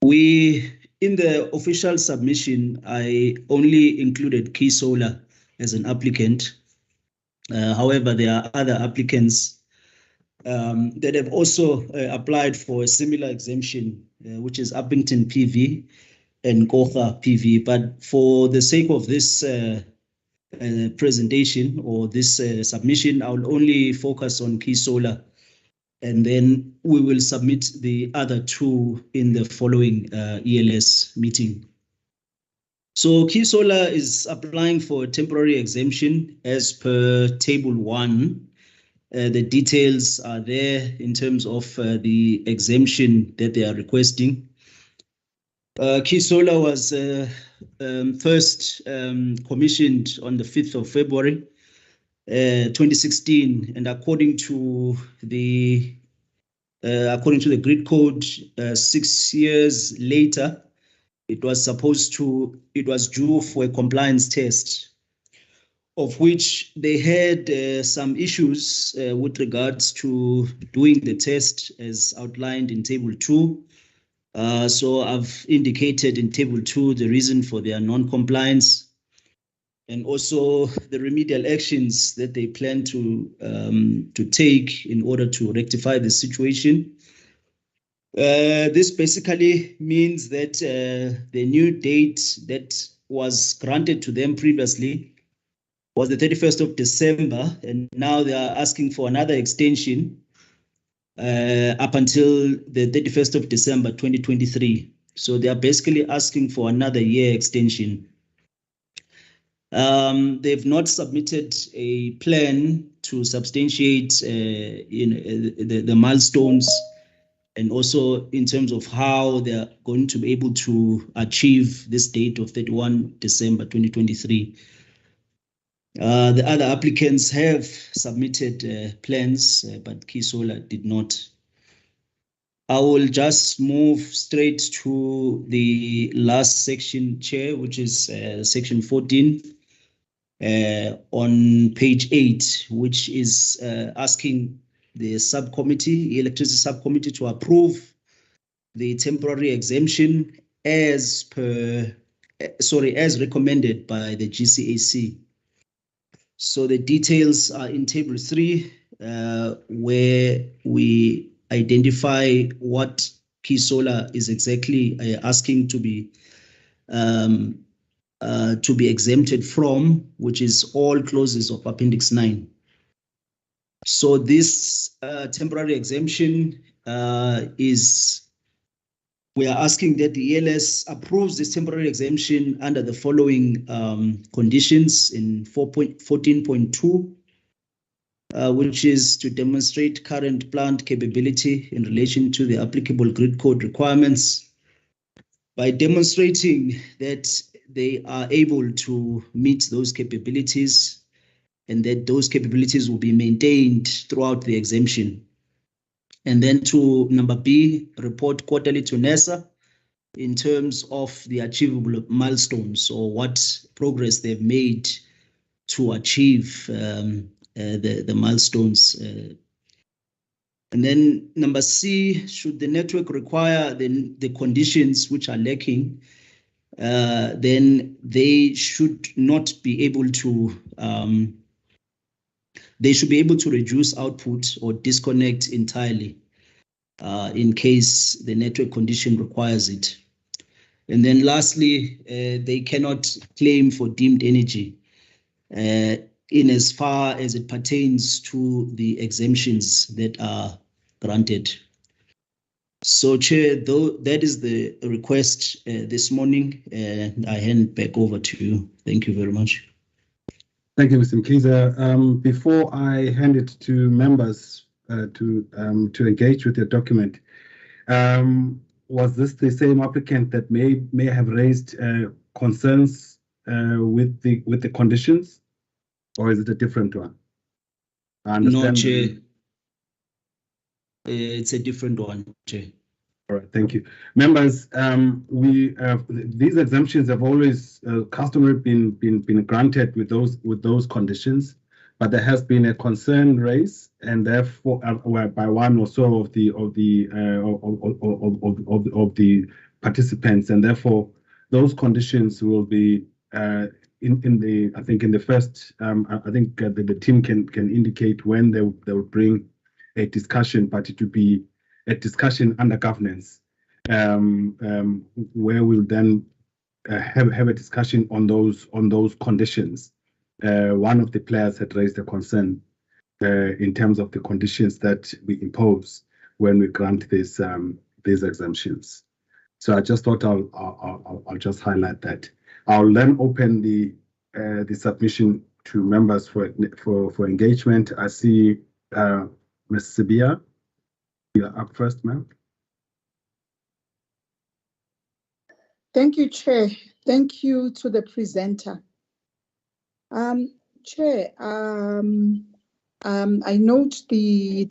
In the official submission, I only included Key Solar as an applicant. However, there are other applicants that have also applied for a similar exemption, which is Uppington PV and Kocha PV. But for the sake of this presentation or this submission, I will only focus on Key Solar, and then we will submit the other two in the following ELS meeting. So Key Solar is applying for a temporary exemption as per Table 1. The details are there in terms of the exemption that they are requesting. Key Solar was first commissioned on the 5th of February 2016, and according to the grid code, 6 years later, it was due for a compliance test, of which they had some issues with regards to doing the test as outlined in Table 2. So I've indicated in Table 2 the reason for their non-compliance and also the remedial actions that they plan to take in order to rectify the situation. This basically means that the new date that was granted to them previously was the 31st of December, and now they are asking for another extension up until the 31st of December 2023. So they are basically asking for another year extension. They've not submitted a plan to substantiate the milestones, and also in terms of how they're going to be able to achieve this date of 31 December 2023. The other applicants have submitted plans, but Key Solar did not. I will just move straight to the last section, Chair, which is section 14 on page 8, which is asking the subcommittee, electricity subcommittee, to approve the temporary exemption as recommended by the GCAC. So the details are in Table 3, where we identify what Key Solar is exactly asking to be exempted from, which is all clauses of Appendix 9. So this temporary exemption we are asking that the ELS approves this temporary exemption under the following conditions in 14.2, which is to demonstrate current plant capability in relation to the applicable grid code requirements by demonstrating that they are able to meet those capabilities and that those capabilities will be maintained throughout the exemption. And then to number B, report quarterly to NERSA in terms of the achievable milestones or what progress they've made to achieve the milestones. And then number C, should the network require the conditions which are lacking, then they should not be able to reduce output or disconnect entirely in case the network condition requires it. And then lastly, they cannot claim for deemed energy in as far as it pertains to the exemptions that are granted. So, Chair, that is the request this morning, and I hand back over to you. Thank you very much. Thank you, Mr. Mkhize. Before I hand it to members to engage with your document, was this the same applicant that may have raised concerns with the conditions, or is it a different one? I understand. No, Chair. It's a different one, Chair. All right, thank you. Members, these exemptions have always customarily been granted with those conditions, but there has been a concern raised, and therefore by one or so of the participants, and therefore those conditions will be in the, I think in the first, I think the team can indicate when they will bring a discussion, but it will be a discussion under governance, where we'll then have a discussion on those conditions. One of the players had raised a concern in terms of the conditions that we impose when we grant these exemptions. So I just thought I'll just highlight that. I'll then open the submission to members for engagement. I see Ms. Sibia, you're up first, ma'am. Thank you, Chair. Thank you to the presenter. Chair, I note the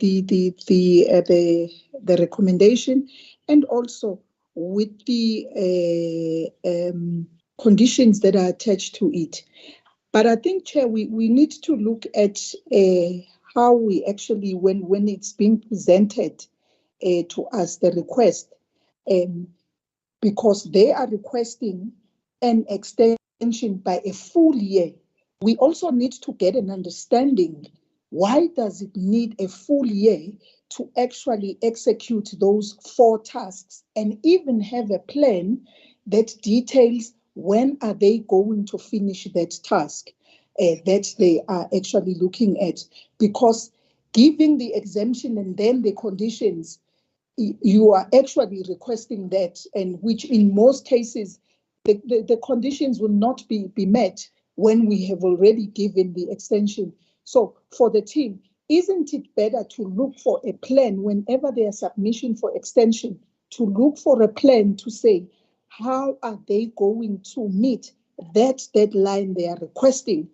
recommendation, and also with the conditions that are attached to it. But I think, Chair, we need to look at how we actually, when it's being presented to us, the request, because they are requesting an extension by a full year. We also need to get an understanding, why does it need a full year to actually execute those 4 tasks, and even have a plan that details when are they going to finish that task that they are actually looking at. Because giving the exemption and then the conditions, you are actually requesting that, and which in most cases, the conditions will not be met when we have already given the extension. So for the team, isn't it better to look for a plan whenever there is submission for extension, to look for a plan to say, how are they going to meet that deadline they are requesting,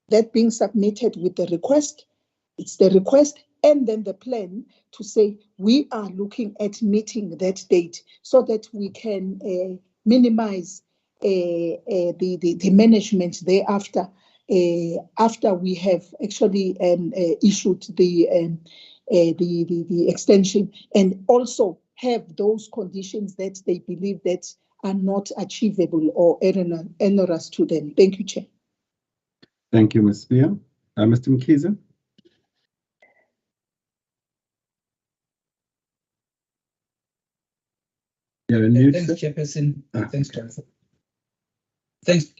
that being submitted with the request? It's the request and then the plan to say, we are looking at meeting that date, so that we can minimize the management thereafter, after we have actually issued the extension, and also have those conditions that they believe that are not achievable or onerous to them. Thank you, Chair. Thank you, Ms. Spear. Mr. Mkhize. Thanks, Chairperson. Thanks, Chairperson. Thanks,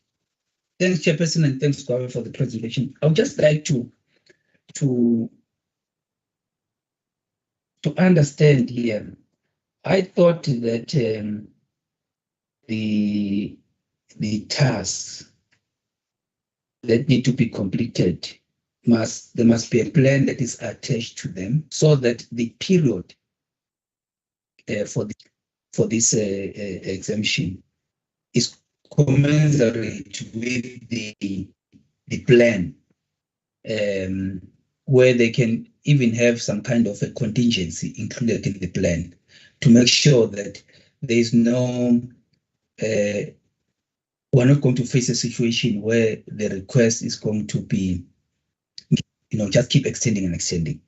Chairperson, and thanks, Gwawe, for the presentation. I would just like to understand here. I thought that the tasks that need to be completed there must be a plan that is attached to them, so that the period for this exemption is commensurate with the plan, where they can even have some kind of a contingency included in the plan to make sure that there is no, we're not going to face a situation where the request is going to be, just keep extending and extending.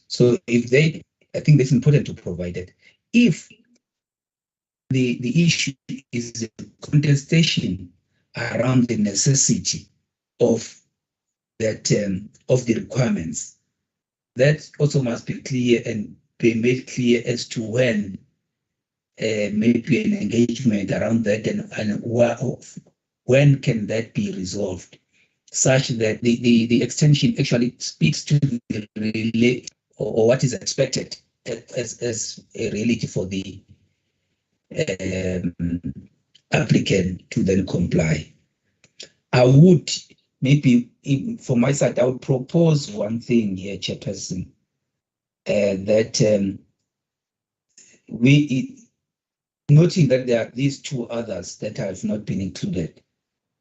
So I think that's important to provide it. If the issue is a contestation around the necessity of that of the requirements, that also must be clear and be made clear as to when maybe an engagement around that, and when can that be resolved, such that the extension actually speaks to the reality, or what is expected as a reality for the applicant to then comply. I would maybe, from my side, I would propose one thing here, Chairperson, that we, noting that there are these 2 others that have not been included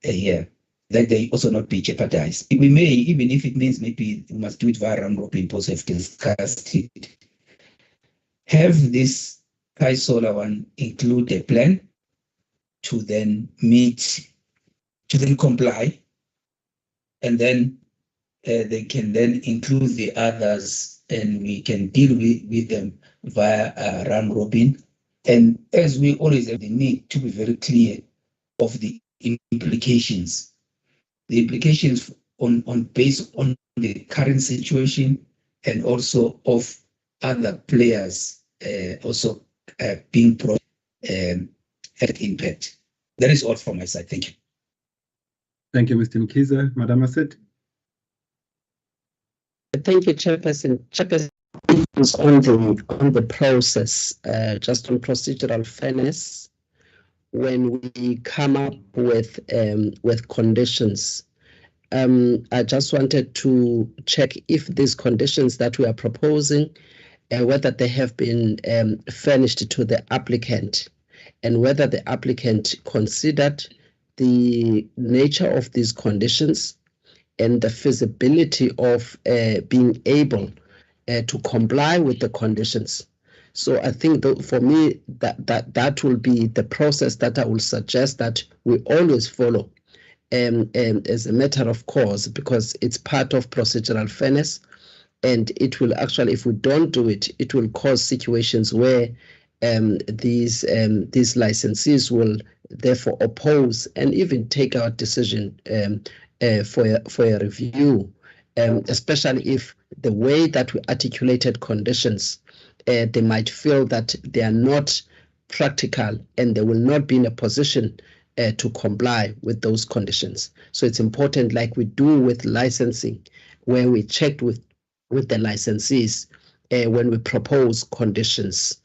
here, that they also not be jeopardized. We may, even if it means maybe we must do it via round robin, post have discussed it, have this Kai Solar one include a plan to then comply, and then they can then include the others, and we can deal with them via round robin, And as we always have the need to be very clear of the implications. The implications based on the current situation and also of other players also being brought at impact. That is all from my side. Thank you. Thank you, Mr. Mkhize. Madam Asset. Thank you, Chairperson. Chairperson, on the process, just on procedural fairness, when we come up with conditions, I just wanted to check if these conditions that we are proposing, whether they have been furnished to the applicant, and whether the applicant considered the nature of these conditions and the feasibility of being able to comply with the conditions. So I think for me that will be the process that I will suggest that we always follow as a matter of course, because it's part of procedural fairness, and it will actually, if we don't do it, it will cause situations where these licensees will therefore oppose and even take our decision for a review, especially if the way that we articulated conditions, they might feel that they are not practical and they will not be in a position to comply with those conditions. So it's important, like we do with licensing, where we checked with the licensees when we propose conditions.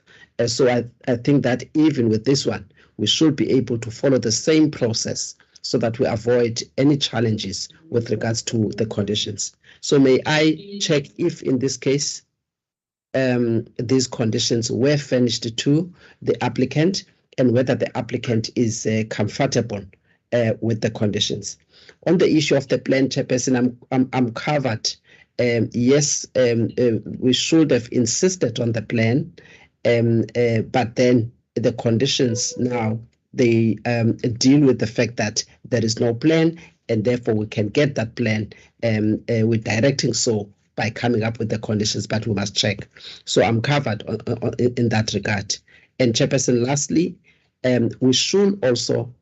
So I think that even with this one, we should be able to follow the same process so that we avoid any challenges with regards to the conditions. So may I check if in this case, these conditions were furnished to the applicant and whether the applicant is comfortable with the conditions. On the issue of the plan, Chairperson, I'm covered. Yes, we should have insisted on the plan, but then the conditions now, they deal with the fact that there is no plan, and therefore we can get that plan. We're directing so by coming up with the conditions, but we must check. So I'm covered in that regard. And Chairperson, lastly, we should also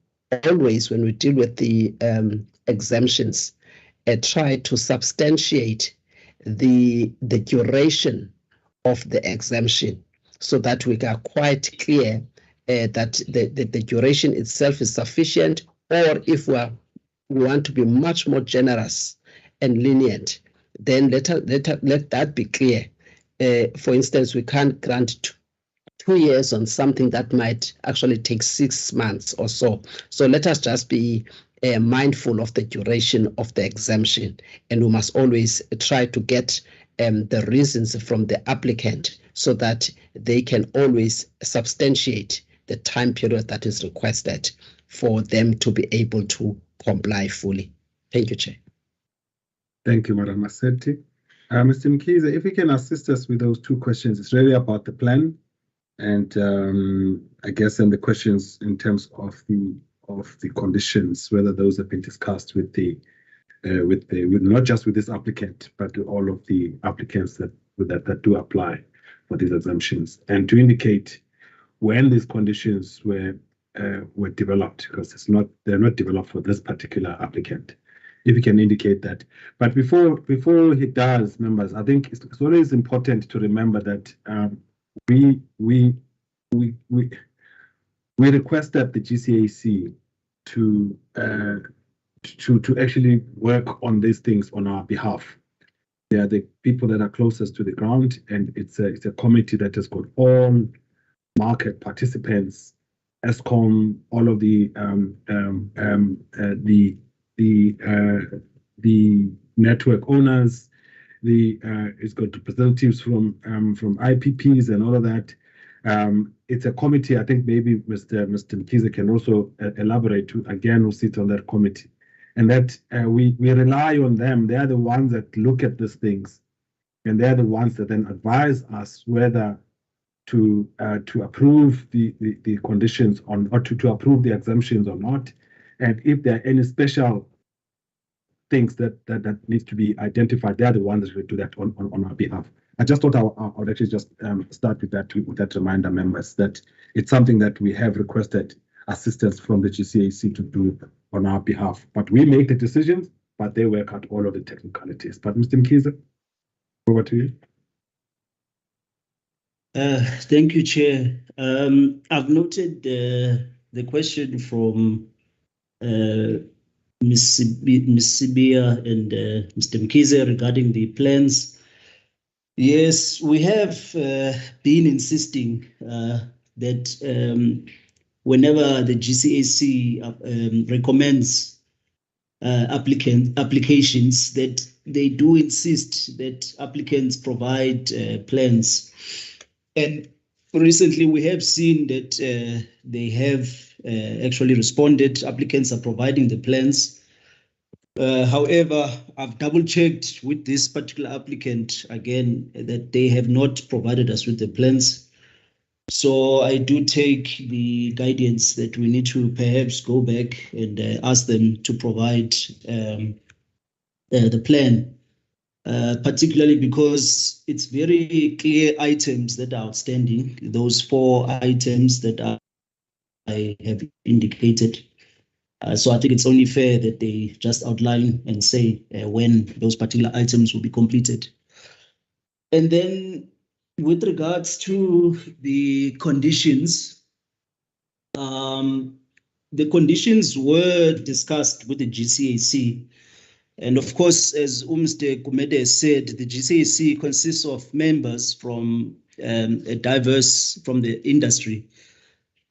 always, when we deal with the exemptions, try to substantiate the duration of the exemption so that we are quite clear that the duration itself is sufficient, or if we want to be much more generous and lenient, then let that be clear. For instance, we can't grant 2 years on something that might actually take 6 months or so. So let us just be mindful of the duration of the exemption, and we must always try to get the reasons from the applicant so that they can always substantiate the time period that is requested for them to be able to comply fully. Thank you, Chair. Thank you, Madam Massetti. Mr. Mkhize, if you can assist us with those 2 questions, it's really about the plan, and I guess then the questions in terms of the conditions, whether those have been discussed with not just with this applicant, but all of the applicants that do apply for these exemptions, and to indicate when these conditions were developed, because they're not developed for this particular applicant. If you can indicate that. But before he does, members, I think it's always important to remember that we requested the GCAC to actually work on these things on our behalf. They are the people that are closest to the ground, and it's a committee that has got all market participants, ESCOM, all of the network owners. It's got representatives from IPPs and all of that. It's a committee. I think maybe Mr. Mkhize can also elaborate again, who sits on that committee, and that we rely on them. They are the ones that look at these things, and they are the ones that then advise us whether to approve the conditions or to approve the exemptions or not, and if there are any special things that needs to be identified, they are the ones that will do that on our behalf. I just thought I would actually just start with that reminder, members, that it's something that we have requested assistance from the GCAC to do on our behalf. But we make the decisions, but they work out all of the technicalities. But Mr. Mkhize, over to you. Thank you, Chair. I've noted the question from Ms. Sibia and Mr. Mkhize regarding the plans. Yes, we have been insisting that whenever the GCAC recommends applications, that they do insist that applicants provide plans. And recently we have seen that they have actually responded. Applicants are providing the plans. However, I've double checked with this particular applicant again that they have not provided us with the plans. So I do take the guidance that we need to perhaps go back and ask them to provide the plan, particularly because it's very clear items that are outstanding, those 4 items that I have indicated. So I think it's only fair that they just outline and say when those particular items will be completed. And then with regards to the conditions, the conditions were discussed with the GCAC. And of course, as Mr. Kumede said, the GCAC consists of members from a diverse from the industry,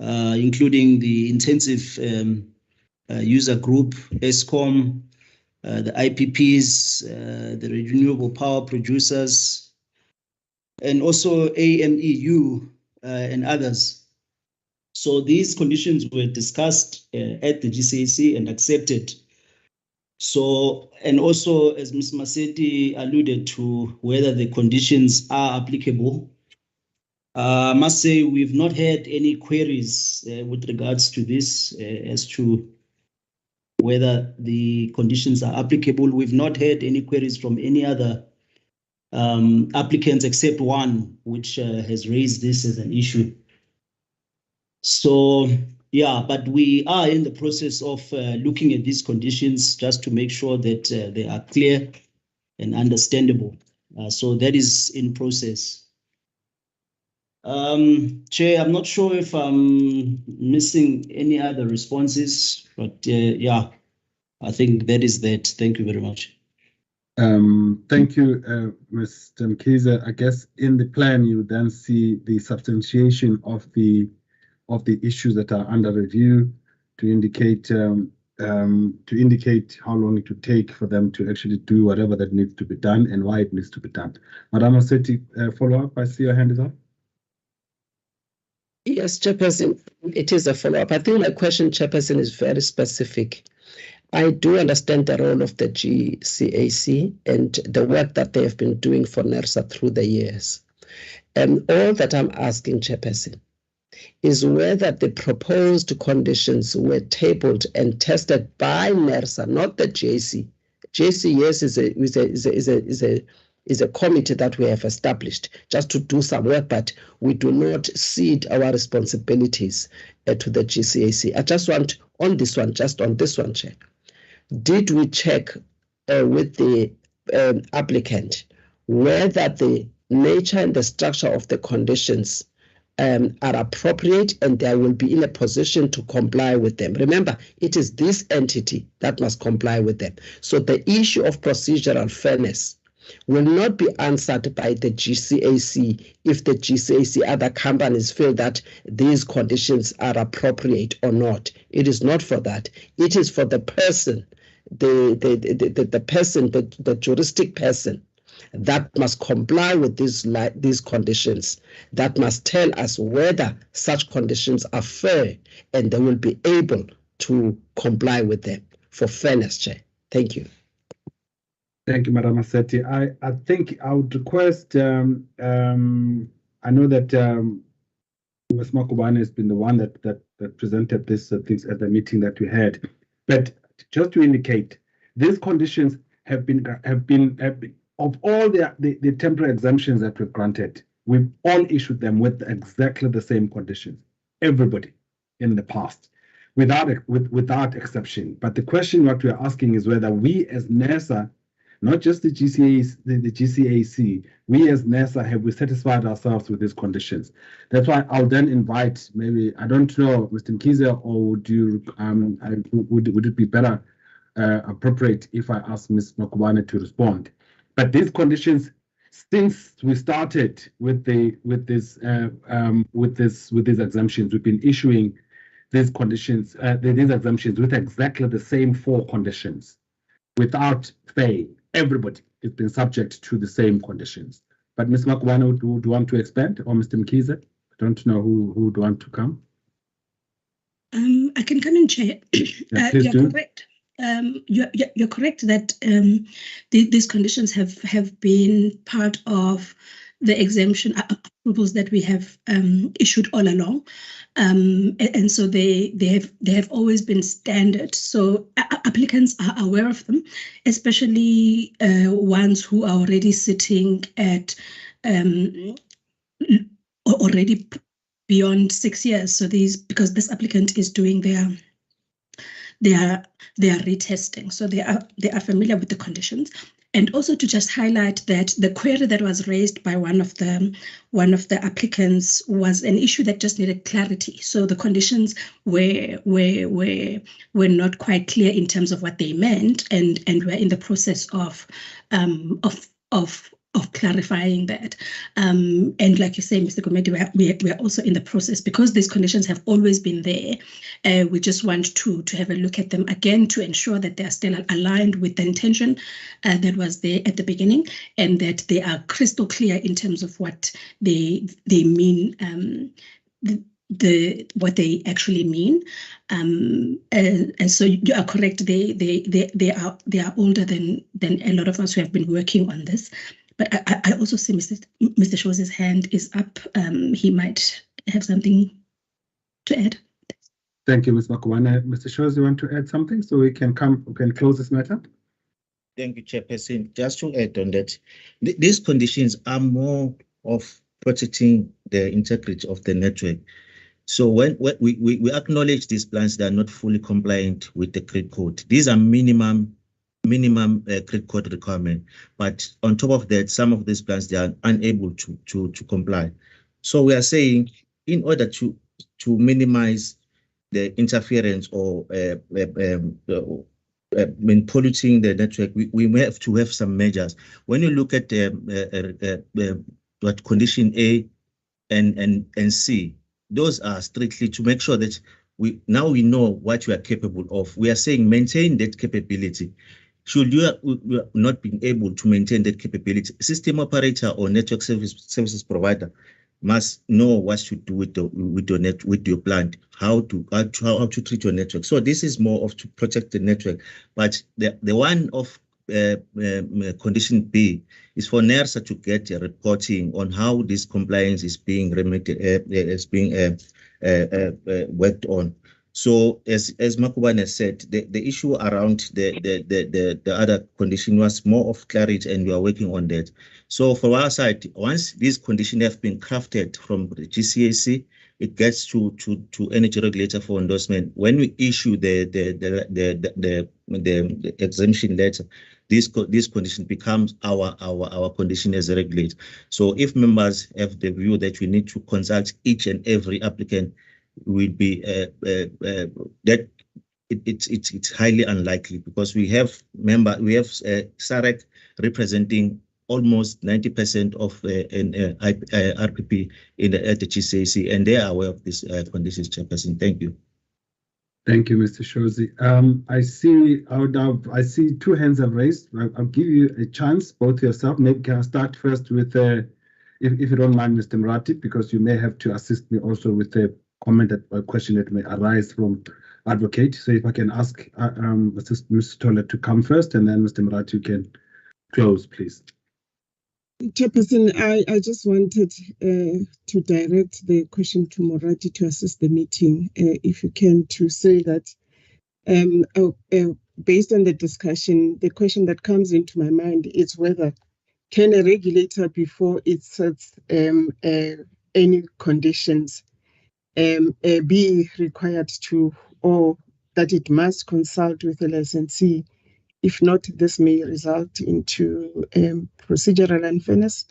including the intensive user group, ESCOM, the IPPs, the renewable power producers, and also AMEU and others. So these conditions were discussed at the GCAC and accepted. So, and also as Ms. Maseti alluded to, whether the conditions are applicable. I must say we've not had any queries with regards to this as to whether the conditions are applicable. We've not had any queries from any other applicants except one, which has raised this as an issue. So, yeah, but we are in the process of looking at these conditions just to make sure that they are clear and understandable. So that is in process. Chair, I'm not sure if I'm missing any other responses, but yeah, I think that is that. Thank you very much. Thank you, Mr. Mkhize. I guess in the plan you then see the substantiation of the issues that are under review to indicate how long it would take for them to actually do whatever that needs to be done and why it needs to be done. Madam Maseti, follow up. I see your hand is up. Yes, Chairperson, it is a follow-up. I think my question, Chairperson, is very specific. I do understand the role of the GCAC and the work that they have been doing for NERSA through the years. And all that I'm asking, Chairperson, is whether the proposed conditions were tabled and tested by NERSA, not the JC. JC, yes, is a committee that we have established just to do some work, but we do not cede our responsibilities to the GCAC. I just want on this one, Chair. Did we check with the applicant whether the nature and the structure of the conditions are appropriate and they will be in a position to comply with them? Remember, it is this entity that must comply with them. So the issue of procedural fairness will not be answered by the GCAC if the GCAC other companies feel that these conditions are appropriate or not. It is not for that. It is for the person, the juristic person that must comply with these conditions, that must tell us whether such conditions are fair and they will be able to comply with them for fairness, Chair. Thank you. Thank you, Madam Maseti. I think I would request, I know that Ms. Makubane has been the one that presented this things at the meeting that we had. But just to indicate, these conditions have been of all the temporary exemptions that we've granted, we've all issued them with exactly the same conditions. Everybody in the past, without exception. But the question what we're asking is whether we as NERSA, not just the GCAC, we as NERSA, have we satisfied ourselves with these conditions? That's why I'll then invite, maybe, I don't know, Mr. Mkhize, or would you, would it be better appropriate if I ask Ms. Makubane to respond? But these conditions, since we started with these exemptions, we've been issuing these conditions, these exemptions with exactly the same 4 conditions, without fail. Everybody has been subject to the same conditions. But Ms. Makubane, would you want to expand, or Mr. Mkhize? I don't know who would want to come. I can come in, Chair. Yeah, you're correct. You're correct that these conditions have been part of the exemption approvals that we have issued all along, and so they have always been standard. So applicants are aware of them, especially ones who are already sitting at already beyond 6 years. So because this applicant is doing their retesting, so they are familiar with the conditions. And also to just highlight that the query that was raised by one of the applicants was an issue that just needed clarity. So the conditions were not quite clear in terms of what they meant, and we're in the process of clarifying that. And like you say, Mr. Committee, we are also in the process, because these conditions have always been there. We just want to have a look at them again to ensure that they are still aligned with the intention that was there at the beginning, and that they are crystal clear in terms of what they mean, what they actually mean. And so you are correct. They are older than a lot of us who have been working on this. But I also see Mr. Shozi's hand is up. He might have something to add. Thank you, Ms. Makubane. Mr. Shozi, you want to add something so we can close this matter? Thank you, Chairperson. Just to add on that, these conditions are more of protecting the integrity of the network. So when we acknowledge these plans, they are not fully compliant with the grid code. These are minimum grid code requirement, but on top of that, some of these plans, they are unable to comply. So we are saying, in order to minimize the interference or when polluting the network, we may have to have some measures. When you look at what condition A and C, those are strictly to make sure that we know what you are capable of. We are saying maintain that capability. Should you not be able to maintain that capability, system operator or network services provider must know what to do with your plant, how to treat your network. So this is more of to protect the network. But the one of condition B is for NERSA to get a reporting on how this compliance is being worked on. So as Makubane said, the issue around the other condition was more of clarity, and we are working on that. So for our side, once these conditions have been crafted from the GCAC, it gets to energy regulator for endorsement. When we issue the exemption letter, this condition becomes our condition as a regulator. So if members have the view that we need to consult each and every applicant, will be that it's highly unlikely, because we have SAREC representing almost 90% of RPP at the GCAC, and they are aware of this conditions, Chairperson. Thank you. Thank you, Mr. Shozi. I see 2 hands have raised. I'll give you a chance, both yourself. Maybe can I start first with, if you don't mind, Mr. Murati, because you may have to assist me also with a comment or question that may arise from advocate. So if I can ask Mr. Toller to come first, and then Mr. Murati, you can close, please. Chairperson, I just wanted to direct the question to Murati to assist the meeting, if you can, to say that based on the discussion, the question that comes into my mind is whether can a regulator, before it sets any conditions, be required to, or that it must consult with the licensee? If not, this may result into procedural unfairness.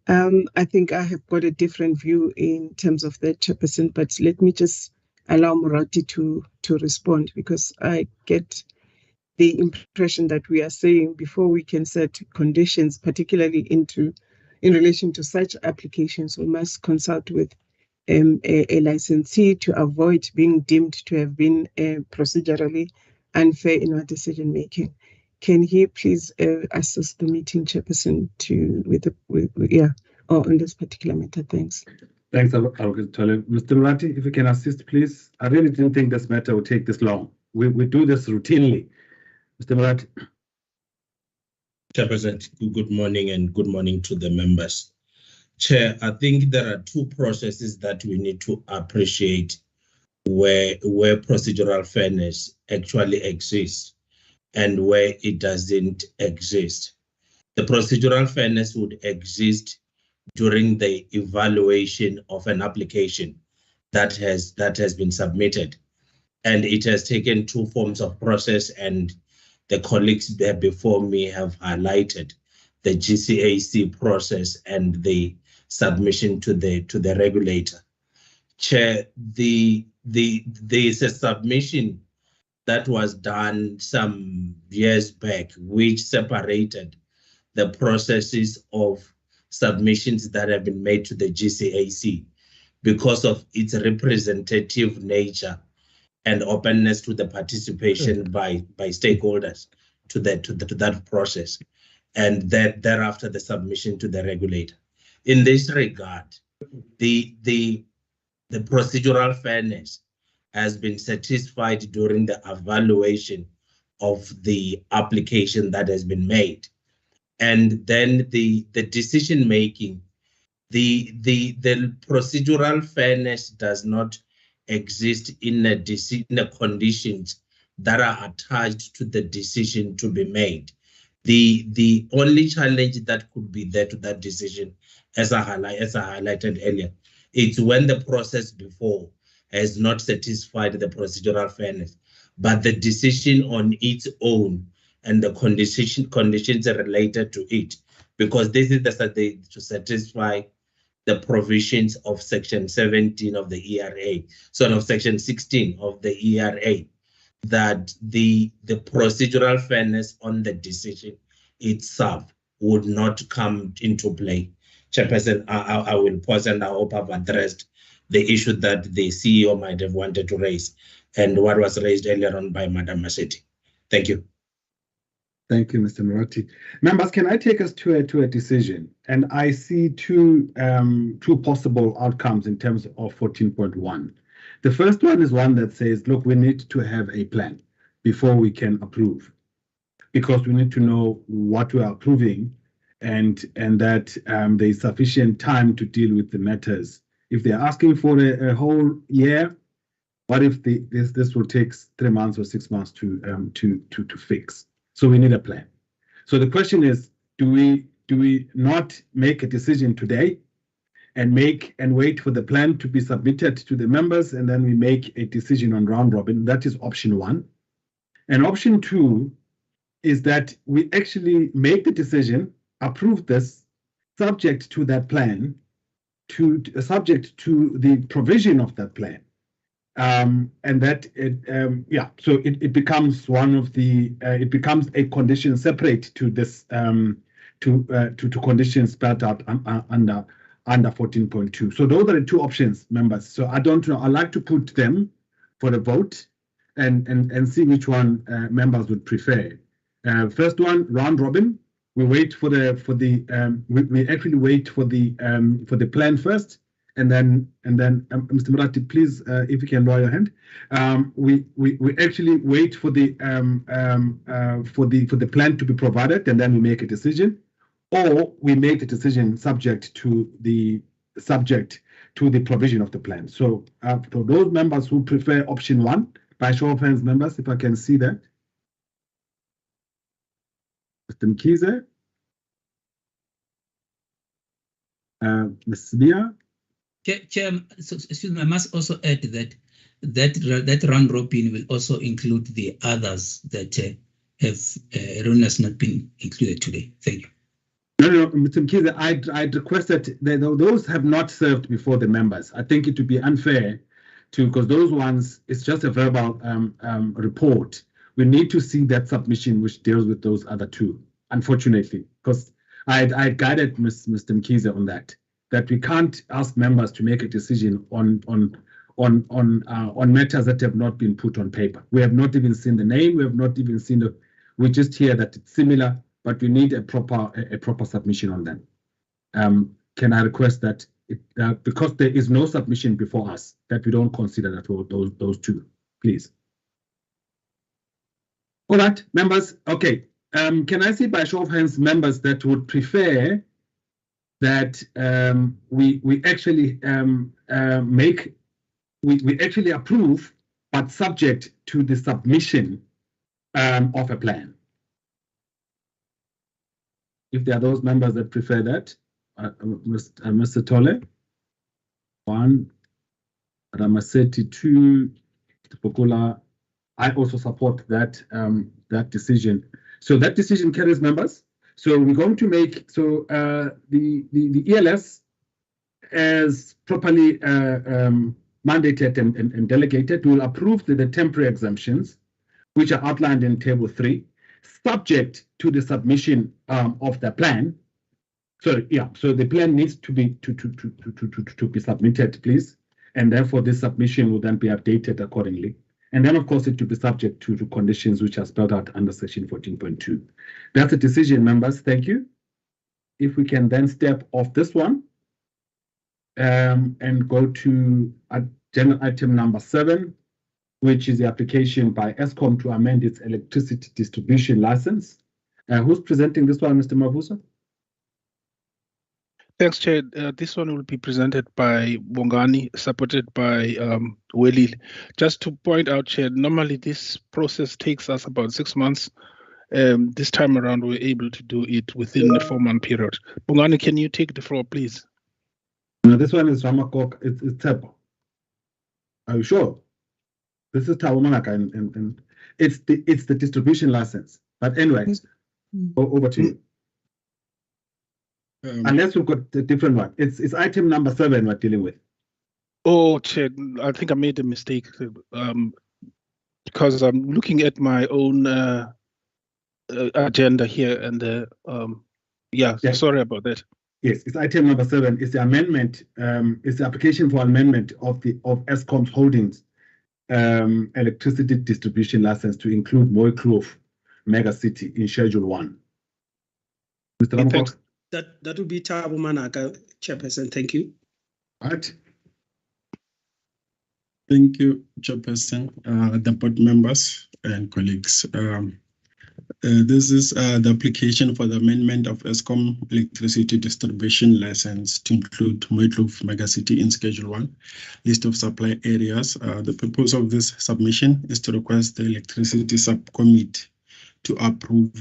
I think I have got a different view in terms of that, Chairperson, but let me just allow Morati to respond, because I get the impression that we are saying before we can set conditions, particularly in relation to such applications, we must consult with a licensee to avoid being deemed to have been procedurally unfair in our decision making. Can he please assist the meeting, Chairperson, on this particular matter? Thanks. Thanks, Mr. Morati, if you can assist, please. I really didn't think this matter would take this long. We do this routinely. Mr. Morati. Chairperson, good morning and good morning to the members. Chair, I think there are two processes that we need to appreciate where procedural fairness actually exists and where it doesn't exist. The procedural fairness would exist during the evaluation of an application that has been submitted, and it has taken two forms of process, and the colleagues there before me have highlighted the GCAC process and the submission to the regulator. Chair, there's a submission that was done some years back which separated the processes of submissions that have been made to the GCAC because of its representative nature and openness to the participation by stakeholders to that process, and thereafter the submission to the regulator. In this regard, the procedural fairness has been satisfied during the evaluation of the application that has been made, and then the decision making, the procedural fairness does not exist in the conditions that are attached to the decision to be made. The only challenge that could be there to that decision, as I highlighted earlier, it's when the process before has not satisfied the procedural fairness, but the decision on its own and the conditions related to it, because this is to satisfy the provisions of Section 17 of the ERA, of Section 16 of the ERA, that the procedural fairness on the decision itself would not come into play. Chairperson, I will pause, and I hope I've addressed the issue that the CEO might have wanted to raise and what was raised earlier on by Madam Maseti. Thank you. Thank you, Mr. Morati. Members, can I take us to a decision? And I see two possible outcomes in terms of 14.1. The first one is one that says, look, we need to have a plan before we can approve, because we need to know what we are approving and that there is sufficient time to deal with the matters. If they're asking for a whole year, what if this will take 3 months or 6 months to fix? So we need a plan. So the question is, do we not make a decision today and wait for the plan to be submitted to the members, and then we make a decision on round robin? That is option one. And option two is that we actually make the decision, approve this, subject to that plan, subject to the provision of that plan. And that so it becomes one of the it becomes a condition separate to this to conditions spelled out under 14.2. So those are the two options, members. So I don't know. I'd like to put them for the vote and see which one members would prefer. First one, round robin. We wait for we actually wait for the plan first. And then, Mr. Morati, please, if you can lower your hand, we actually wait for the plan to be provided, and then we make a decision, or we make a decision subject to the provision of the plan. So, for those members who prefer option one, by show of hands, members, if I can see that, Mr. Mkhize. Ms. Sibia? Chair, so, excuse me, I must also add that round robin will also include the others that have erroneous not been included today. Thank you. No, Mr. Mkiza, I'd requested that those have not served before the members. I think it would be unfair to, because those ones, it's just a verbal report. We need to see that submission which deals with those other two, unfortunately, because I guided Mr. Mkiza on that we can't ask members to make a decision on matters that have not been put on paper. We have not even seen the name. We have not even seen we just hear that it's similar, but we need a proper submission on them. Can I request that because there is no submission before us, that we don't consider that for those two, please. All right, members. Okay. Can I see by show of hands members that would prefer that we actually we actually approve, but subject to the submission of a plan? If there are those members that prefer that, Mr. Tole, 1, Ramaseti 2, Pokula. I also support that that decision. So that decision carries, members. So we're going to make the ELS as properly mandated and delegated. Will approve the temporary exemptions, which are outlined in Table 3, subject to the submission of the plan. So the plan needs to be submitted, please, and therefore this submission will then be updated accordingly. And then, of course, it will be subject to conditions which are spelled out under Section 14.2. That's a decision, members. Thank you. If we can then step off this one and go to agenda item number 7, which is the application by Eskom to amend its electricity distribution license. Who's presenting this one, Mr. Mavuso? Thanks, Chair. This one will be presented by Bongani, supported by Welil. Just to point out, Chair, normally this process takes us about 6 months. This time around, we're able to do it within the 4-month period. Bongani, can you take the floor, please? No, this one is Ramakok. It's Tebo. Are you sure? This is Tawamanaka, and it's the distribution license. But anyway, over to you. Unless we've got a different one. It's item number 7 we're dealing with. Oh, Chair, I think I made a mistake because I'm looking at my own agenda here, and sorry about that. Yes, it's item number 7. It's the amendment. It's the application for amendment of Eskom's holdings electricity distribution license to include Mooikloof Mega City in Schedule 1. Mr. Ramakok? That would be Thabo Manaka, Chairperson. Thank you. All right. Thank you, Chairperson, the board members and colleagues. This is the application for the amendment of Eskom electricity distribution license to include Mooikloof Mega City in Schedule 1, list of supply areas. The purpose of this submission is to request the electricity subcommittee to approve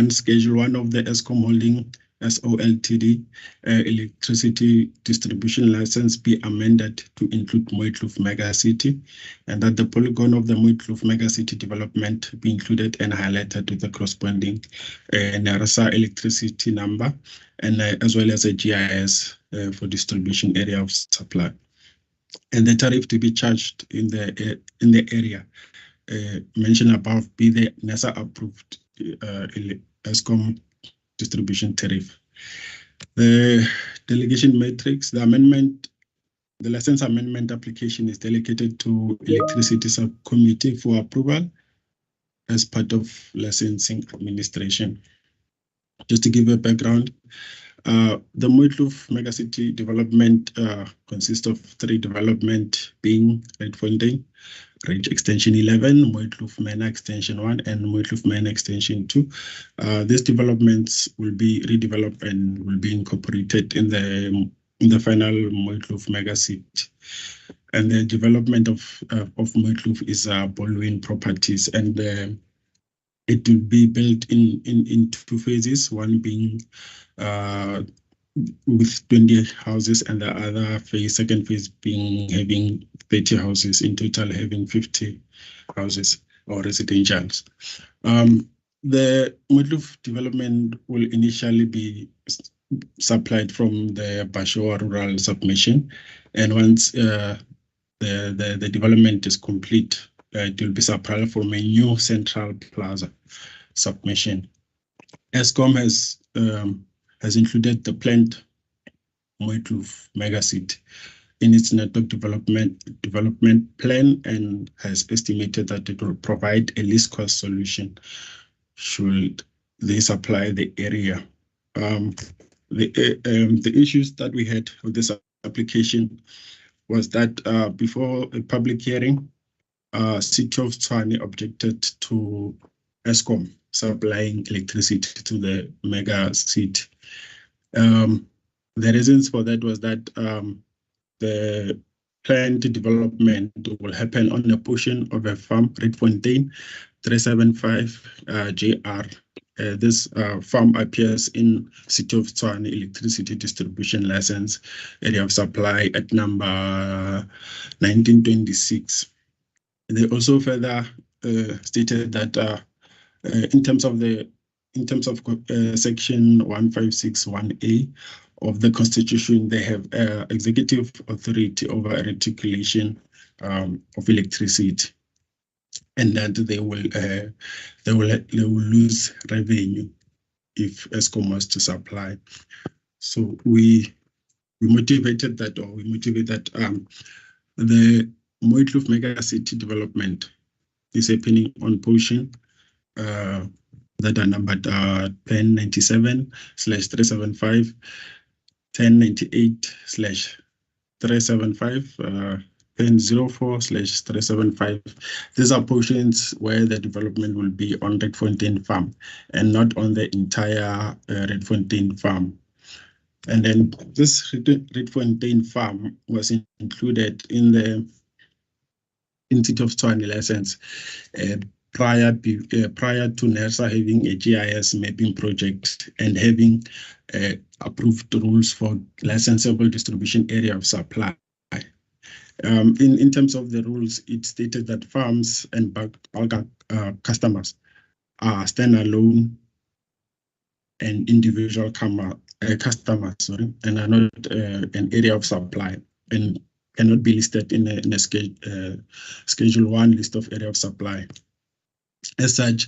Schedule 1 of the Eskom holding SOLTD electricity distribution license be amended to include Mooikloof Mega City, and that the polygon of the Mooikloof Mega City development be included and highlighted with the corresponding NERSA electricity number, and as well as a GIS for distribution area of supply, and the tariff to be charged in the area mentioned above be the NERSA approved Eskom distribution tariff. The delegation matrix, the license amendment application is delegated to electricity subcommittee for approval as part of licensing administration. Just to give a background, the Mooikloof Mega City development consists of 3 developments, being Red Fontaine, Range Extension 11, Mooikloof Manor Extension 1, and Mooikloof Manor Extension 2. These developments will be redeveloped and will be incorporated in the final Mooikloof Mega City. And the development of Mooikloof is Baldwin Properties, and it will be built in 2 phases, one being with 20 houses, and the other phase, second phase, having 30 houses, in total having 50 houses or residentials. The Mooitloof development will initially be supplied from the Bashoa Rural Submission, and once the development is complete, it will be supplied from a new Central Plaza submission. Eskom has included the planned Mooitloof megacity in its network development plan, and has estimated that it will provide a least cost solution should they supply the area. The issues that we had with this application was that before a public hearing, City of Tshwane objected to Eskom supplying electricity to the mega city. The reasons for that was that the planned development will happen on a portion of a farm, Redfontaine 375 JR. This farm appears in City of Tshwane Electricity Distribution License Area of Supply at number 1926. They also further stated that in terms of section 1561A of the Constitution, they have executive authority over articulation of electricity, and that they will lose revenue if Eskom was to supply. So we motivated that, the Mooitloof mega city development is happening on portion that are numbered 1097/375, 1098/375, 1004/375. These are portions where the development will be on Redfontaine Farm and not on the entire Redfontaine Farm. And then this Redfontaine Farm was included in the City of Tshwane license prior to NERSA having a GIS mapping project and having approved rules for licensable distribution area of supply. In terms of the rules, it stated that farms and bulk customers are standalone and individual customers, and are not an area of supply and cannot be listed in a Schedule 1 list of area of supply. As such,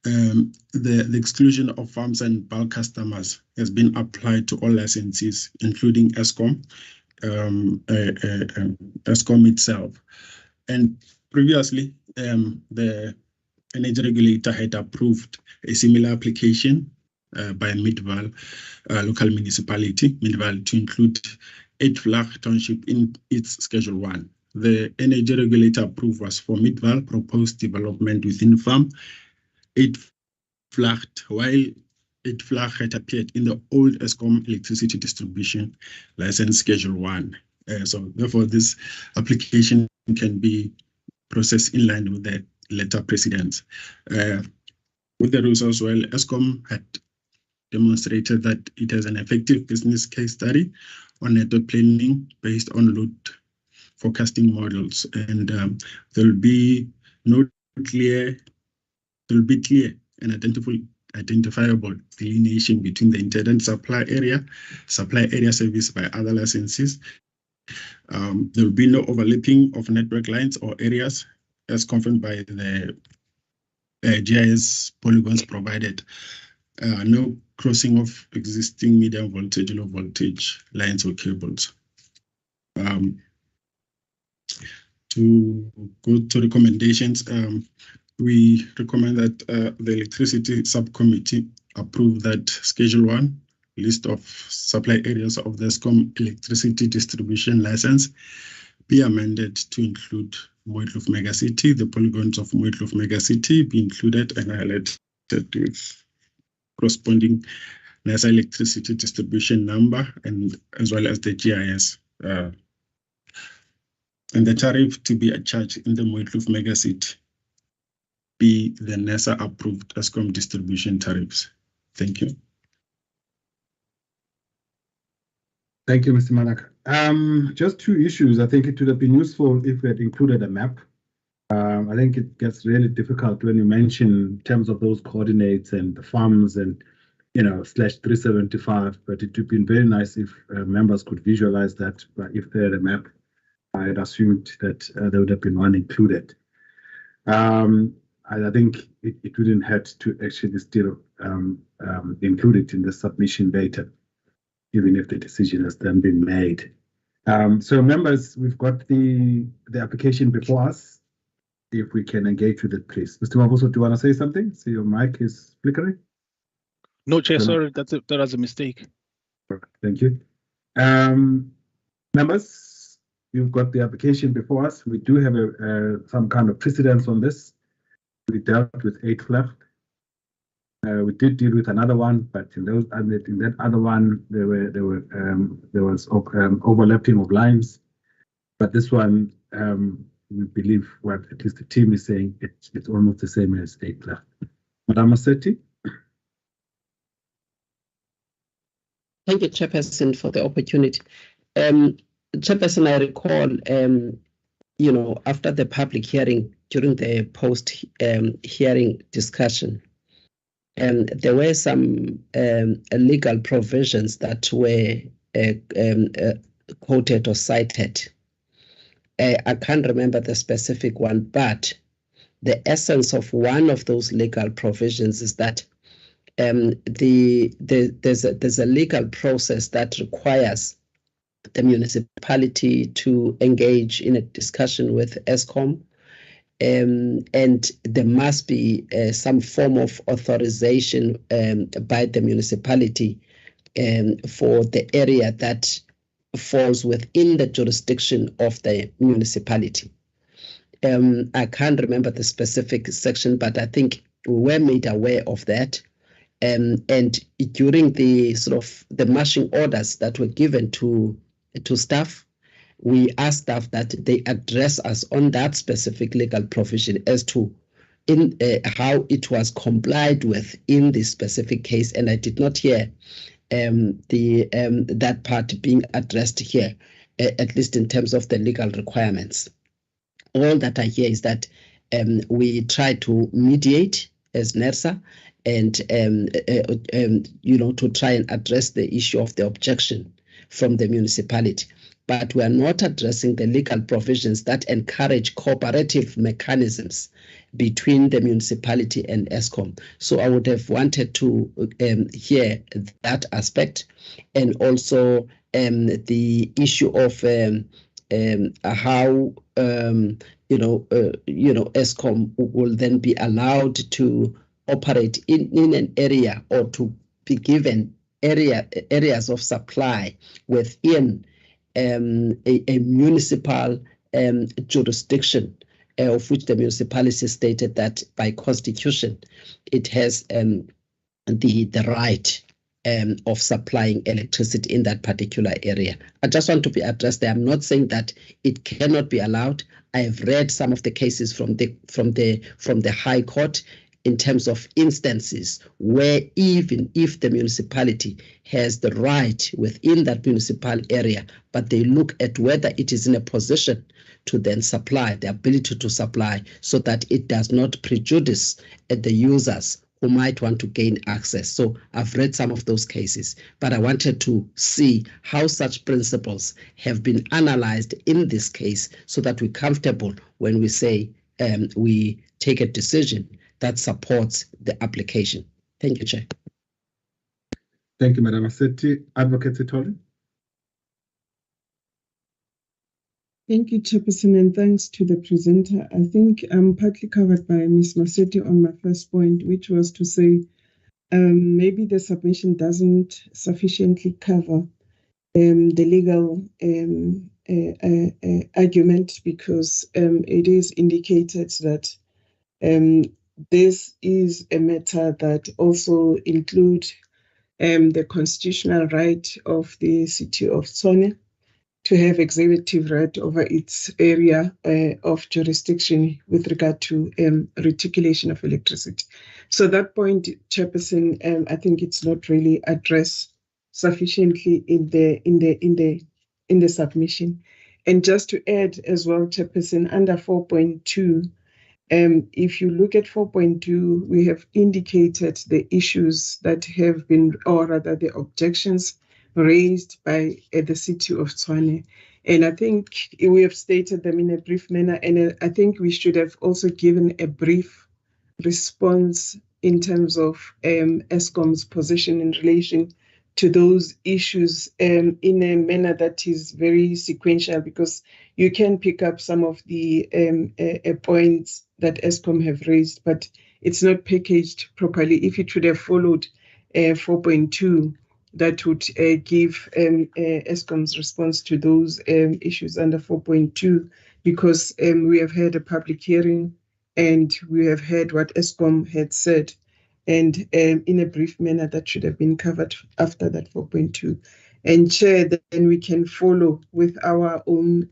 the exclusion of farms and bulk customers has been applied to all licensees, including Eskom, Eskom itself. And previously, the energy regulator had approved a similar application by Midvaal local municipality, Midvaal, to include 8 Flag Township in its Schedule 1. The energy regulator approved was for Midvaal proposed development within farm 8 Flag, while 8 Flag had appeared in the old Eskom electricity distribution license Schedule 1. So therefore, this application can be processed in line with the letter precedents. With the rules as well, Eskom had demonstrated that it has an effective business case study on network planning based on load forecasting models, and there will be clear and identifiable delineation between the intended supply area serviced by other licenses. There will be no overlapping of network lines or areas as confirmed by the GIS polygons provided. No crossing of existing medium voltage, low voltage lines or cables. To go to recommendations, we recommend that the Electricity Subcommittee approve that Schedule 1 list of supply areas of the Eskom electricity distribution license be amended to include Mooitloof megacity. The polygons of Mooitloof megacity be included and highlighted with corresponding NERSA electricity distribution number, and as well as the GIS. And the tariff to be charged in the Mooitloof megacity be the NERSA approved Eskom distribution tariffs. Thank you. Thank you, Mr. Manaka. Just two issues. I think it would have been useful if we had included a map. I think it gets really difficult when you mention in terms of those coordinates and the farms and, /375, but it would have been very nice if members could visualize that. But if they had a map, I had assumed that there would have been one included. I think it wouldn't hurt to actually still include it in the submission later, even if the decision has then been made. So members, we've got the application before us. If we can engage with it, please. Mr. Mavuso, do you want to say something? See, your mic is flickering. No, Chair, sorry, that was a mistake. Perfect, thank you. Members, you've got the application before us. We do have some kind of precedence on this. We dealt with 8 left. We did deal with another one, but in that other one, there was overlapping of lines. But this one, we believe what at least the team is saying, it's almost the same as 8 left. Madam Massetti. Thank you, Chairperson, for the opportunity. Chairperson, I recall, after the public hearing, during the post-hearing discussion, there were some legal provisions that were quoted or cited. I can't remember the specific one, but the essence of one of those legal provisions is that there's a legal process that requires the municipality to engage in a discussion with Eskom, and there must be some form of authorization by the municipality for the area that falls within the jurisdiction of the municipality. I can't remember the specific section, but I think we were made aware of that. And during the the marching orders that were given to staff, we asked staff that they address us on that specific legal provision as to how it was complied with in this specific case, and I did not hear that part being addressed here, at least in terms of the legal requirements. All that I hear is that we try to mediate as NERSA and to try and address the issue of the objection from the municipality. But we are not addressing the legal provisions that encourage cooperative mechanisms between the municipality and Eskom. So I would have wanted to hear that aspect, and also the issue of how Eskom will then be allowed to operate in an area or to be given areas of supply within a municipal jurisdiction, of which the municipality stated that by constitution it has the right of supplying electricity in that particular area. I just want to be addressed there. I'm not saying that it cannot be allowed. I have read some of the cases from the High Court in terms of instances where even if the municipality has the right within that municipal area, but they look at whether it is in a position to then supply, the ability to supply, so that it does not prejudice the users who might want to gain access. So I've read some of those cases, but I wanted to see how such principles have been analyzed in this case so that we're comfortable when we say we take a decision that supports the application. Thank you, Chair. Thank you, Madam Massetti. Advocate Sithole. Thank you, Chairperson, and thanks to the presenter. I think I'm partly covered by Ms. Massetti on my first point, which was to say maybe the submission doesn't sufficiently cover the legal argument, because it is indicated that this is a matter that also includes the constitutional right of the city of Tshwane to have executive right over its area of jurisdiction with regard to reticulation of electricity. So that point, Chairperson, I think it's not really addressed sufficiently in the submission. And just to add as well, Chairperson, under 4.2, if you look at 4.2, we have indicated the issues that have been, or rather the objections raised by the city of Tshwane. And I think we have stated them in a brief manner, and I think we should have also given a brief response in terms of Eskom's position in relation to those issues in a manner that is very sequential, because you can pick up some of the points that Eskom have raised, but it's not packaged properly. If it should have followed 4.2, that would give Eskom's response to those issues under 4.2, because we have had a public hearing and we have heard what Eskom had said, and in a brief manner that should have been covered after that 4.2. And Chair, then we can follow with our own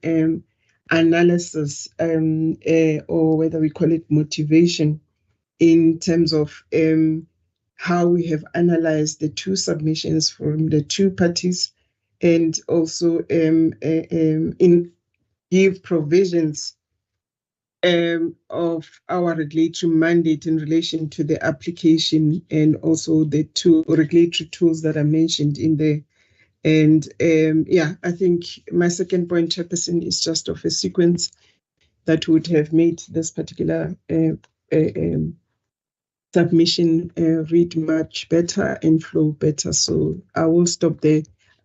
analysis, or whether we call it motivation, in terms of how we have analyzed the two submissions from the two parties, and also give provisions of our regulatory mandate in relation to the application, and also the two regulatory tools that are mentioned in there. And yeah, I think my second point, Chairperson, is just of a sequence that would have made this particular submission read much better and flow better. So I will stop there,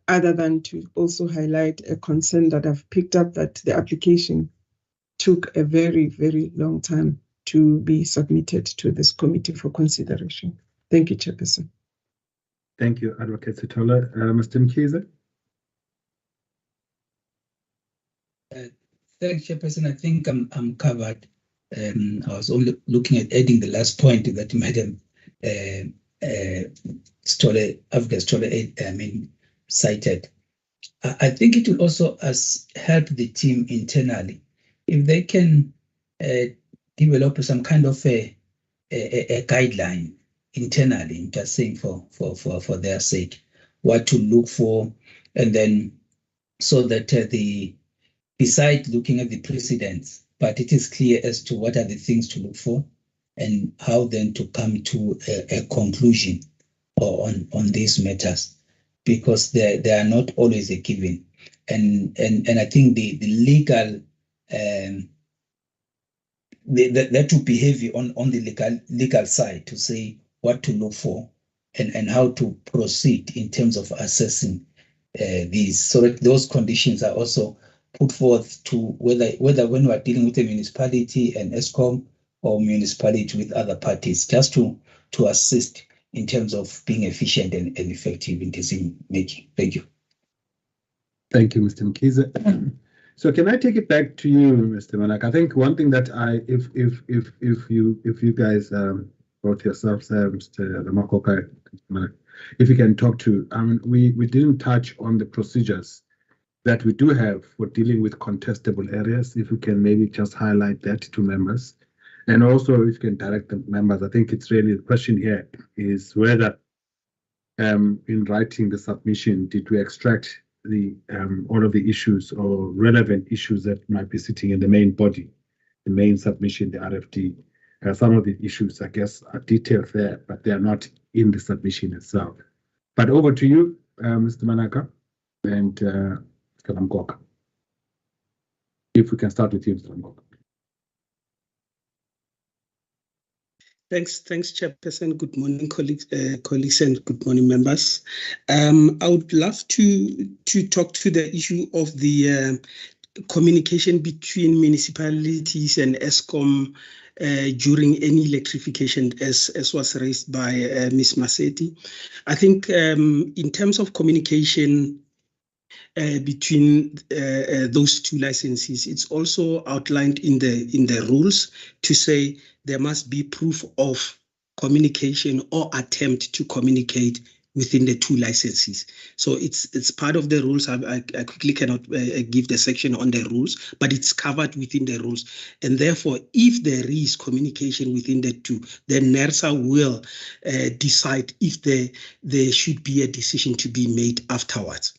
other than to also highlight a concern that I've picked up, that the application took a very, very long time to be submitted to this committee for consideration. Thank you, Chairperson. Thank you, Advocate Sitola. Mr. Mkhize? Thanks, Chairperson. I think I'm covered. I was only looking at adding the last point that Madam Advocate Stolle cited. I think it will also help the team internally if they can develop some kind of a guideline internally, just saying for their sake, what to look for, and then so that beside looking at the precedents, but it is clear as to what are the things to look for and how then to come to a conclusion on these matters, because they are not always a given. And I think the legal that to be heavy on the legal side to say what to look for and how to proceed in terms of assessing these, so that those conditions are also put forth to whether when we are dealing with a municipality and Eskom, or municipality with other parties, just to assist in terms of being efficient and effective in decision making. Thank you. Thank you, Mr. Mkhize. So can I take it back to you, Mr. Manaka? I think one thing that if you guys both yourselves, Mr. Ramakoka, if you can talk to, we didn't touch on the procedures that we do have for dealing with contestable areas. If you can maybe just highlight that to members, and also if you can direct the members. I think it's really the question here is whether in writing the submission, did we extract the all of the issues or relevant issues that might be sitting in the main body, the main submission, the RFD. Some of the issues, I guess, are detailed there, but they are not in the submission itself. But over to you, Mr. Manaka and Mr. Mkoka. If we can start with you, Mr. Mkoka. Thanks, Chairperson. Good morning, colleagues, and good morning, members. I would love to talk to the issue of the communication between municipalities and Eskom during any electrification, as was raised by Ms. Masetti. I think in terms of communication between those two licenses, it's also outlined in the rules to say there must be proof of communication or attempt to communicate within the two licenses. So it's part of the rules. I quickly cannot give the section on the rules, but it's covered within the rules. And therefore, if there is communication within the two, then NERSA will decide if there should be a decision to be made afterwards.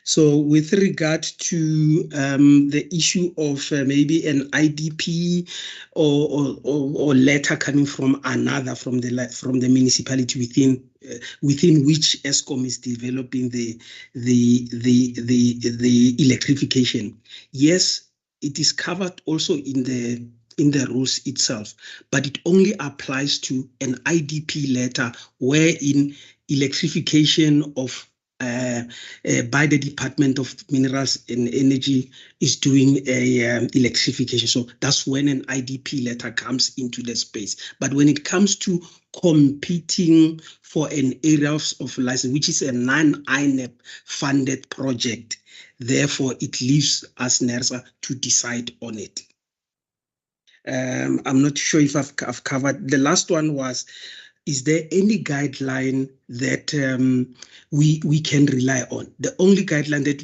So with regard to the issue of maybe an IDP or letter coming from another, from the municipality within which Eskom is developing the electrification, yes, it is covered also in the rules itself, but it only applies to an IDP letter wherein electrification of by the Department of Minerals and Energy is doing a electrification. So that's when an IDP letter comes into the space. But when it comes to competing for an area of license, which is a non-INEP funded project, therefore it leaves us NERSA to decide on it. I'm not sure if I've covered. The last one was, is there any guideline that we can rely on? The only guideline that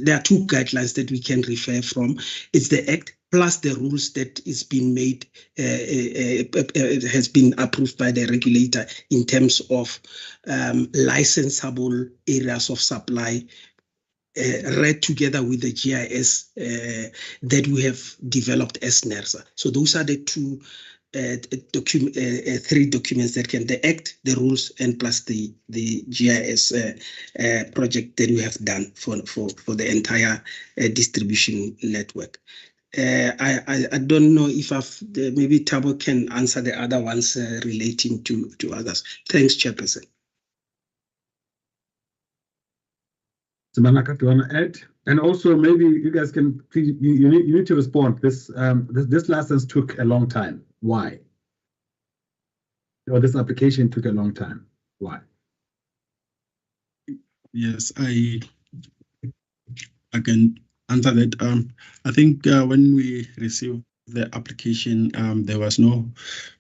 there are two guidelines that we can refer from. It's the Act plus the rules that is being made, has been approved by the regulator in terms of licensable areas of supply, read together with the GIS that we have developed as NERSA. So those are the two three documents that can, the Act, the rules, and plus the GIS project that we have done for the entire distribution network. I don't know if maybe Thabo can answer the other ones relating to others. Thanks, Chairperson. Manaka, do you want to add? And also, maybe you guys can, you need to respond. This license took a long time. Why? Or this application took a long time. Why? Yes, I can answer that. I think when we received the application,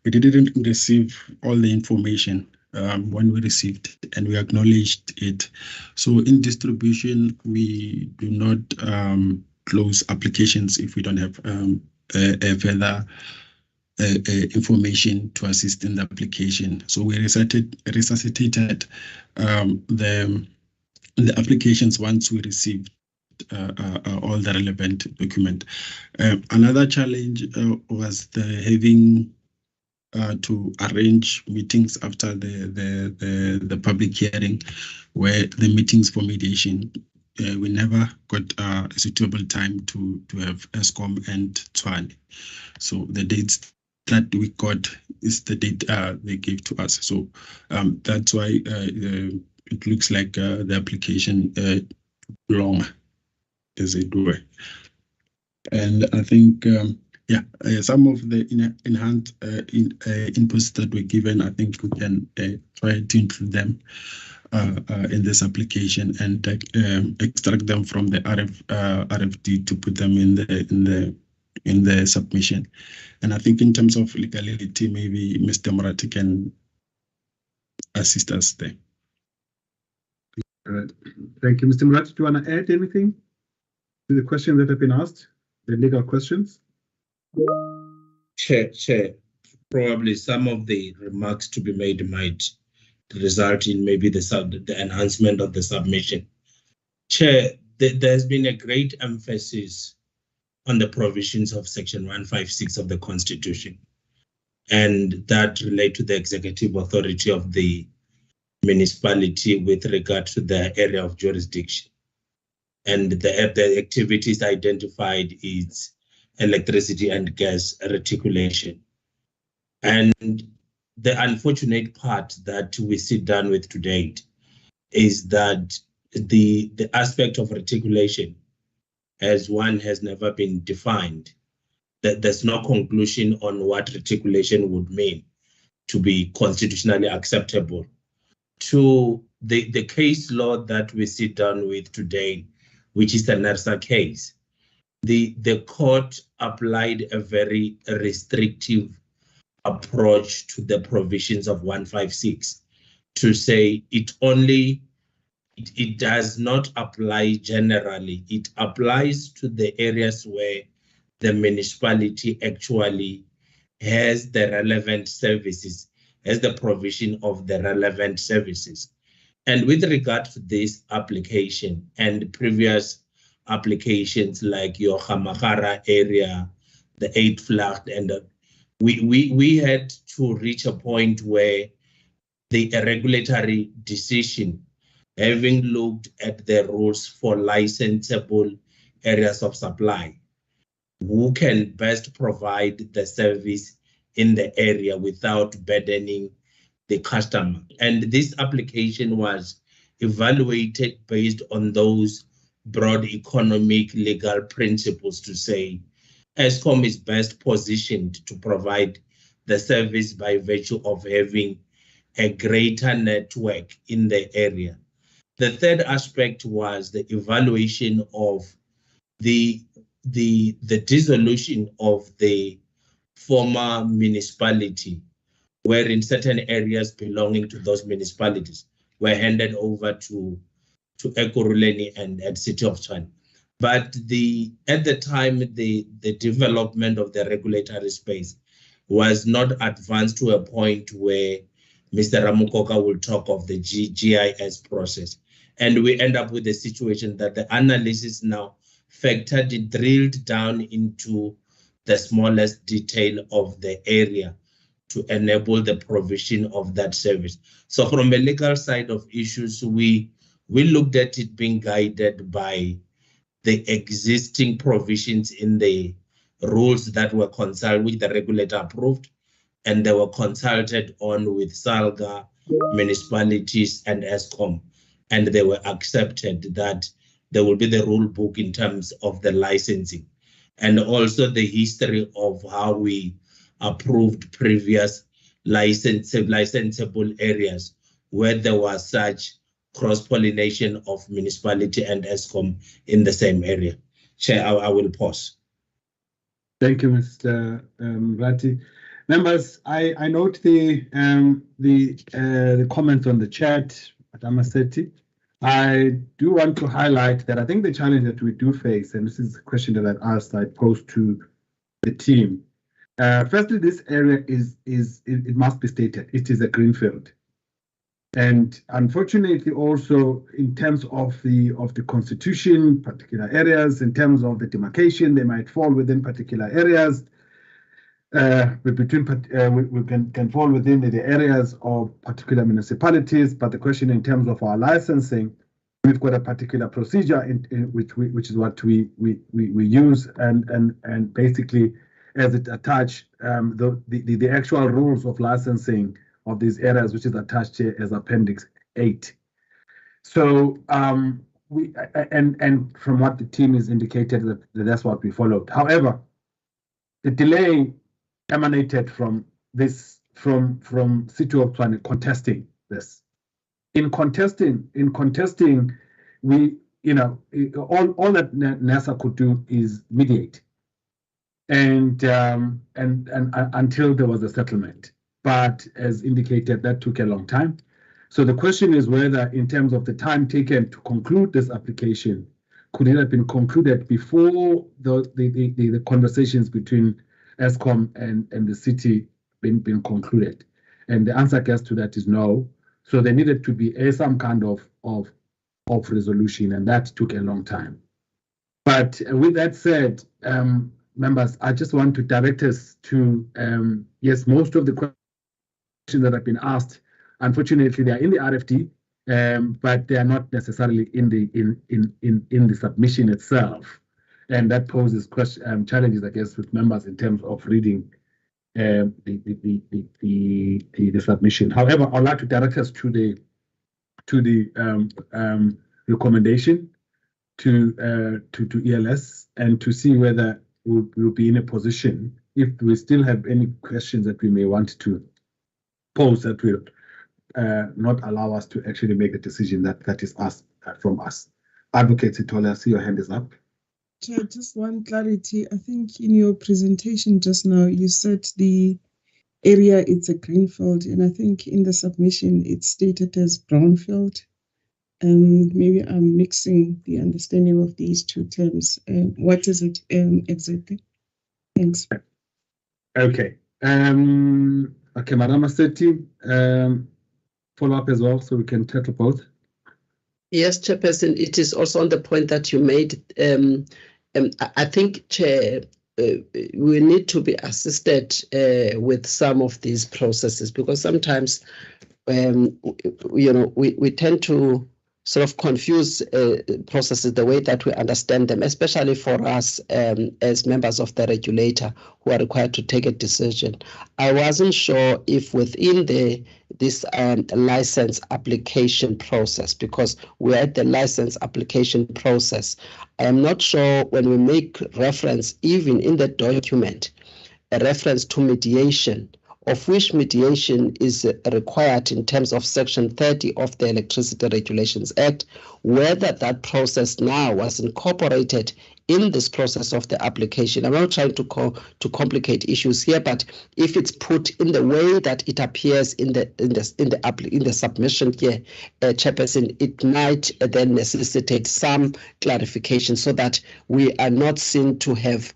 we didn't receive all the information when we received it, and we acknowledged it. So in distribution, we do not close applications if we don't have a further information to assist in the application. So we resuscitated the applications once we received all the relevant document. Another challenge was having to arrange meetings after the public hearing, where the meetings for mediation, we never got a suitable time to have Eskom and Tshwane. So the dates that we got is the date they gave to us. So that's why it looks like the application long as it were. And I think, some of the enhanced inputs that were given, I think we can try to include them in this application and extract them from the RFD to put them in the submission. And I think in terms of legality, maybe Mr. Morati can assist us there. All right. Thank you, Mr. Morati. Do you want to add anything to the questions that have been asked, the legal questions? Chair, probably some of the remarks to be made might result in maybe the enhancement of the submission. Chair, there's been a great emphasis on the provisions of Section 156 of the Constitution, and that relate to the executive authority of the municipality with regard to the area of jurisdiction. And the activities identified is electricity and gas reticulation. And the unfortunate part that we sit down with today is that the aspect of reticulation as one has never been defined, that there's no conclusion on what reticulation would mean to be constitutionally acceptable. To the case law that we sit down with today, which is the NERSA case, the court applied a very restrictive approach to the provisions of 156 to say it does not apply generally. It applies to the areas where the municipality actually has the relevant services, has the provision of the relevant services. And with regard to this application and previous applications like your Hamahara area, the 8 flagged, and we had to reach a point where the regulatory decision, having looked at the rules for licensable areas of supply, who can best provide the service in the area without burdening the customer. And this application was evaluated based on those broad economic legal principles to say Eskom is best positioned to provide the service by virtue of having a greater network in the area. The third aspect was the evaluation of the dissolution of the former municipality, wherein certain areas belonging to those municipalities were handed over to Ekurhuleni and City of Tshwane. But at the time, the development of the regulatory space was not advanced to a point where Mr. Ramukoka will talk of the GIS process. And we end up with a situation that the analysis now drilled down into the smallest detail of the area to enable the provision of that service. So from a legal side of issues, we looked at it being guided by the existing provisions in the rules that were consulted, which the regulator approved, and they were consulted on with SALGA, municipalities, and Eskom, and they were accepted that there will be the rule book in terms of the licensing, and also the history of how we approved previous licensable areas where there was such cross-pollination of municipality and Eskom in the same area. Chair, I will pause. Thank you, Mr. Ratti. Members, I note the comments on the chat, Madam Seti. I do want to highlight that I think the challenge that we do face, and this is a question that I've asked, I posed to the team. Firstly, this area it must be stated, it is a greenfield. And unfortunately, also in terms of the constitution, particular areas, in terms of the demarcation, they might fall within particular areas. We can fall within the areas of particular municipalities, but the question in terms of our licensing, we've got a particular procedure which is what we use, and basically as it attached the actual rules of licensing of these areas, which is attached here as Appendix 8. So and from what the team has indicated, that's what we followed. However, the delay emanated from from City of Tshwane contesting this. In contesting, we all that NASA could do is mediate, and until there was a settlement. But as indicated, that took a long time. So the question is whether, in terms of the time taken to conclude this application, could it have been concluded before the conversations between Eskom and the city been concluded? And the answer, I guess, to that is no. So there needed to be some kind of resolution, and that took a long time. But with that said, members, I just want to direct us to yes, most of the questions that have been asked, unfortunately, they are in the RFD, but they are not necessarily in the submission itself, and that poses challenges, I guess, with members in terms of reading the submission. However, I'd like to direct us to the recommendation to ELS and to see whether we'll be in a position, if we still have any questions that we may want to pose, that will not allow us to actually make a decision that is asked from us. Advocate Sithole, I see your hand is up. Chair, just one clarity. I think in your presentation just now, you said the area, it's a greenfield, and I think in the submission it's stated as brownfield. Maybe I'm mixing the understanding of these two terms. What is it exactly? Thanks. Okay. Okay, Madam Assetti, follow up as well, so we can tackle both. Yes, Chairperson, it is also on the point that you made. I think, Chair, we need to be assisted with some of these processes, because sometimes, we tend to sort of confuse processes the way that we understand them, especially for us as members of the regulator who are required to take a decision. I wasn't sure if within this license application process, because we're at the license application process, I am not sure when we make reference, even in the document, a reference to mediation, of which mediation is required in terms of Section 30 of the Electricity Regulations Act, whether that process now was incorporated in this process of the application. I'm not trying to complicate issues here, but if it's put in the way that it appears in the submission here, Chairperson, it might then necessitate some clarification so that we are not seen to have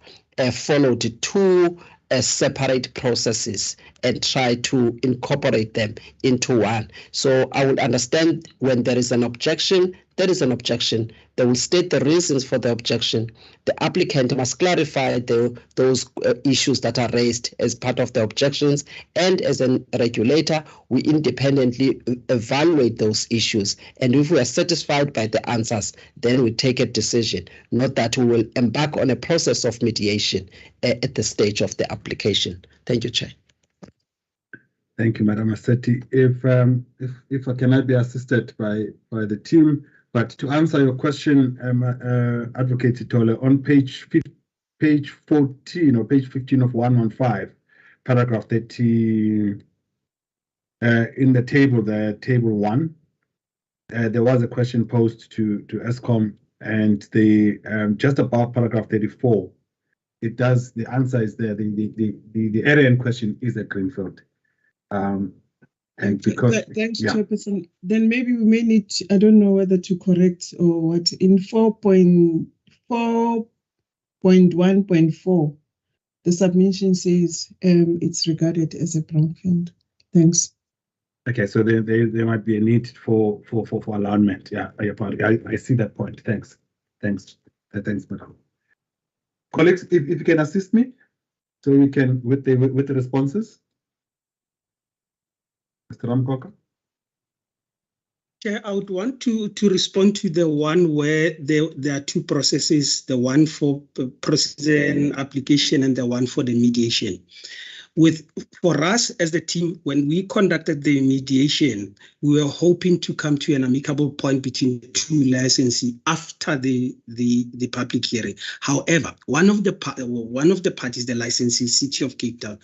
followed two separate processes and try to incorporate them into one. So I would understand when there is an objection, there is an objection. They will state the reasons for the objection. The applicant must clarify those issues that are raised as part of the objections. And as a regulator, we independently evaluate those issues. And if we are satisfied by the answers, then we take a decision, not that we will embark on a process of mediation at the stage of the application. Thank you, Chair. Thank you, Madam Assetti. If I cannot be assisted by the team, but to answer your question, Advocate Sithole, on page 14 or page 15 of 115, paragraph 30, in the table, table 1, there was a question posed to Eskom, and just above paragraph 34, the answer is there. The area in question is a greenfield. And because thanks, Chairperson. Then maybe we may need, I don't know whether to correct or what, in 4.1.4, the submission says it's regarded as a brownfield. Thanks. Okay, so there might be a need for alignment. Yeah, I see that point. Thanks, Madam. Colleagues, if you can assist me, so we can with the responses. Mr. Ramkoka. Chair, I would want to respond to the one where there are two processes, the one for processing application and the one for the mediation. For us as the team, when we conducted the mediation, we were hoping to come to an amicable point between the two licensees after the public hearing. However, one of the parties, the licensee, City of Cape Town,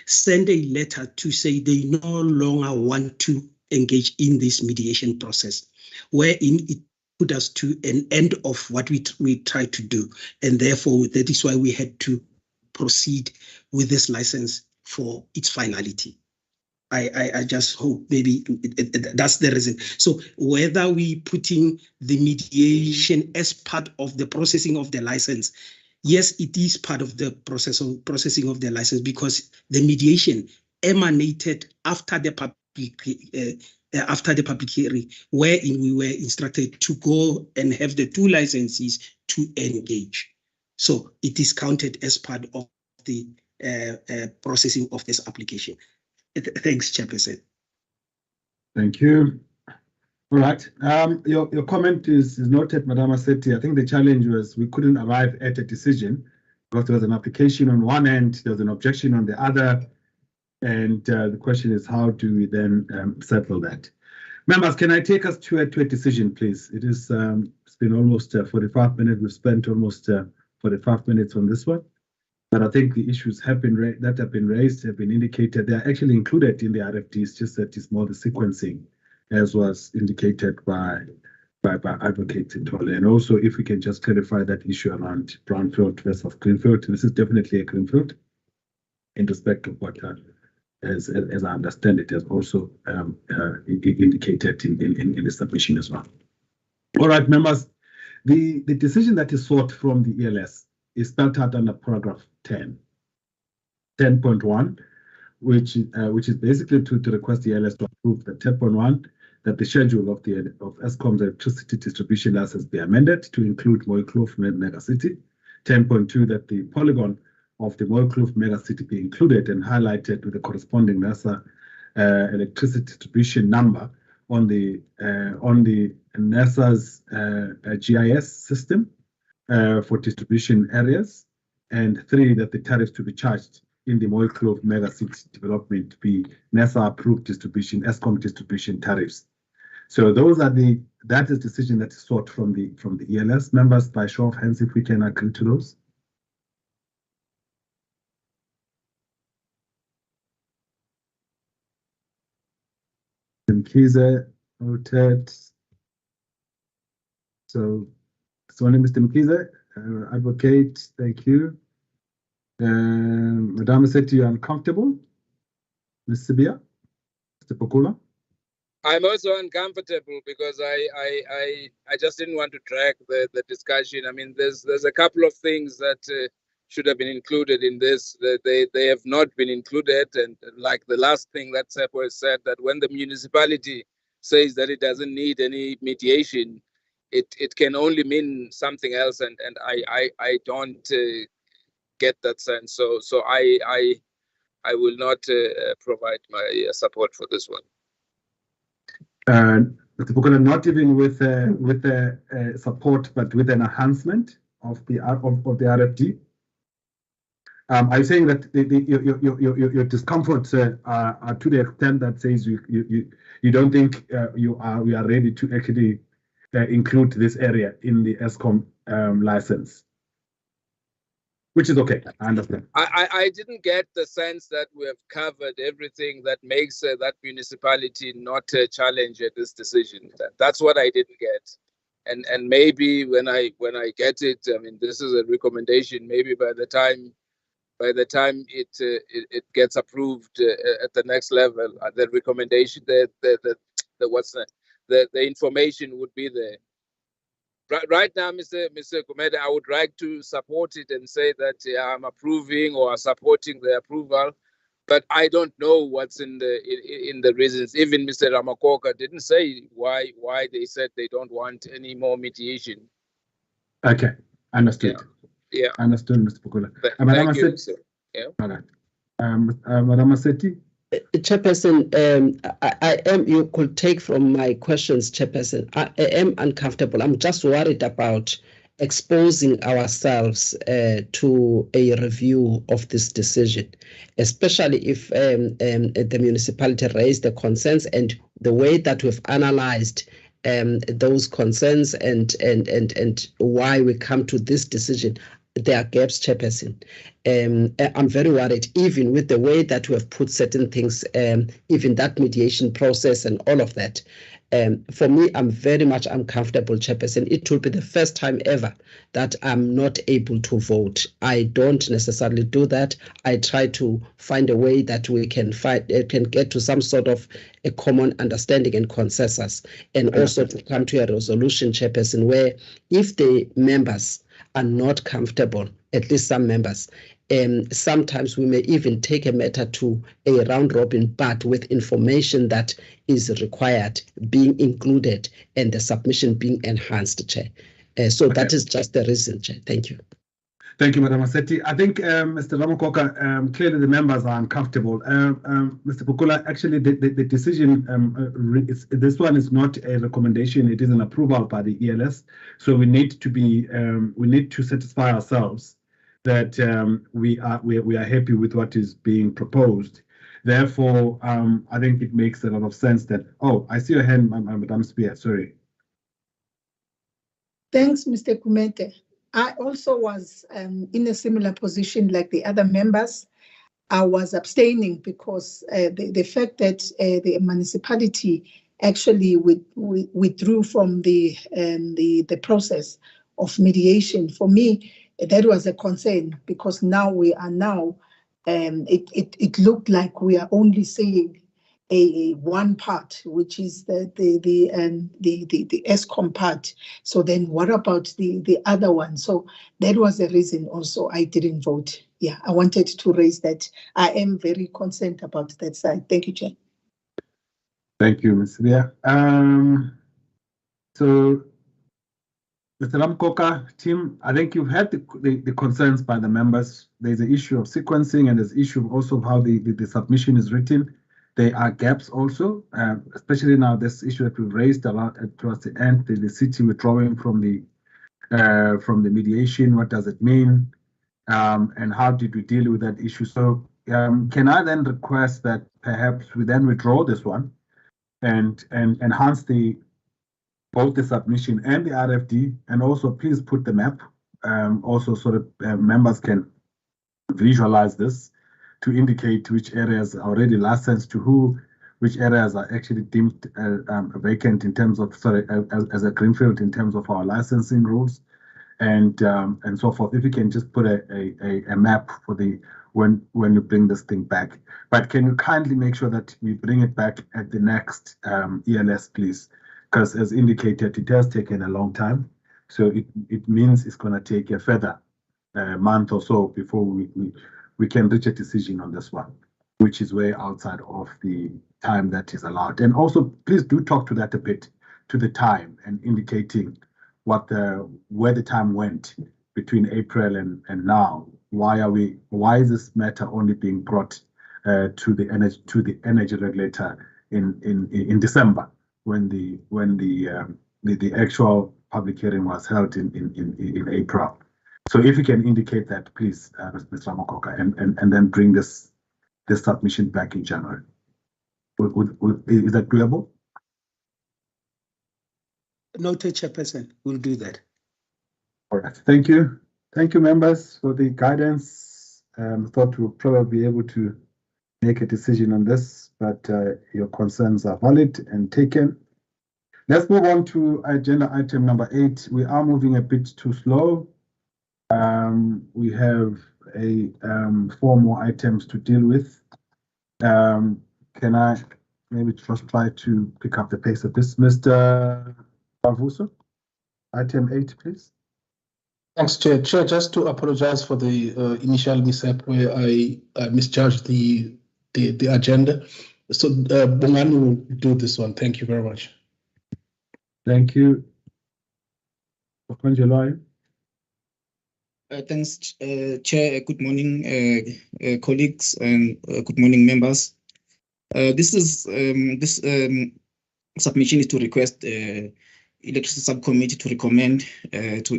sent a letter to say they no longer want to engage in this mediation process, wherein it put us to an end of what we tried to do. And therefore, that is why we had to proceed with this license for its finality. I just hope maybe that's the reason. So whether we putting the mediation as part of the processing of the license, yes, it is part of the processing of the license, because the mediation emanated after the public hearing, wherein we were instructed to go and have the two licensees to engage. So it is counted as part of the processing of this application. Thanks, Chairperson. Thank you. All right. Your comment is noted, Madam Assetti. I think the challenge was we couldn't arrive at a decision because there was an application on one end, there was an objection on the other, and the question is how do we then settle that? Members, can I take us to a decision, please? It's been almost 45 minutes. We've spent almost 45 minutes on this one. But I think the issues have been raised, have been indicated. They are actually included in the RFDs, just that it's more the sequencing, as was indicated by Advocate Sithole. And also, if we can just clarify that issue around brownfield versus greenfield. This is definitely a greenfield in respect of what as I understand it, as also indicated in the submission as well. All right, members, the decision that is sought from the ELS is spelled out under paragraph 10.1, which is basically to request the ELS to approve the 10.1 that the schedule of Eskom's electricity distribution license be amended to include Mooikloof megacity. 10.2 that the polygon of the Mooikloof megacity be included and highlighted with the corresponding NASA electricity distribution number on the NASA's GIS system for distribution areas, and 3 that the tariffs to be charged in the Mooikloof megacity development be NASA approved distribution, Eskom distribution tariffs. So those are that is decision that is sought from the ELS. Members, by show of hands, if we can agree to those. Mkhize noted. So, Mr. Mkhize, advocate, thank you. Madam said you are uncomfortable. Ms. Sibia, Mr. Pokula. I'm also uncomfortable because I just didn't want to drag the discussion. I mean, there's a couple of things that should have been included in this. They have not been included, and like the last thing that Seppo has said, that when the municipality says that it doesn't need any mediation, it can only mean something else, and I don't get that sense. So I will not provide my support for this one. Mr. Pokula, not even with support, but with an enhancement of the RFD. Are you saying that your discomforts are to the extent that says you don't think we are ready to actually include this area in the Eskom license? Which is okay, I understand. I didn't get the sense that we have covered everything that makes that municipality not challenge this decision. That's what I didn't get. And maybe when I get it, I mean, this is a recommendation. Maybe by the time it gets approved at the next level, the recommendation, the information would be there. Right now, Mr. Gumede, I would like to support it and say that I'm approving or supporting the approval, but I don't know what's in the reasons. Even Mr. Ramakoka didn't say why they said they don't want any more mediation. Okay, understood. Yeah. Understood, Mr. Pokula. Thank you, sir. Yeah. All right. Madam Maseti. Chairperson, you could take from my questions, Chairperson. I am uncomfortable. I'm just worried about exposing ourselves to a review of this decision, especially if the municipality raised the concerns, and the way that we've analyzed those concerns and why we come to this decision. There are gaps, Chairperson. I'm very worried, even with the way that we have put certain things, even that mediation process and all of that. For me, I'm very much uncomfortable, Chairperson. It will be the first time ever that I'm not able to vote. I don't necessarily do that. I try to find a way that we can get to some sort of a common understanding and consensus, and also to come to a resolution, Chairperson, where if the members are not comfortable, at least some members, sometimes we may even take a matter to a round robin, but with information that is required being included and the submission being enhanced, Chair. So that is just the reason, Chair. Thank you. Thank you, Madam Maseti. I think, Mr. Ramakoka, clearly the members are uncomfortable. Mr. Pokula, actually, the decision, this one is not a recommendation; it is an approval by the ELS. So we need to satisfy ourselves that we are happy with what is being proposed. Therefore, I think it makes a lot of sense that. Oh, I see your hand, Madam Spear. Sorry. Thanks, Mr. Kumete. I also was in a similar position like the other members. I was abstaining because the fact that the municipality actually withdrew from the process of mediation, for me, that was a concern, because now we are it looked like we are only saying a one part, which is the ESCOM part. So then what about the other one? So that was the reason also I didn't vote. Yeah, I wanted to raise that. I am very concerned about that side. Thank you, Chair. Thank you, Ms. Ria. So, Mr. Ramkoka, team, I think you've had the concerns by the members. There's an issue of sequencing and there's issue also of how the submission is written. There are gaps also, especially now this issue that we've raised towards the end, the city withdrawing from the mediation. What does it mean? And how did we deal with that issue? So can I then request that perhaps we then withdraw this one and enhance both the submission and the RFD, and also please put the map also so that members can visualize this to indicate which areas are already licensed to who, which areas are actually deemed vacant in terms of, as a greenfield in terms of our licensing rules, and so forth. If you can just put a map for when you bring this thing back. But can you kindly make sure that we bring it back at the next ELS, please? Because as indicated, it has taken a long time. So it means it's going to take a further month or so before we can reach a decision on this one, which is way outside of the time that is allowed. And also, please do talk to that a bit, to the time, and indicating where the time went between April and now. Why is this matter only being brought to the energy regulator in December, when the actual public hearing was held in April? So if you can indicate that, please, Mr. Ramokoka, and then bring this submission back in January. Is that doable? Noted, Chairperson. We'll do that. All right. Thank you. Thank you, members, for the guidance. Thought we'll probably be able to make a decision on this, but your concerns are valid and taken. Let's move on to agenda item number 8. We are moving a bit too slow. We have 4 more items to deal with. Can I maybe just try to pick up the pace of this? Mr. Bavuso, item 8, please. Thanks, Chair. Chair, just to apologize for the initial mishap where I misjudged the agenda. So Bongani will do this one. Thank you very much. Thank you. Thanks, Chair. Good morning, colleagues, and good morning, members. This submission is to request Electricity Subcommittee to recommend to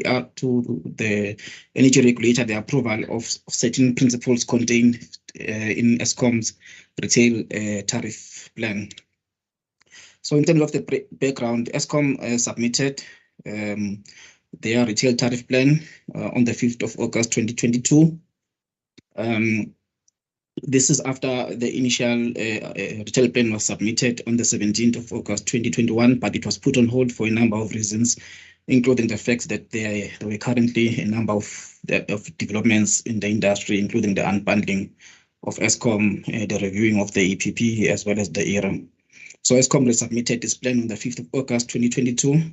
the energy regulator the approval of certain principles contained in ESCOM's retail tariff plan. So in terms of the background, ESCOM submitted their retail tariff plan on the 5th of August 2022. This is after the initial retail plan was submitted on the 17th of August 2021, but it was put on hold for a number of reasons, including the fact that there were currently a number of developments in the industry, including the unbundling of ESCOM, the reviewing of the EPP, as well as the ERM. So ESCOM resubmitted this plan on the 5th of August 2022.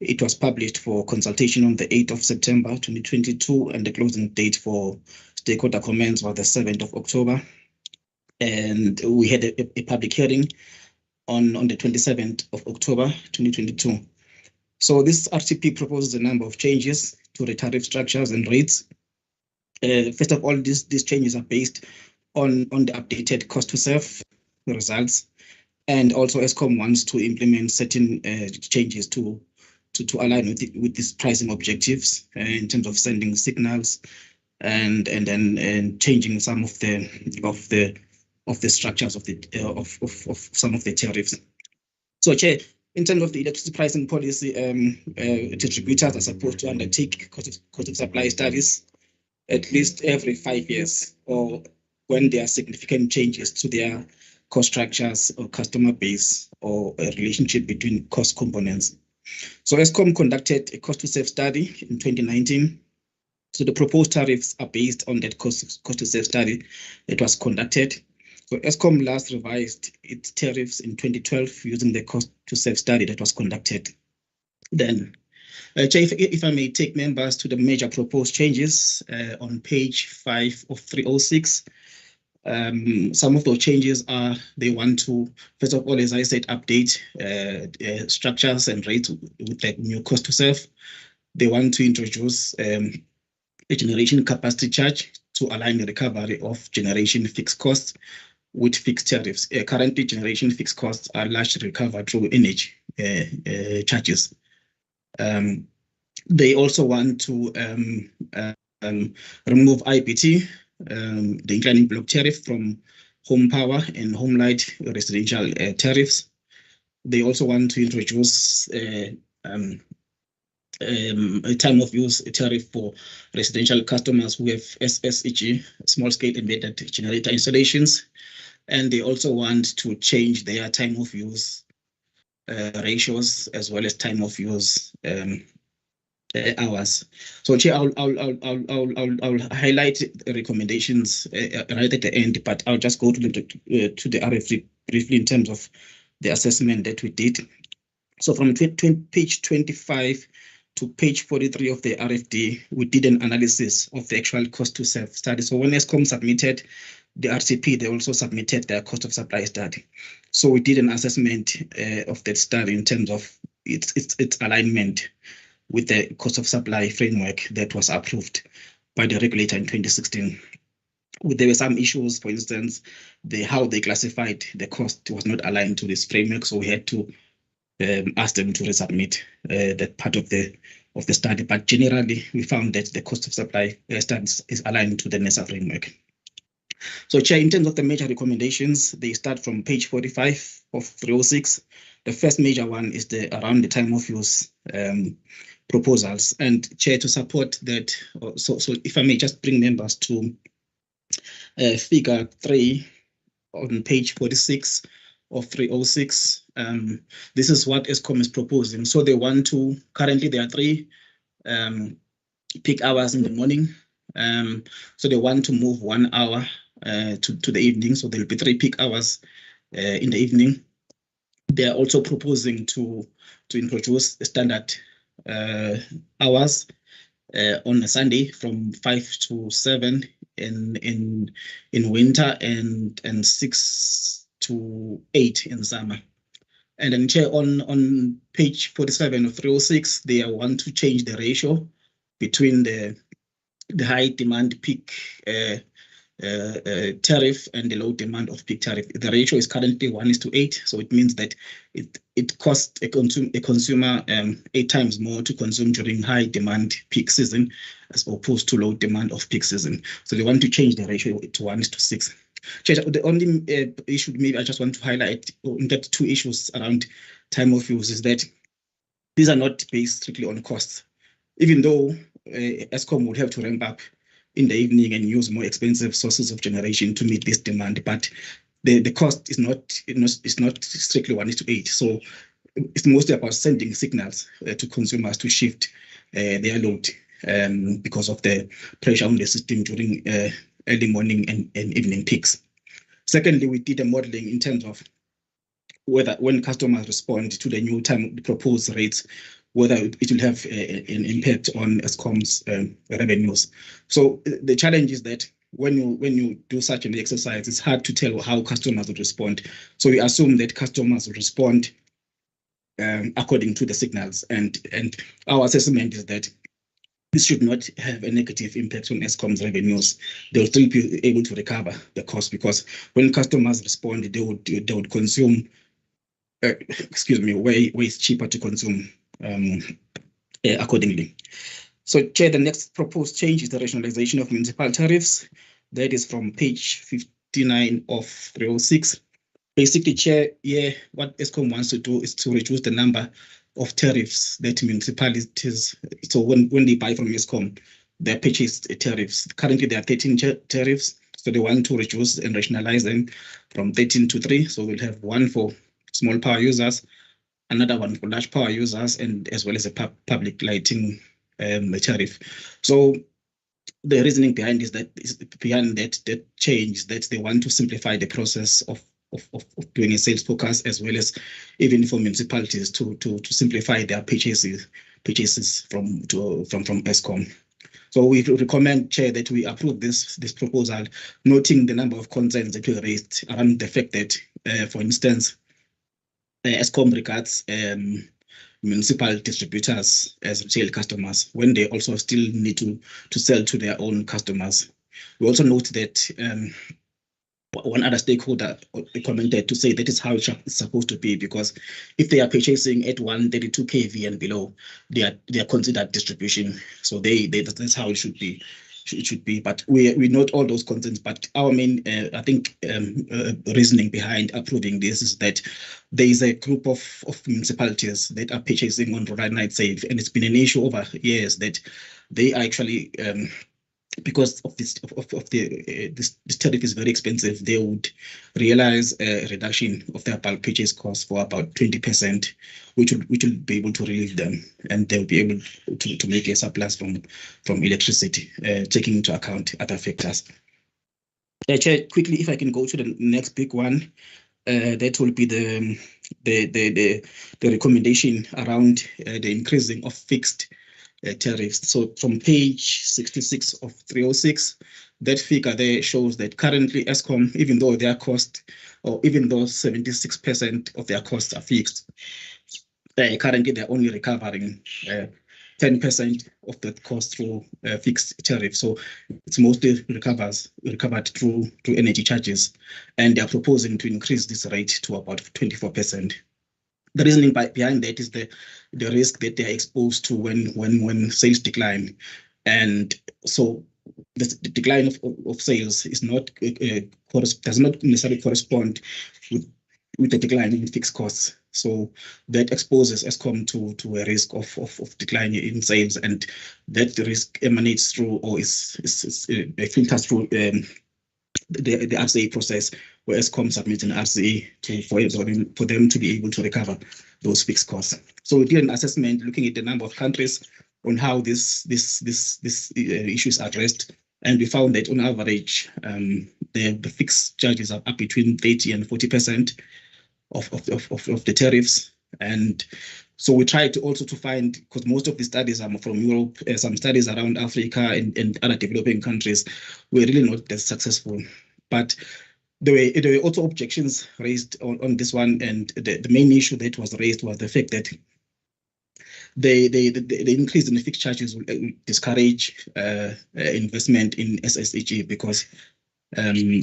It was published for consultation on the 8th of September 2022, and the closing date for stakeholder comments was the 7th of October. And we had a public hearing on the 27th of October 2022. So this RTP proposes a number of changes to the tariff structures and rates. First of all, these changes are based on the updated cost to serve results. And also ESCOM wants to implement certain changes to align with these pricing objectives in terms of sending signals and then changing some of the structures of some of the tariffs. So, Chair, in terms of the electricity pricing policy, distributors are supposed to undertake cost of supply studies at least every 5 years, or when there are significant changes to their cost structures or customer base or a relationship between cost components. So ESCOM conducted a cost to serve study in 2019, So the proposed tariffs are based on that cost to serve study that was conducted. So Eskom last revised its tariffs in 2012 using the cost to serve study that was conducted then. Chair, if I may take members to the major proposed changes on page 5 of 306. Some of those changes are they want to, first of all, as I said, update structures and rates with the new cost to serve. They want to introduce a generation capacity charge to align the recovery of generation fixed costs with fixed tariffs. Currently, generation fixed costs are largely recovered through energy charges. They also want to remove IPT, the inclining block tariff, from home power and home light residential tariffs. They also want to introduce a time of use tariff for residential customers who have SSEG, small scale embedded generator installations. And they also want to change their time of use ratios as well as time of use hours. So, Chair, I'll highlight the recommendations right at the end, but I'll just go to the RFD briefly in terms of the assessment that we did. So from page 25 to page 43 of the RFD, we did an analysis of the actual cost to serve study. So when Eskom submitted the RCP, they also submitted their cost of supply study. So we did an assessment of that study in terms of its alignment with the cost of supply framework that was approved by the regulator in 2016. There were some issues, for instance, how they classified the cost was not aligned to this framework, so we had to ask them to resubmit that part of the study. But generally, we found that the cost of supply studies is aligned to the NESA framework. So, Chair, in terms of the major recommendations, they start from page 45 of 306. The first major one is around the time of use proposals. And, Chair, to support that, so if I may just bring members to figure 3 on page 46 of 306. This is what Eskom is proposing. So they want to, currently there are 3 peak hours in the morning. So they want to move 1 hour to the evening. So there'll be 3 peak hours in the evening. They are also proposing to introduce standard hours on a Sunday from 5 to 7 in winter and 6 to 8 in summer. And then, Chair, on page 47 of 306, they want to change the ratio between the high demand peak tariff and the low demand of peak tariff. The ratio is currently 1:8, so it means that it costs a consumer 8 times more to consume during high demand peak season as opposed to low demand of peak season. So they want to change the ratio to 1:6. The only issue maybe I just want to highlight on that 2 issues around time of use is that these are not based strictly on costs. Even though Eskom would have to ramp up in the evening and use more expensive sources of generation to meet this demand, but the cost is not strictly 1:8. So it's mostly about sending signals to consumers to shift their load because of the pressure on the system during early morning and evening peaks. Secondly, we did a modeling in terms of whether when customers respond to the new time proposed rates, whether it will have an impact on Eskom's revenues. So the challenge is that when you do such an exercise, it's hard to tell how customers will respond. So we assume that customers will respond according to the signals, and our assessment is that this should not have a negative impact on Eskom's revenues. They'll still be able to recover the cost because when customers respond, they would consume, way it's cheaper to consume accordingly. So, Chair, the next proposed change is the rationalization of municipal tariffs. That is from page 59 of 306. Basically, Chair, what Eskom wants to do is to reduce the number of tariffs that municipalities, so when they buy from Eskom, they purchase tariffs. Currently, there are 13 tariffs, so they want to reduce and rationalize them from 13 to 3. So we'll have one for small power users, another one for large power users, and as well as a public lighting tariff. So the reasoning behind that change, that they want to simplify the process of doing a sales forecast, as well as even for municipalities to simplify their purchases from Eskom. So we recommend, Chair, that we approve this proposal, noting the number of concerns that we raised around the fact that, for instance, Eskom regards municipal distributors as retail customers when they also still need to sell to their own customers. We also note that one other stakeholder commented to say that is how it's supposed to be, because if they are purchasing at 132 kV and below, they are considered distribution. So that's how it should be. It should be, but we note all those concerns. But our main, I think, reasoning behind approving this is that there is a group of municipalities that are purchasing on Rural Night Save, and it's been an issue over years that they are actually, because of this tariff is very expensive, they would realize a reduction of their bulk purchase cost for about 20%, which will be able to relieve them, and they'll be able to make a surplus from electricity, taking into account other factors. Chair, quickly, if I can go to the next big one, that will be the recommendation around the increasing of fixed tariffs. So from page 66 of 306, that figure there shows that currently Eskom, even though their cost, or even though 76% of their costs are fixed, currently they're only recovering 10% of that cost through fixed tariff. So it's mostly recovered through energy charges, and they are proposing to increase this rate to about 24%. The reasoning behind that is the risk that they are exposed to when sales decline, and so the decline of sales is not does not necessarily correspond with the decline in fixed costs. So that exposes Eskom to a risk of decline in sales, and that risk emanates through, or is filters through the RCA process, where Eskom submits an RCA for them to be able to recover those fixed costs. So we did an assessment looking at the number of countries on how this issue is addressed, and we found that on average, the fixed charges are up between 30 and 40% of the tariffs. And so we tried to also find, because most of the studies are from Europe, some studies around Africa and other developing countries were really not as successful. But there were also objections raised on this one, and the main issue that was raised was the fact that the increase in the fixed charges will discourage investment in SSEG, because then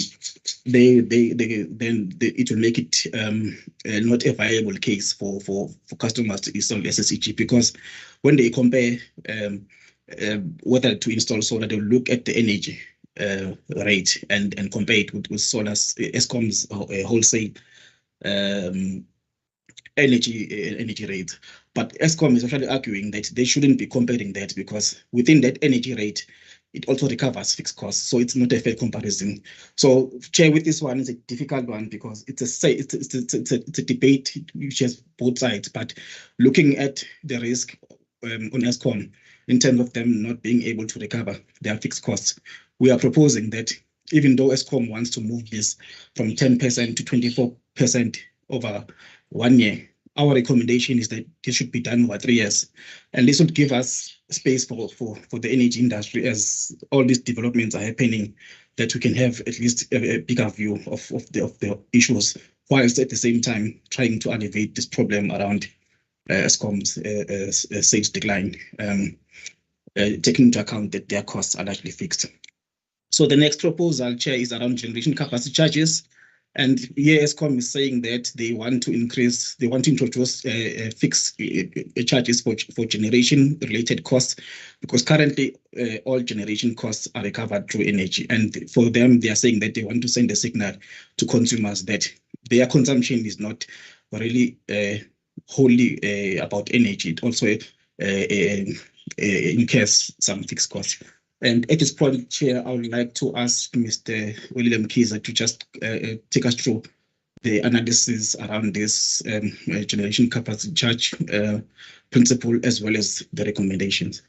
it will make it not a viable case for customers to install SSEG, because when they compare whether to install solar, they will look at the energy rate and compare it with solar's Eskom's wholesale energy rate. But Eskom is actually arguing that they shouldn't be comparing that, because within that energy rate, it also recovers fixed costs. So it's not a fair comparison. So, Chair, with this one, it's a difficult one, because it's a debate which has both sides. But looking at the risk on Eskom in terms of them not being able to recover their fixed costs, we are proposing that even though Eskom wants to move this from 10% to 24% over 1 year, our recommendation is that this should be done over 3 years. And this would give us space for the energy industry, as all these developments are happening, that we can have at least a bigger view of the issues, whilst at the same time trying to alleviate this problem around Eskom's sales decline, taking into account that their costs are largely fixed. So the next proposal, Chair, is around generation capacity charges. And here Eskom is saying that they want to introduce fixed charges for generation-related costs, because currently all generation costs are recovered through energy. And for them, they are saying that they want to send a signal to consumers that their consumption is not really wholly about energy. It also incurs some fixed costs. And at this point, Chair, I would like to ask Mr. William Kiza to just take us through the analysis around this generation capacity charge principle, as well as the recommendations.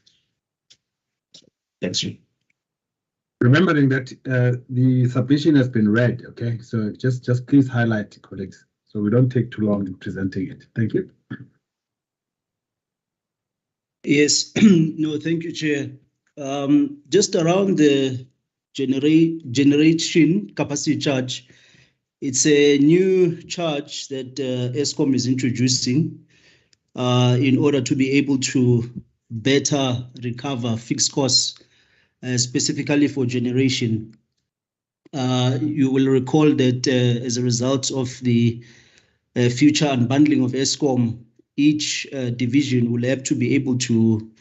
Thanks you. Remembering that the submission has been read, okay? So just please highlight, colleagues, so we don't take too long in presenting it. Thank you. Yes, no, thank you, Chair. Just around the generation capacity charge, it's a new charge that Eskom is introducing in order to be able to better recover fixed costs, specifically for generation. You will recall that as a result of the future unbundling of Eskom, each division will have to be able to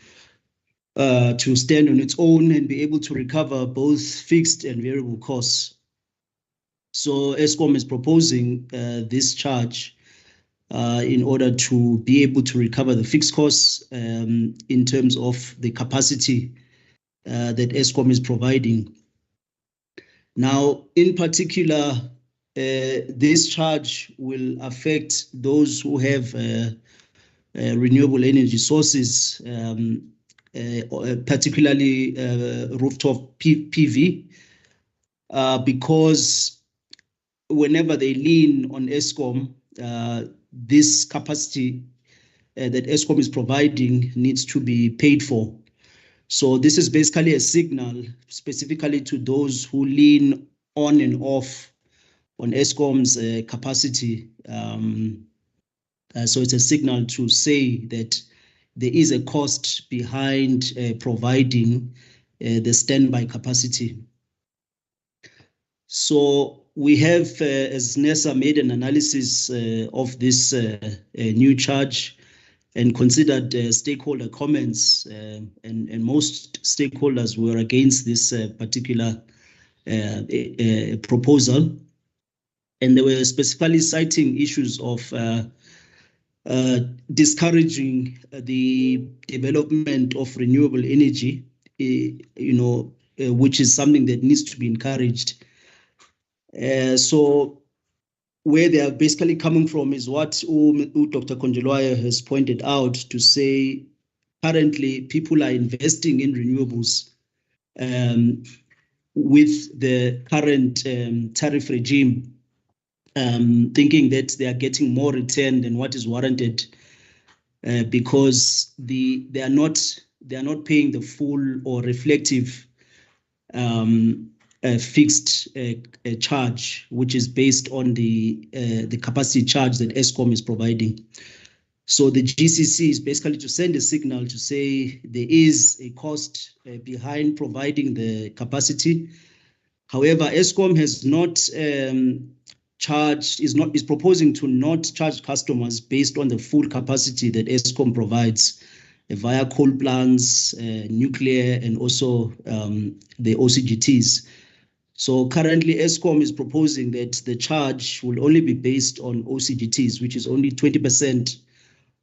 stand on its own and be able to recover both fixed and variable costs. So Eskom is proposing this charge in order to be able to recover the fixed costs in terms of the capacity that Eskom is providing. Now, in particular, this charge will affect those who have renewable energy sources, particularly rooftop PV, because whenever they lean on Eskom, this capacity that Eskom is providing needs to be paid for. So this is basically a signal specifically to those who lean on and off on Eskom's capacity. So it's a signal to say that there is a cost behind providing the standby capacity. So we have, as NESA, made an analysis of this new charge and considered stakeholder comments, and most stakeholders were against this particular proposal. And they were specifically citing issues of discouraging the development of renewable energy, which is something that needs to be encouraged. So where they are basically coming from is what Dr. Konjelwayo has pointed out, to say currently people are investing in renewables with the current tariff regime, thinking that they are getting more return than what is warranted, because they are not paying the full or reflective fixed charge, which is based on the capacity charge that Eskom is providing. So the GCC is basically to send a signal to say there is a cost behind providing the capacity. However, Eskom has not is proposing to not charge customers based on the full capacity that Eskom provides via coal plants, nuclear, and also the OCGTs. So currently Eskom is proposing that the charge will only be based on OCGTs, which is only 20%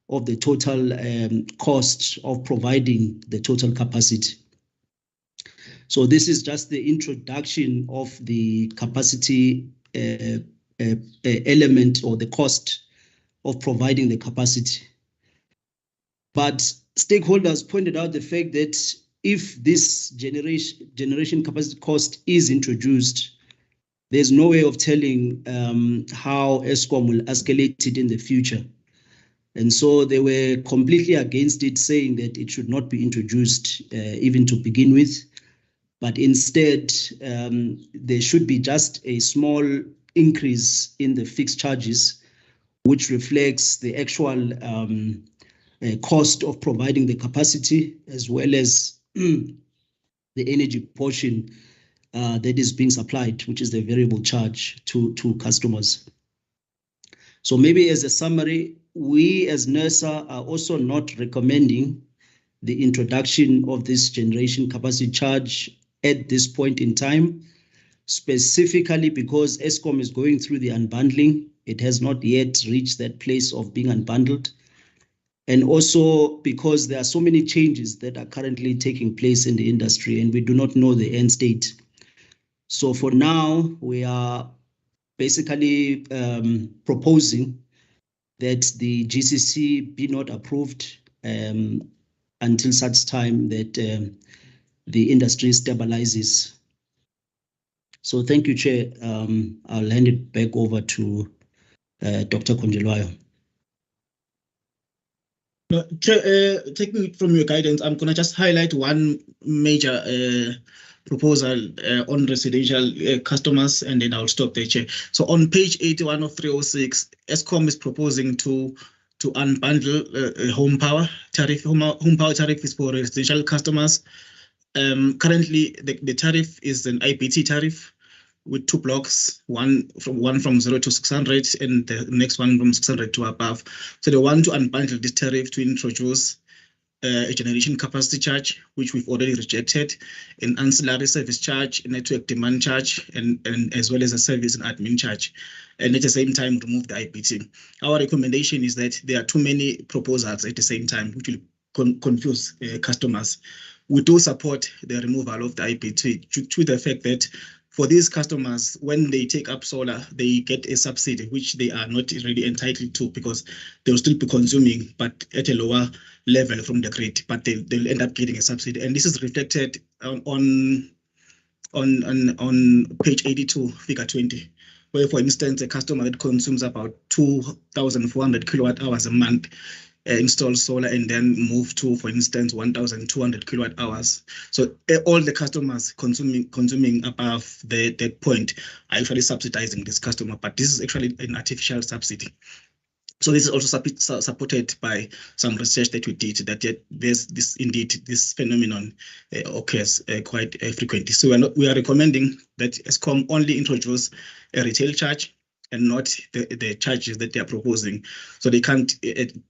of the total cost of providing the total capacity. So this is just the introduction of the capacity element, or the cost of providing the capacity. But stakeholders pointed out the fact that if this generation capacity cost is introduced, there's no way of telling how Eskom will escalate it in the future. And so they were completely against it, saying that it should not be introduced even to begin with, but instead there should be just a small increase in the fixed charges, which reflects the actual cost of providing the capacity, as well as the energy portion that is being supplied, which is the variable charge to customers. So maybe as a summary, we as NERSA are also not recommending the introduction of this generation capacity charge at this point in time, specifically because Eskom is going through the unbundling. It has not yet reached that place of being unbundled. And also because there are so many changes that are currently taking place in the industry, and we do not know the end state. So for now, we are basically proposing that the GCC be not approved until such time that the industry stabilizes. So thank you, Chair. I'll hand it back over to Dr. Konjelwayo. No, Chair, taking it from your guidance, I'm going to just highlight one major proposal on residential customers, and then I'll stop there, Chair. So on page 81 of 306, Eskom is proposing to unbundle home power tariff. Home power tariff is for residential customers. Currently, the tariff is an IPT tariff with 2 blocks, one from 0 to 600 and the next one from 600 to above. So they want to unbundle this tariff to introduce a generation capacity charge, which we've already rejected, an ancillary service charge, a network demand charge, and as well as a service and admin charge, and at the same time remove the IPT. Our recommendation is that there are too many proposals at the same time, which will confuse customers. We do support the removal of the IPT to the fact that for these customers, when they take up solar, they get a subsidy, which they are not really entitled to because they'll still be consuming, but at a lower level from the grid, but they'll end up getting a subsidy. And this is reflected on page 82, figure 20, where, for instance, a customer that consumes about 2,400 kilowatt hours a month install solar and then move to, for instance, 1,200 kilowatt hours. So all the customers consuming above that point are actually subsidizing this customer, but this is actually an artificial subsidy. So this is also supported by some research that we did, that there's this phenomenon occurs quite frequently. So we are recommending that Eskom only introduce a retail charge and not the charges that they are proposing. So they can't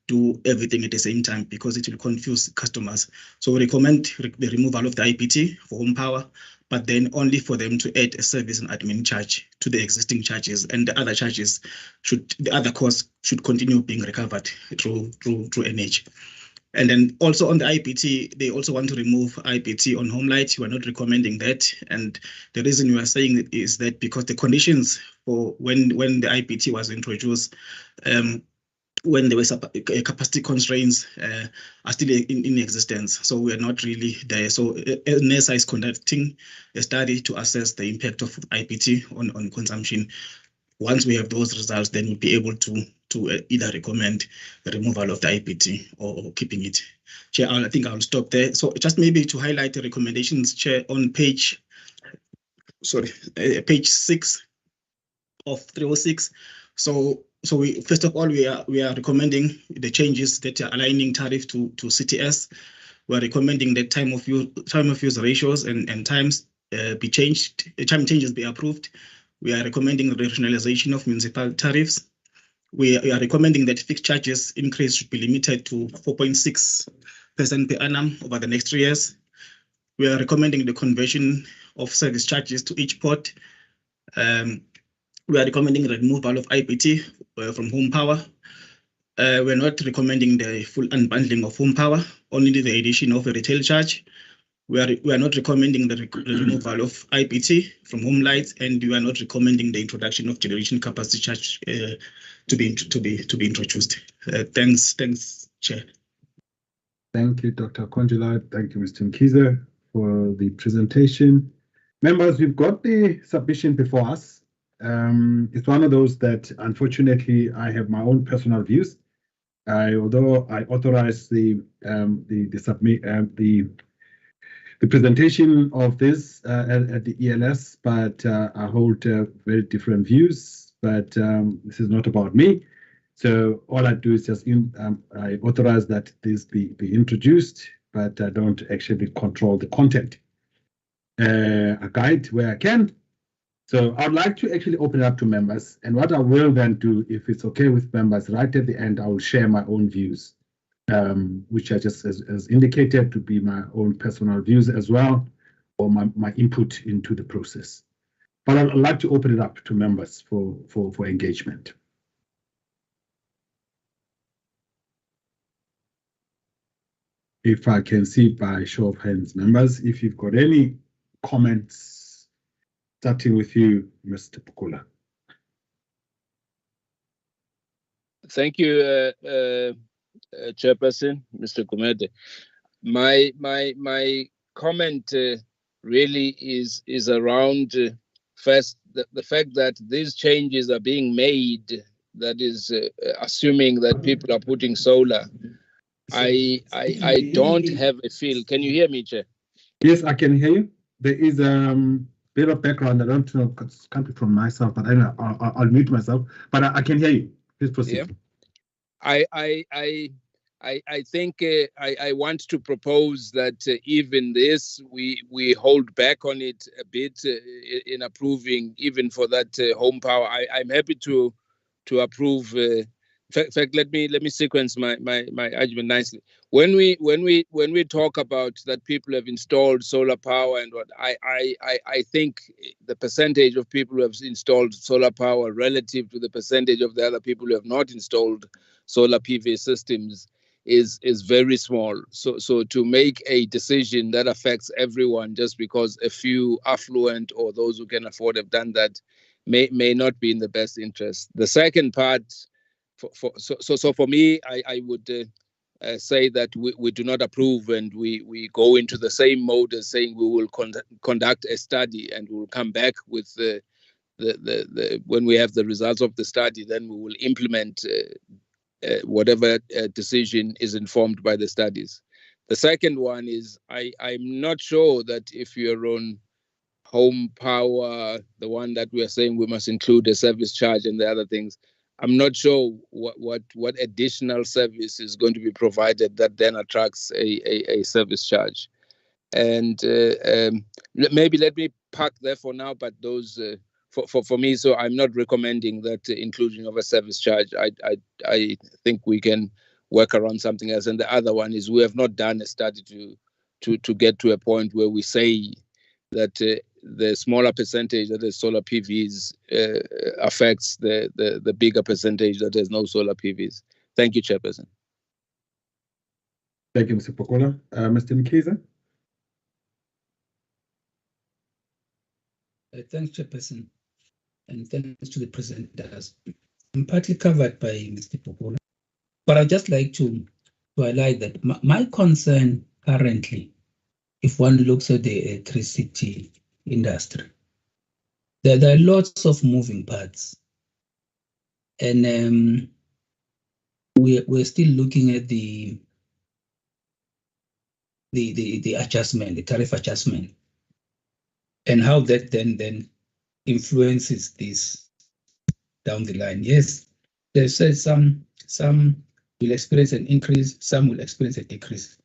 do everything at the same time because it will confuse customers. So we recommend the removal of the IPT for home power, but then only for them to add a service and admin charge to the existing charges, and the other charges the other costs should continue being recovered through NH. And then also on the IPT, they also want to remove IPT on home light. We are not recommending that. And the reason we are saying it is that because the conditions for when the IPT was introduced, when there were capacity constraints are still in existence. So we are not really there. So NESA is conducting a study to assess the impact of IPT on consumption. Once we have those results, then we'll be able to either recommend the removal of the IPT or keeping it. Chair, I think I'll stop there. So just maybe to highlight the recommendations, Chair, on page 6 of 306. So we first of all we are recommending the changes that are aligning tariff to CTS. We are recommending that time of use ratios and times be changed. Time changes be approved. We are recommending the rationalization of municipal tariffs. We are recommending that fixed charges increase should be limited to 4.6% per annum over the next 3 years. We are recommending the conversion of service charges to each port. We are recommending the removal of IPT from home power. We're not recommending the full unbundling of home power, only the addition of a retail charge. We are not recommending the removal of IPT from home lights, and we are not recommending the introduction of generation capacity charge to be introduced. Thanks, Chair. Thank you, Dr. Konjelwayo. Thank you, Mr. Mkhize, for the presentation. Members, we've got the submission before us. It's one of those that, unfortunately, I have my own personal views. Although I authorize the presentation of this at the ELS, but I hold very different views. But this is not about me. So all I do is just I authorize that this be introduced, but I don't actually control the content. I guide where I can. So I'd like to actually open it up to members. And what I will then do, if it's okay with members, right at the end, I will share my own views, which I just as indicated to be my own personal views as well, or my input into the process. But I'd like to open it up to members for engagement. If I can see by show of hands, members, if you've got any comments, starting with you, Mr. Pukula. Thank you, Chairperson, Mr. Gumede. My comment really is around First, the fact that these changes are being made, that is assuming that people are putting solar. I don't have a feel. Can you hear me, Chair? Yes, I can hear you. There is bit of background. I don't know, it's coming from myself, but I'll mute myself. But I can hear you. Please proceed. Yeah. I think I want to propose that even this, we hold back on it a bit in approving, even for that home power. I'm happy to approve. In fact, let me sequence my argument nicely. When we talk about that people have installed solar power and what, I think the percentage of people who have installed solar power relative to the percentage of the other people who have not installed solar PV systems is very small. So to make a decision that affects everyone just because a few affluent or those who can afford have done that may not be in the best interest. The second part, so for me, I would say that we do not approve, and we go into the same mode as saying we will conduct a study and we will come back with the when we have the results of the study, then we will implement whatever decision is informed by the studies. The second one is I'm not sure that if you're on home power, the one that we are saying we must include a service charge and the other things, I'm not sure what additional service is going to be provided that then attracts a service charge. And maybe let me park there for now, but those for me, so I'm not recommending that inclusion of a service charge. I think we can work around something else. And the other one is we have not done a study to get to a point where we say that the smaller percentage that is solar PVs affects the bigger percentage that has no solar PVs. Thank you, Chairperson. Thank you, Mr. Pokola. Mr. Mkhize? Thanks, Chairperson, and thanks to the presenters. I'm partly covered by Mr. Pokola, but I'd just like to highlight that my concern currently, if one looks at the electricity industry, there are lots of moving parts, and we're still looking at the adjustment, the tariff adjustment, and how that then influences this down the line. Yes, there's some will experience an increase, some will experience a decrease,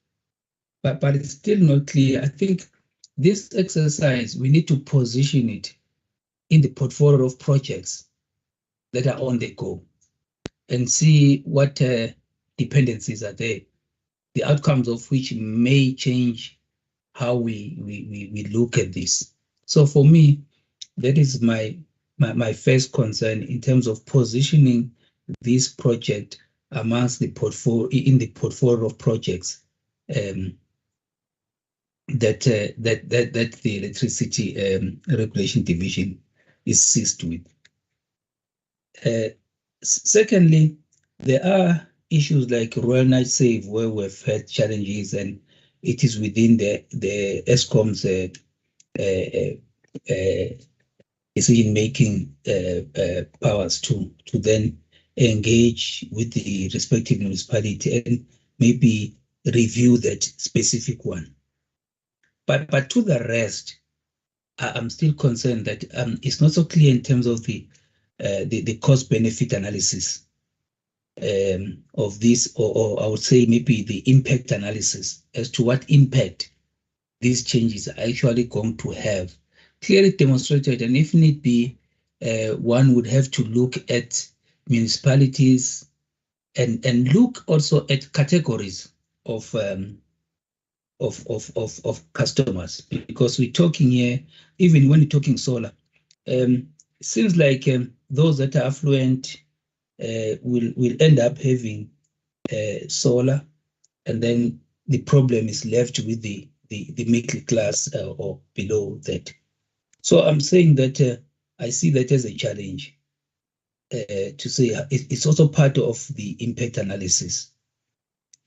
but it's still not clear. I think this exercise, we need to position it in the portfolio of projects that are on the go and see what dependencies are there, the outcomes of which may change how we look at this. So for me, that is my first concern in terms of positioning this project amongst the portfolio of projects that the Electricity Regulation Division is seized with. Secondly, there are issues like Royal Night Save where we've had challenges, and it is within the ESCOM's decision-making powers to then engage with the respective municipality and maybe review that specific one. But to the rest, I'm still concerned that it's not so clear in terms of the cost-benefit analysis of this, or I would say maybe the impact analysis as to what impact these changes are actually going to have. Clearly demonstrated, and if need be, one would have to look at municipalities and look also at categories of customers, because we're talking here, even when you're talking solar, it seems like those that are affluent will end up having solar, and then the problem is left with the middle class or below that. So I'm saying that I see that as a challenge to say it's also part of the impact analysis.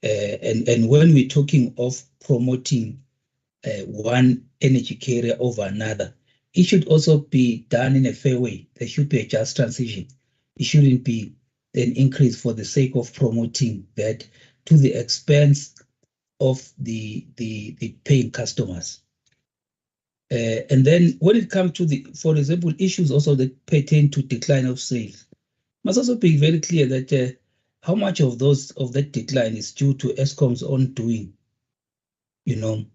And when we're talking of promoting one energy carrier over another, it should also be done in a fair way. There should be a just transition. It shouldn't be an increase for the sake of promoting that to the expense of the paying customers. And then when it comes to for example, issues also that pertain to decline of sales, must also be very clear that how much of that decline is due to Eskom's own doing, you know.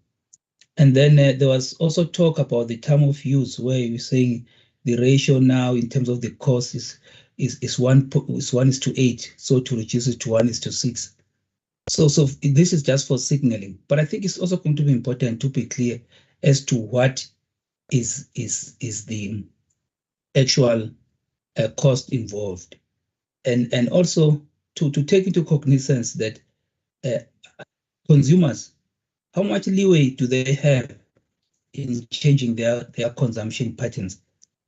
And then there was also talk about the time of use, where you're saying the ratio now in terms of the cost is 1:8, so to reduce it to 1:6. So this is just for signaling, but I think it's also going to be important to be clear as to what is the actual cost involved, and also to take into cognizance that consumers, how much leeway do they have in changing their consumption patterns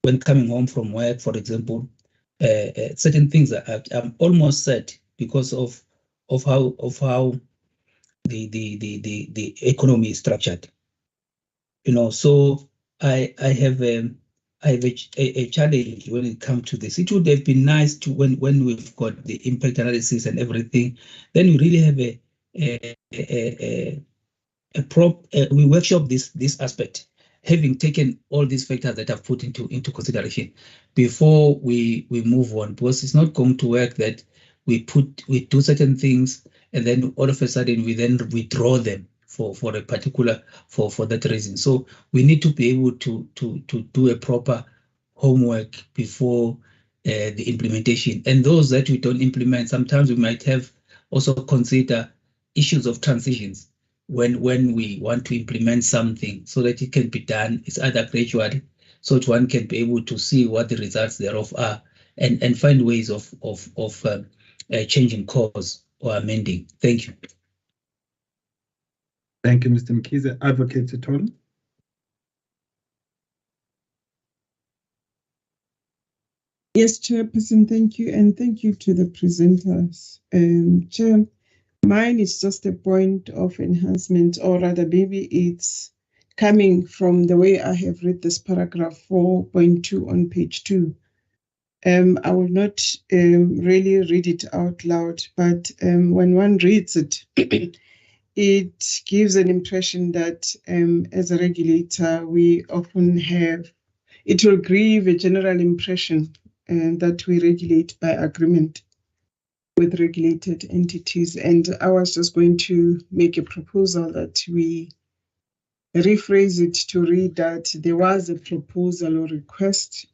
when coming home from work, for example? Certain things are almost set because of how the economy is structured, you know. So I have a challenge when it comes to this. It would have been nice to when we've got the impact analysis and everything, then we really have we workshop this aspect, having taken all these factors that I've put into consideration before we move on, because it's not going to work that we do certain things and then all of a sudden we then withdraw them for a particular for that reason. So we need to be able to do a proper homework before the implementation. And those that we don't implement, sometimes we might have also consider issues of transitions when we want to implement something, so that it can be done. It's either gradually, so that one can be able to see what the results thereof are and find ways of changing course or amending. Thank you. Thank you, Mr. Mkhize. Advocate Sithole. Yes, Chairperson, thank you. And thank you to the presenters. Chair, mine is just a point of enhancement, or rather maybe it's coming from the way I have read this paragraph 4.2 on page 2. I will not really read it out loud, but when one reads it, it gives an impression that as a regulator, we often have, it will give a general impression that we regulate by agreement with regulated entities. And I was just going to make a proposal that we rephrase it to read that there was a proposal or request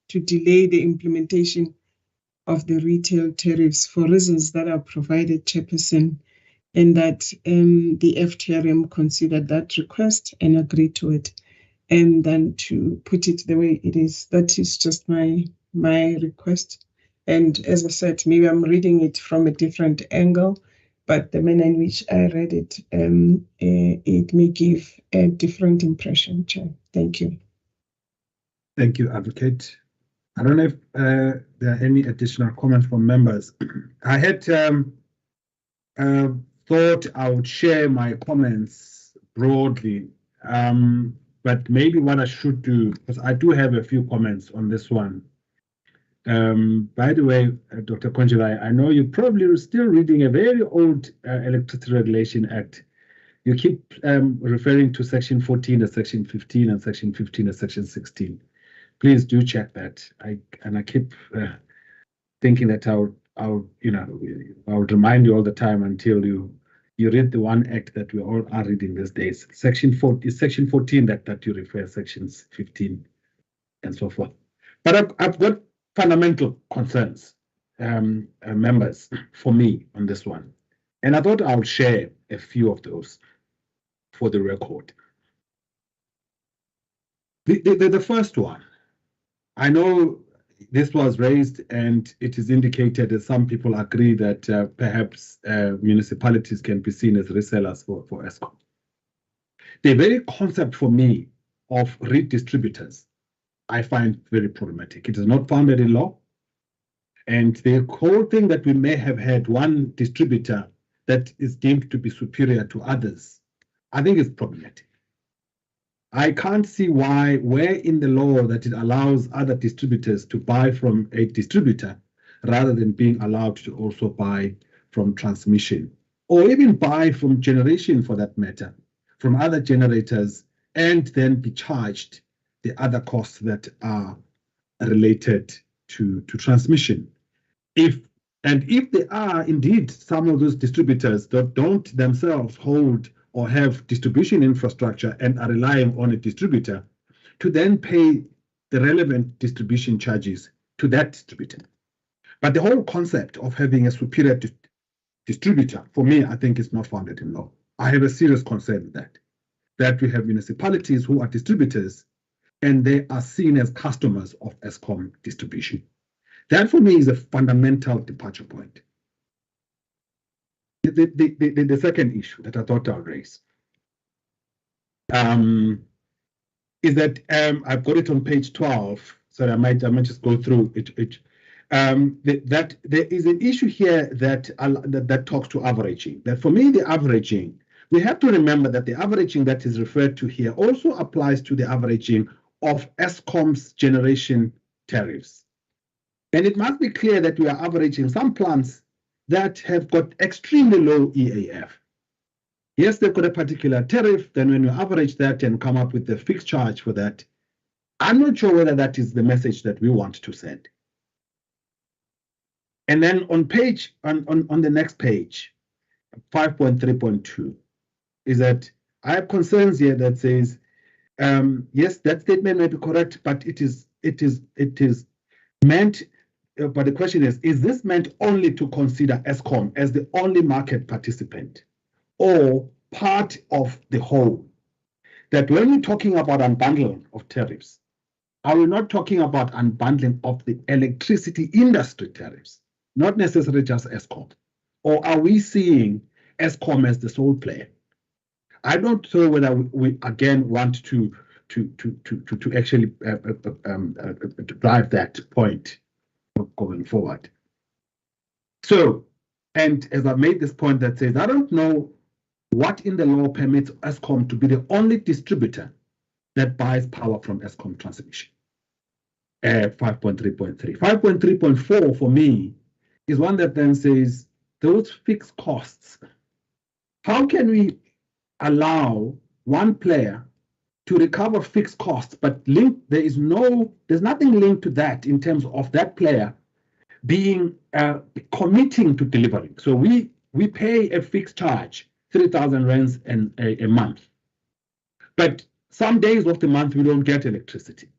to delay the implementation of the retail tariffs for reasons that are provided, Chairperson, and that the FTRM considered that request and agreed to it, and then to put it the way it is. That is just my request. And as I said, maybe I'm reading it from a different angle, but the manner in which I read it, it may give a different impression, Chair. Thank you. Thank you, Advocate. I don't know if there are any additional comments from members. I had thought I would share my comments broadly, but maybe what I should do, because I do have a few comments on this one. By the way, Dr. Konjilai, I know you're probably still reading a very old Electricity Regulation Act. You keep referring to Section 14 as Section 15 and Section 15 as Section 16. Please do check that. I keep thinking that I'll remind you all the time until you read the one act that we all are reading these days. Section 14 that you refer, Sections 15 and so forth. But I've got fundamental concerns, members, for me on this one. And I thought I'll share a few of those for the record. The first one, I know this was raised and it is indicated that some people agree that perhaps municipalities can be seen as resellers for Eskom. The very concept for me of redistributors, I find very problematic. It is not founded in law. And the whole thing that we may have had one distributor that is deemed to be superior to others, I think is problematic. I can't see where in the law that it allows other distributors to buy from a distributor rather than being allowed to also buy from transmission, or even buy from generation for that matter, from other generators, and then be charged the other costs that are related to transmission. If there are indeed some of those distributors that don't themselves hold or have distribution infrastructure and are relying on a distributor to then pay the relevant distribution charges to that distributor. But the whole concept of having a superior distributor, for me, I think is not founded in law. I have a serious concern with that we have municipalities who are distributors and they are seen as customers of Eskom distribution. That for me is a fundamental departure point. The second issue that I thought I'll raise is that I've got it on page 12, so I might just go through it. That there is an issue here that talks to averaging. That for me, the averaging, we have to remember that the averaging that is referred to here also applies to the averaging of Eskom's generation tariffs. And it must be clear that we are averaging some plants that have got extremely low EAF. Yes, they've got a particular tariff, then when you average that and come up with the fixed charge for that, I'm not sure whether that is the message that we want to send. And then on the next page, 5.3.2, is that I have concerns here that says, yes, that statement may be correct, but it is meant, but the question is this meant only to consider Eskom as the only market participant or part of the whole? That when we're talking about unbundling of tariffs, are we not talking about unbundling of the electricity industry tariffs, not necessarily just Eskom? Or are we seeing Eskom as the sole player? I don't know whether we again want to actually drive that point going forward. So, and as I made this point that says, I don't know what in the law permits Eskom to be the only distributor that buys power from Eskom transmission. 5.3.3. 5.3.4 for me is one that then says those fixed costs. How can we allow one player to recover fixed costs, but there's nothing linked to that in terms of that player being committing to delivering. So we pay a fixed charge, 3,000 rands a month, but some days of the month we don't get electricity,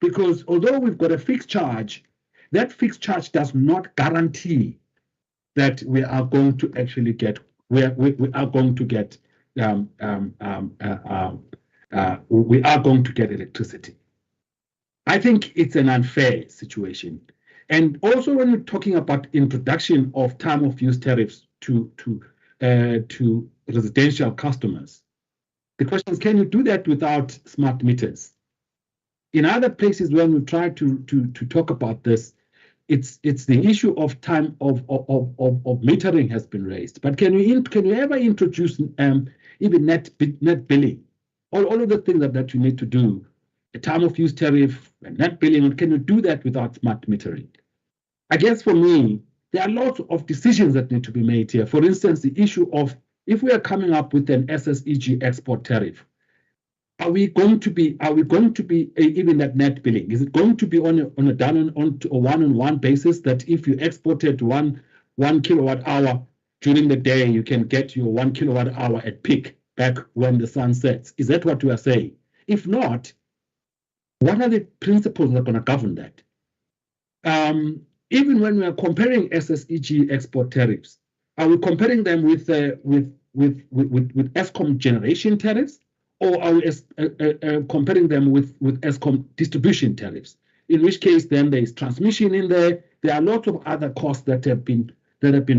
because although we've got a fixed charge, that fixed charge does not guarantee that we are going to actually get we are going to get electricity. I think it's an unfair situation. And also when we're talking about introduction of time of use tariffs to residential customers, the question is, can you do that without smart meters? In other places when we try to talk about this, it's the issue of time of metering has been raised. But can you ever introduce even net billing? All of the things that you need to do, a time of use tariff, and net billing, can you do that without smart metering? I guess for me, there are lots of decisions that need to be made here. For instance, the issue of if we are coming up with an SSEG export tariff, are we going to be even that net billing? Is it going to be on a one-on-one basis that if you exported one kilowatt hour during the day, you can get your 1 kilowatt hour at peak back when the sun sets? Is that what we are saying? If not, what are the principles that are going to govern that? Even when we are comparing SSEG export tariffs, are we comparing them with Eskom generation tariffs, or are we comparing them with Eskom distribution tariffs? In which case, then there is transmission in there. There are lots of other costs that have been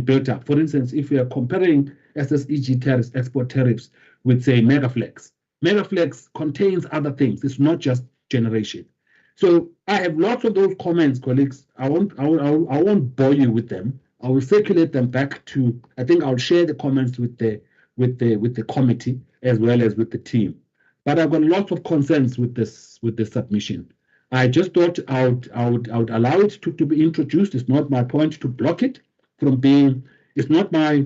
built up. For instance, if we are comparing SSEG tariffs, export tariffs, with say Megaflex, Megaflex contains other things. It's not just generation. So I have lots of those comments, colleagues. I won't bore you with them. I will circulate them back to. I think I'll share the comments with the committee as well as with the team. but I've got lots of concerns with this submission. I just thought I would allow it to be introduced. It's not my point to block it from being. It's not my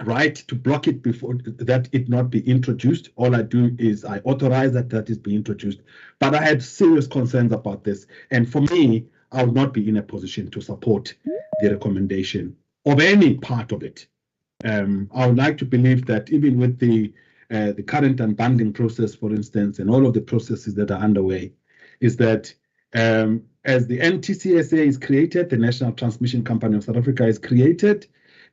right to block it before that it not be introduced. All I do is I authorize that is be introduced. But I had serious concerns about this, and for me, I would not be in a position to support the recommendation of any part of it. I would like to believe that even with the current unbundling process, for instance, and all of the processes that are underway, is that as the NTCSA is created, the National Transmission Company of South Africa is created,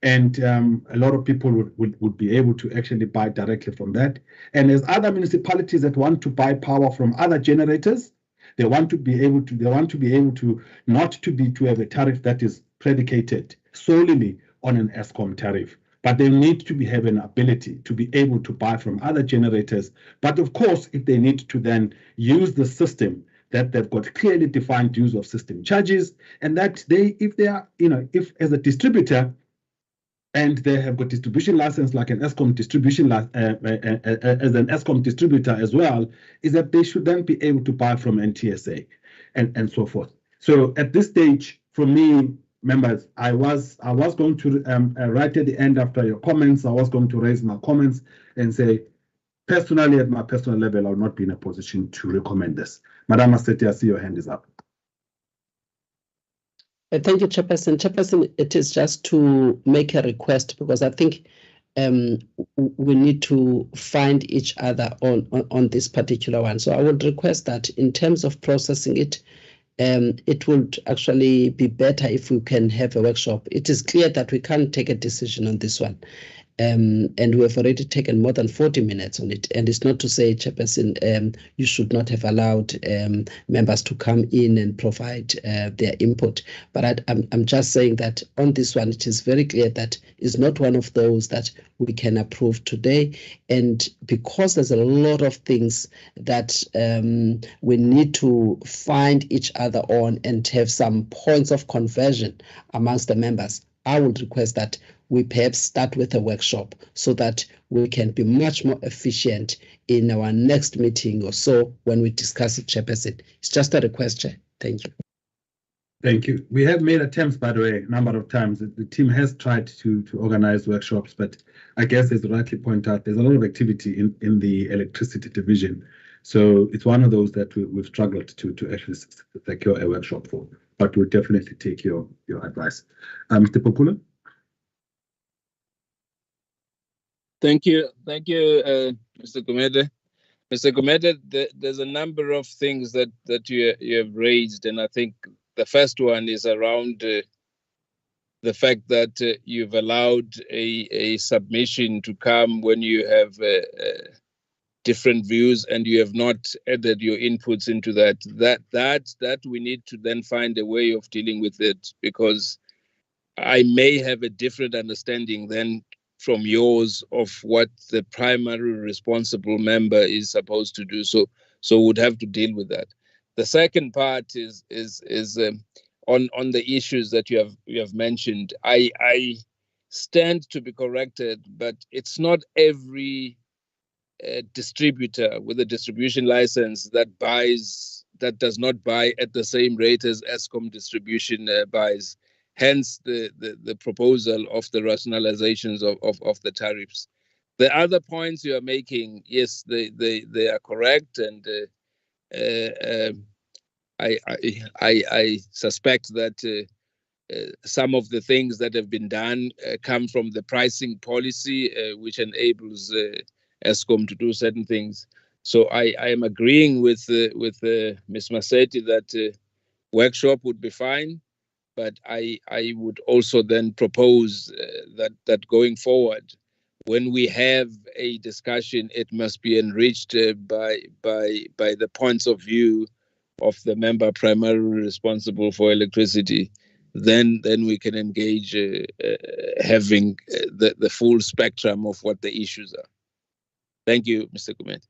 and a lot of people would be able to actually buy directly from that. And as other municipalities that want to buy power from other generators, they want to be able to not to have a tariff that is predicated solely on an Eskom tariff, but they need to have an ability to be able to buy from other generators. But of course, if they need to then use the system, that they've got clearly defined use of system charges, and that if as a distributor, and they have got distribution license like an Eskom distribution as an Eskom distributor as well, is that they should then be able to buy from NTSA and so forth. So at this stage, for me, members, I was going to right at the end after your comments, I was going to raise my comments and say, personally, at my personal level, I will not be in a position to recommend this. Madam Maseti, I see your hand is up. Thank you, Chairperson. Chairperson, it is just to make a request, because I think we need to find each other on this particular one. So I would request that in terms of processing it, it would actually be better if we can have a workshop. It is clear that we can't take a decision on this one. And we have already taken more than 40 minutes on it. And it's not to say, Chairperson, you should not have allowed members to come in and provide their input. But I'm just saying that on this one, it is very clear that it's not one of those that we can approve today. And because there's a lot of things that we need to find each other on and have some points of conversion amongst the members, I would request that we perhaps start with a workshop so that we can be much more efficient in our next meeting or so when we discuss it, Chairperson. It's just a request, Chair. Thank you. Thank you. We have made attempts, by the way, a number of times. The team has tried to organize workshops, but I guess, as rightly pointed out, there's a lot of activity in the electricity division. So it's one of those that we've struggled to actually secure a workshop for, but we'll definitely take your advice. Mr. Pokula? Thank you, Mr. Gumede. Mr. Gumede, there's a number of things that you have raised, and I think the first one is around the fact that you've allowed a submission to come when you have different views and you have not added your inputs into that. That we need to then find a way of dealing with it, because I may have a different understanding than from yours of what the primary responsible member is supposed to do. So would have to deal with that. The second part is on the issues that you have mentioned. I stand to be corrected, but it's not every distributor with a distribution license that does not buy at the same rate as Eskom distribution buys. Hence the proposal of the rationalizations of the tariffs. The other points you are making, yes, they are correct, and I suspect that some of the things that have been done come from the pricing policy, which enables Eskom to do certain things. So I am agreeing with Ms. Maseti that workshop would be fine. But I would also then propose that going forward, when we have a discussion, it must be enriched by the points of view of the member primarily responsible for electricity. Then we can engage having the full spectrum of what the issues are. Thank you, Mr. Gumede.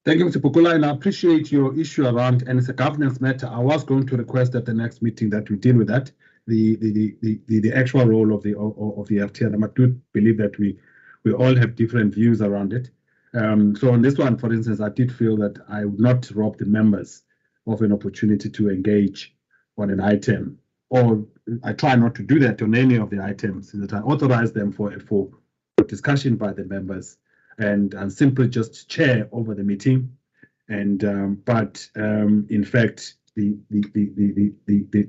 Thank you, Mr. Pukula, and I appreciate your issue around, and it's a governance matter. I was going to request at the next meeting that we deal with that, the actual role of the FTR. I do believe that we all have different views around it. So on this one, for instance, I did feel that I would not rob the members of an opportunity to engage on an item, or I try not to do that on any of the items, that I authorize them for discussion by the members and simply just chair over the meeting. And in fact,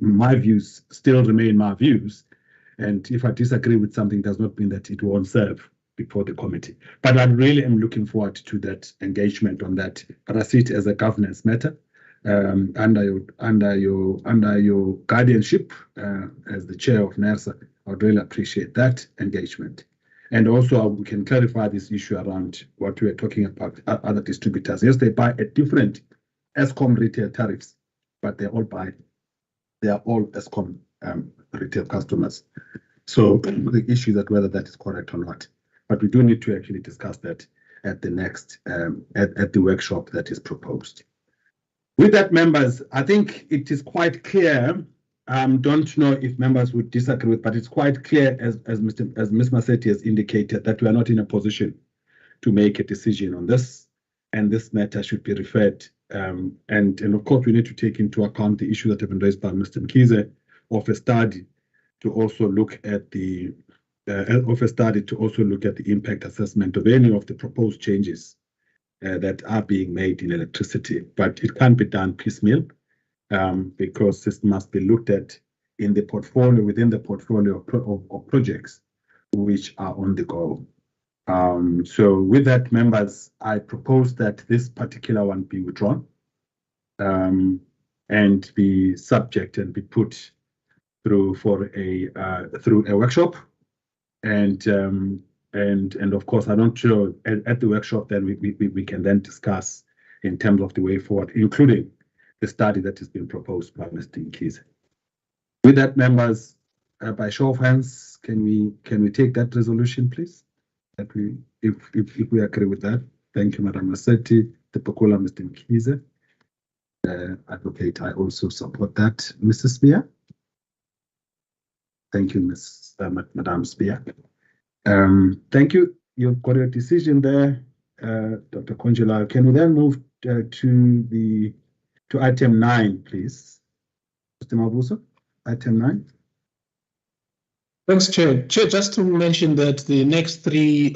my views still remain my views. And if I disagree with something, does not mean that it won't serve before the committee. But I really am looking forward to that engagement on that. But I see it as a governance matter under your guardianship as the chair of NERSA. I would really appreciate that engagement. And also, we can clarify this issue around what we are talking about, other distributors. Yes, they buy at different Eskom retail tariffs, but they are all Eskom retail customers. So the issue is that whether that is correct or not. But we do need to actually discuss that at the next, at the workshop that is proposed. With that, members, I think it is quite clear. Don't know if members would disagree with, but it's quite clear, as Ms. Massetti has indicated, that we are not in a position to make a decision on this, and this matter should be referred. And of course, we need to take into account the issue that have been raised by Mr. Mkhize of a study to also look at the impact assessment of any of the proposed changes that are being made in electricity. But it can't be done piecemeal. Because this must be looked at in the portfolio, within the portfolio of projects which are on the go. So with that, members, I propose that this particular one be withdrawn and be subject and be put through for through a workshop. And of course, I don't know at the workshop, then we can then discuss in terms of the way forward, including the study that has been proposed by Mr. Mkhize. With that, members, by show of hands, can we take that resolution, please? That if we agree with that. Thank you, Madam Massetti, the Pokula, Mr. Mkhize. Advocate, I also support that. Mrs. Spear. Thank you, Madam Spear. Thank you. You've got a decision there, Dr. Konjela. Can we then move to item 9, please? Mr. Mabuso, item 9. Thanks, Chair. Chair, just to mention that the next 3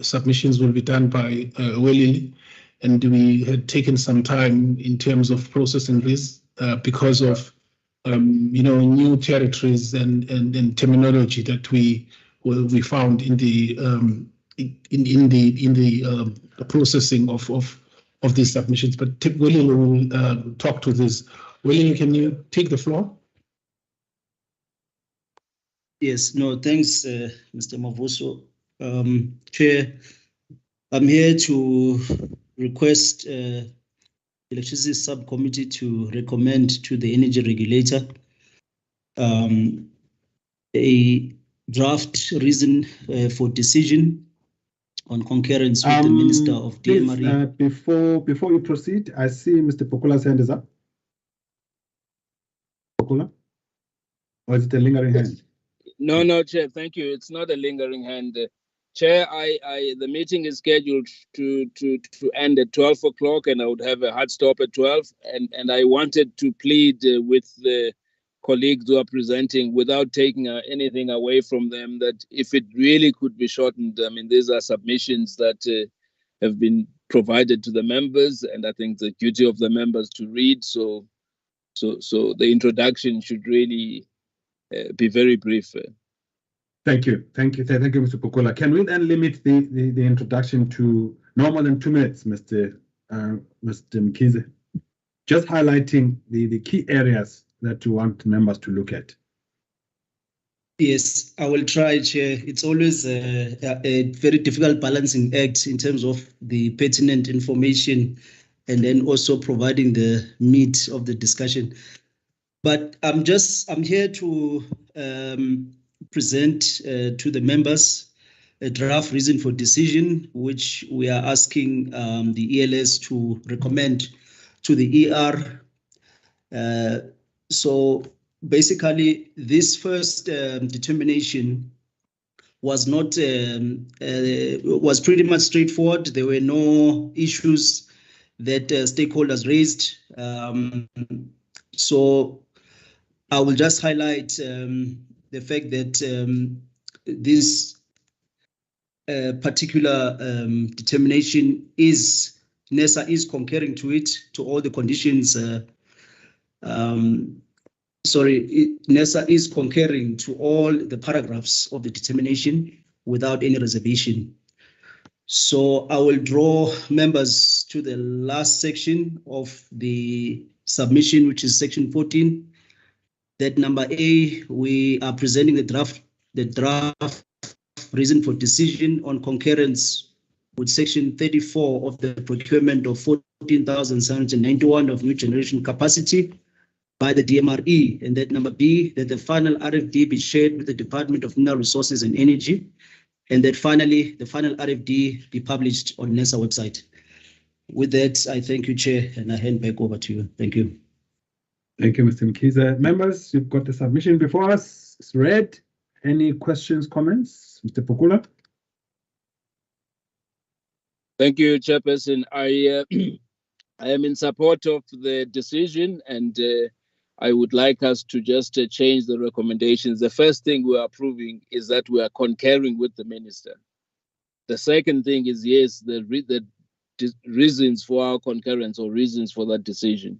submissions will be done by Welly, and we had taken some time in terms of processing this because of new territories and terminology that we found in the processing of these submissions. But William will talk to this. William, can you take the floor? Yes, no, thanks, Mr. Mavuso. Chair, I'm here to request Electricity Subcommittee to recommend to the Energy Regulator a draft reason for decision on concurrence with the Minister of DMRE. Before you proceed, I see Mr. Pokula's hand is up. Pokula? Or is it a lingering hand? No, Chair, thank you. It's not a lingering hand. Chair, the meeting is scheduled to end at 12 o'clock, and I would have a hard stop at 12. And I wanted to plead with the colleagues who are presenting, without taking anything away from them, that if it really could be shortened, I mean, these are submissions that have been provided to the members, and I think the duty of the members to read. So the introduction should really be very brief. Thank you, Mr. Pokula. Can we then limit the introduction to no more than 2 minutes, Mr. Mkhize? Just highlighting the key areas that you want members to look at. Yes, I will try, Chair. It's always a very difficult balancing act in terms of the pertinent information and then also providing the meat of the discussion. But I'm here to present to the members a draft reason for decision, which we are asking the ELS to recommend to the ER. So basically, this first determination was not was pretty much straightforward. There were no issues that stakeholders raised. So I will just highlight the fact that this particular determination is NESA is concurring to it, to all the conditions. NESA is concurring to all the paragraphs of the determination without any reservation. So I will draw members to the last section of the submission, which is section 14. That number A, we are presenting the draft reason for decision on concurrence with section 34 of the procurement of 14,791 of new generation capacity by the DMRE, and that number B, that the final RFD be shared with the Department of Mineral Resources and Energy, and that finally the final RFD be published on NESA website. With that, I thank you, Chair, and I hand back over to you. Thank you. Thank you, Mr. Mkhize. Members, you've got the submission before us. It's read. Any questions, comments? Mr. Pukula? Thank you, Chairperson. I am in support of the decision, and I would like us to just change the recommendations. The first thing we are approving is that we are concurring with the minister. The second thing is, yes, the reasons for our concurrence or reasons for that decision.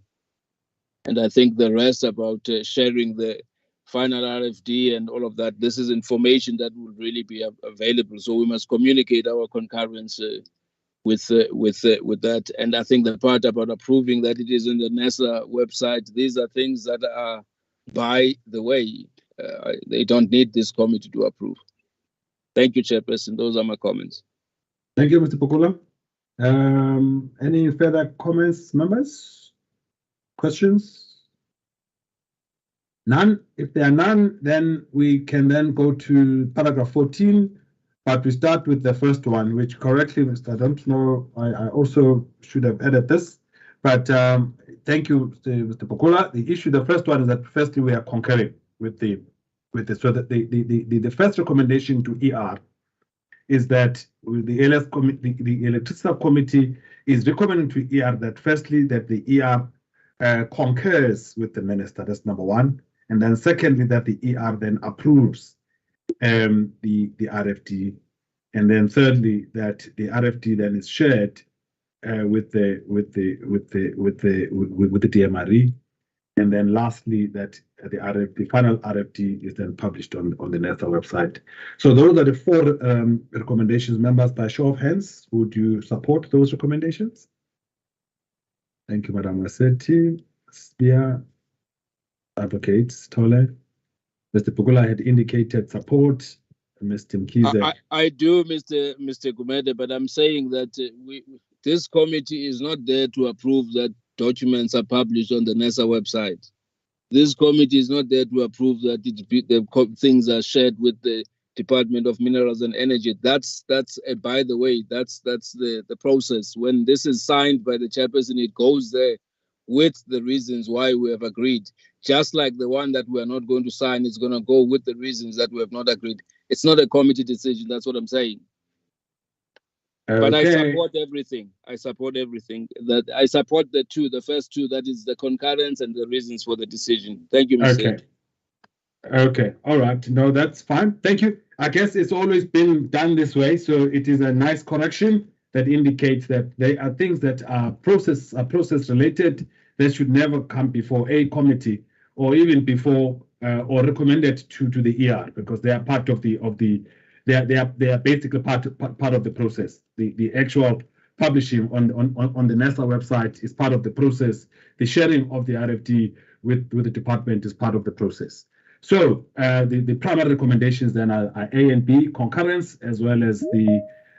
And I think the rest about sharing the final RFD and all of that, this is information that will really be available. So we must communicate our concurrence with that. And I think the part about approving that it is in the NESA website, these are things that are by the way. They don't need this committee to approve. Thank you, Chairperson. Those are my comments. Thank you, Mr. Pukula. Any further comments, members? Questions? None. If there are none, then we can then go to paragraph 14. But we start with the first one, which correctly, I don't know, I also should have added this. But thank you, Mr. Pukula. The first one is that firstly we are concurring with the so that the first recommendation to ER is that the electricity subcommittee is recommending to ER that firstly that the ER concurs with the minister. That's number one. And then secondly, that the ER then approves the RFD, and then thirdly that the RFD then is shared with the DMRE, and then lastly that the final RFD is then published on the NESA website. So those are the four recommendations. Members, by show of hands, would you support those recommendations? Thank you, Madam Massetti. Spear, advocates, Tole. Mr. Pukula had indicated support. Mr. Mkhize. I do, Mr. Gumede, but I'm saying that this committee is not there to approve that documents are published on the NESA website. This committee is not there to approve that the things are shared with the Department of Minerals and Energy. That's by the way, that's the process. When this is signed by the chairperson, it goes there with the reasons why we have agreed. Just like the one that we are not going to sign is going to go with the reasons that we have not agreed. It's not a committee decision. That's what I'm saying. Okay. But I support everything. I support everything. That I support the first two. That is the concurrence and the reasons for the decision. Thank you, Mr. Okay. All right. No, that's fine. Thank you. I guess it's always been done this way, so it is a nice correction that indicates that there are things that are process related that should never come before a committee or even before or recommended to the ER, because they are part of they are basically part of the process. The actual publishing on the NESA website is part of the process. The sharing of the RFD with the department is part of the process. So the primary recommendations then are A and B, concurrence, as well as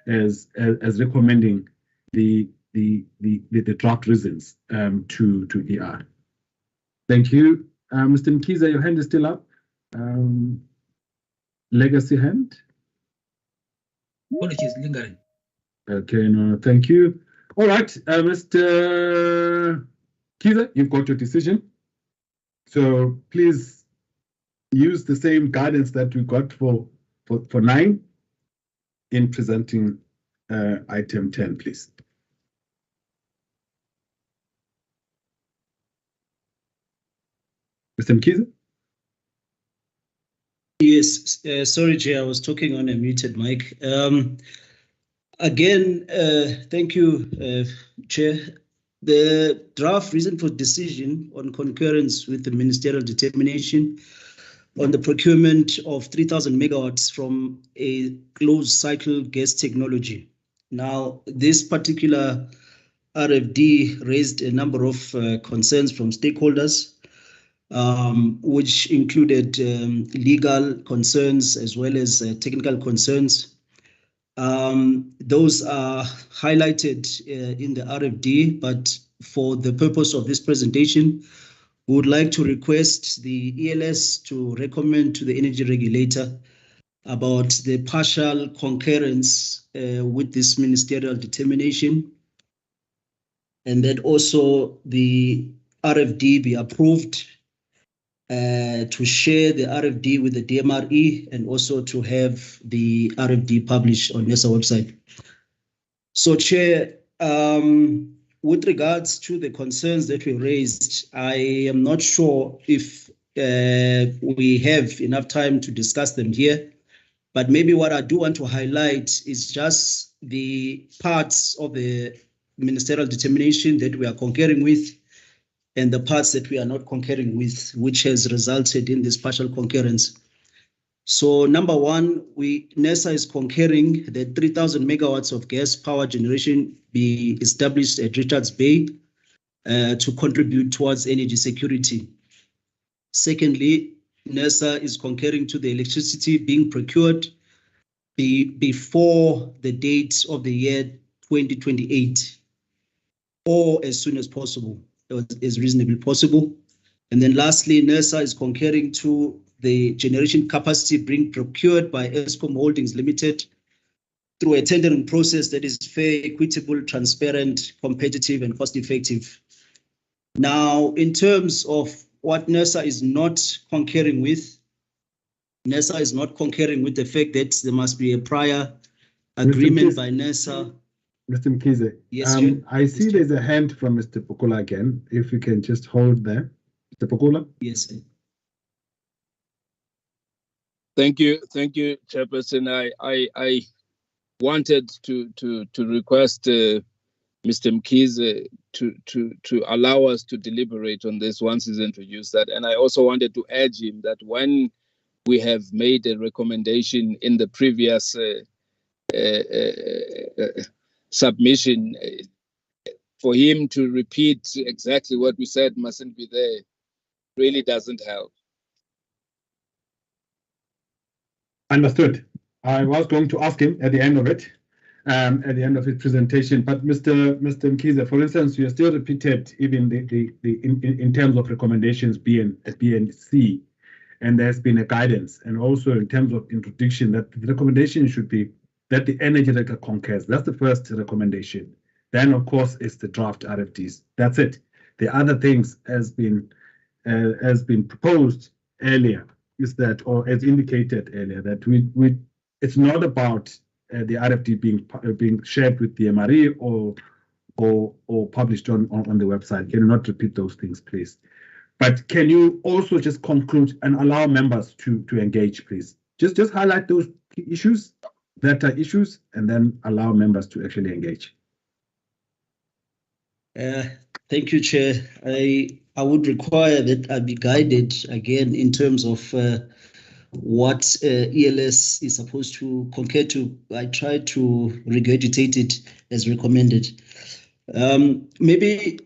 as recommending the draft reasons to ER. Thank you. Mr. Mkhize, your hand is still up. Legacy hand. Apologies, lingering. Okay, no, thank you. All right, Mr. Mkhize, you've got your decision. So please use the same guidance that we got for 9 in presenting item 10, please. Mr. Mkhize? Yes, sorry, Chair, I was talking on a muted mic. Again, thank you, Chair. The draft reason for decision on concurrence with the ministerial determination on the procurement of 3,000 megawatts from a closed cycle gas technology. Now, this particular RFD raised a number of concerns from stakeholders, which included legal concerns as well as technical concerns. Those are highlighted in the RFD, but for the purpose of this presentation, we would like to request the ELS to recommend to the energy regulator about the partial concurrence with this ministerial determination, and that also the RFD be approved to share the RFD with the DMRE and also to have the RFD published on NERSA website. So, Chair, with regards to the concerns that we raised, I am not sure if we have enough time to discuss them here, but maybe what I do want to highlight is just the parts of the ministerial determination that we are concurring with and the parts that we are not concurring with, which has resulted in this partial concurrence. So number one, NERSA is concurring that 3,000 megawatts of gas power generation be established at Richards Bay to contribute towards energy security. Secondly, NERSA is concurring to the electricity being procured before the date of the year 2028 or as soon as possible, as reasonably possible. And then lastly, NERSA is concurring to the generation capacity being procured by Eskom Holdings Limited through a tendering process that is fair, equitable, transparent, competitive, and cost-effective. Now, in terms of what NERSA is not concurring with, NERSA is not concurring with the fact that there must be a prior agreement by NERSA. Mr. Mkhize, yes, I see there's a hand from Mr. Pukula again. If you can just hold there. Mr. Pukula? Yes, sir. Thank you, Chairperson. I wanted to request Mr. Mkhize to allow us to deliberate on this once he's introduced that, and I also wanted to urge him that when we have made a recommendation in the previous submission, for him to repeat exactly what we said mustn't be there really doesn't help. Understood. I was going to ask him at the end of it, at the end of his presentation, but Mr. Mkhize, for instance, you still repeated even in terms of recommendations B and C, and there's been a guidance, and also in terms of introduction that the recommendation should be that the energy regulator concurs. That's the first recommendation. Then, of course, it's the draft RFDs. That's it. The other things has been proposed earlier is that, or as indicated earlier, that it's not about the RFD being shared with the MRE or published on the website. Can you not repeat those things, please? But can you also just conclude and allow members to engage, please? Just highlight those issues that are issues, and then allow members to actually engage. Thank you, Chair. I would require that I be guided again in terms of what ELS is supposed to concur to. I try to regurgitate it as recommended. Maybe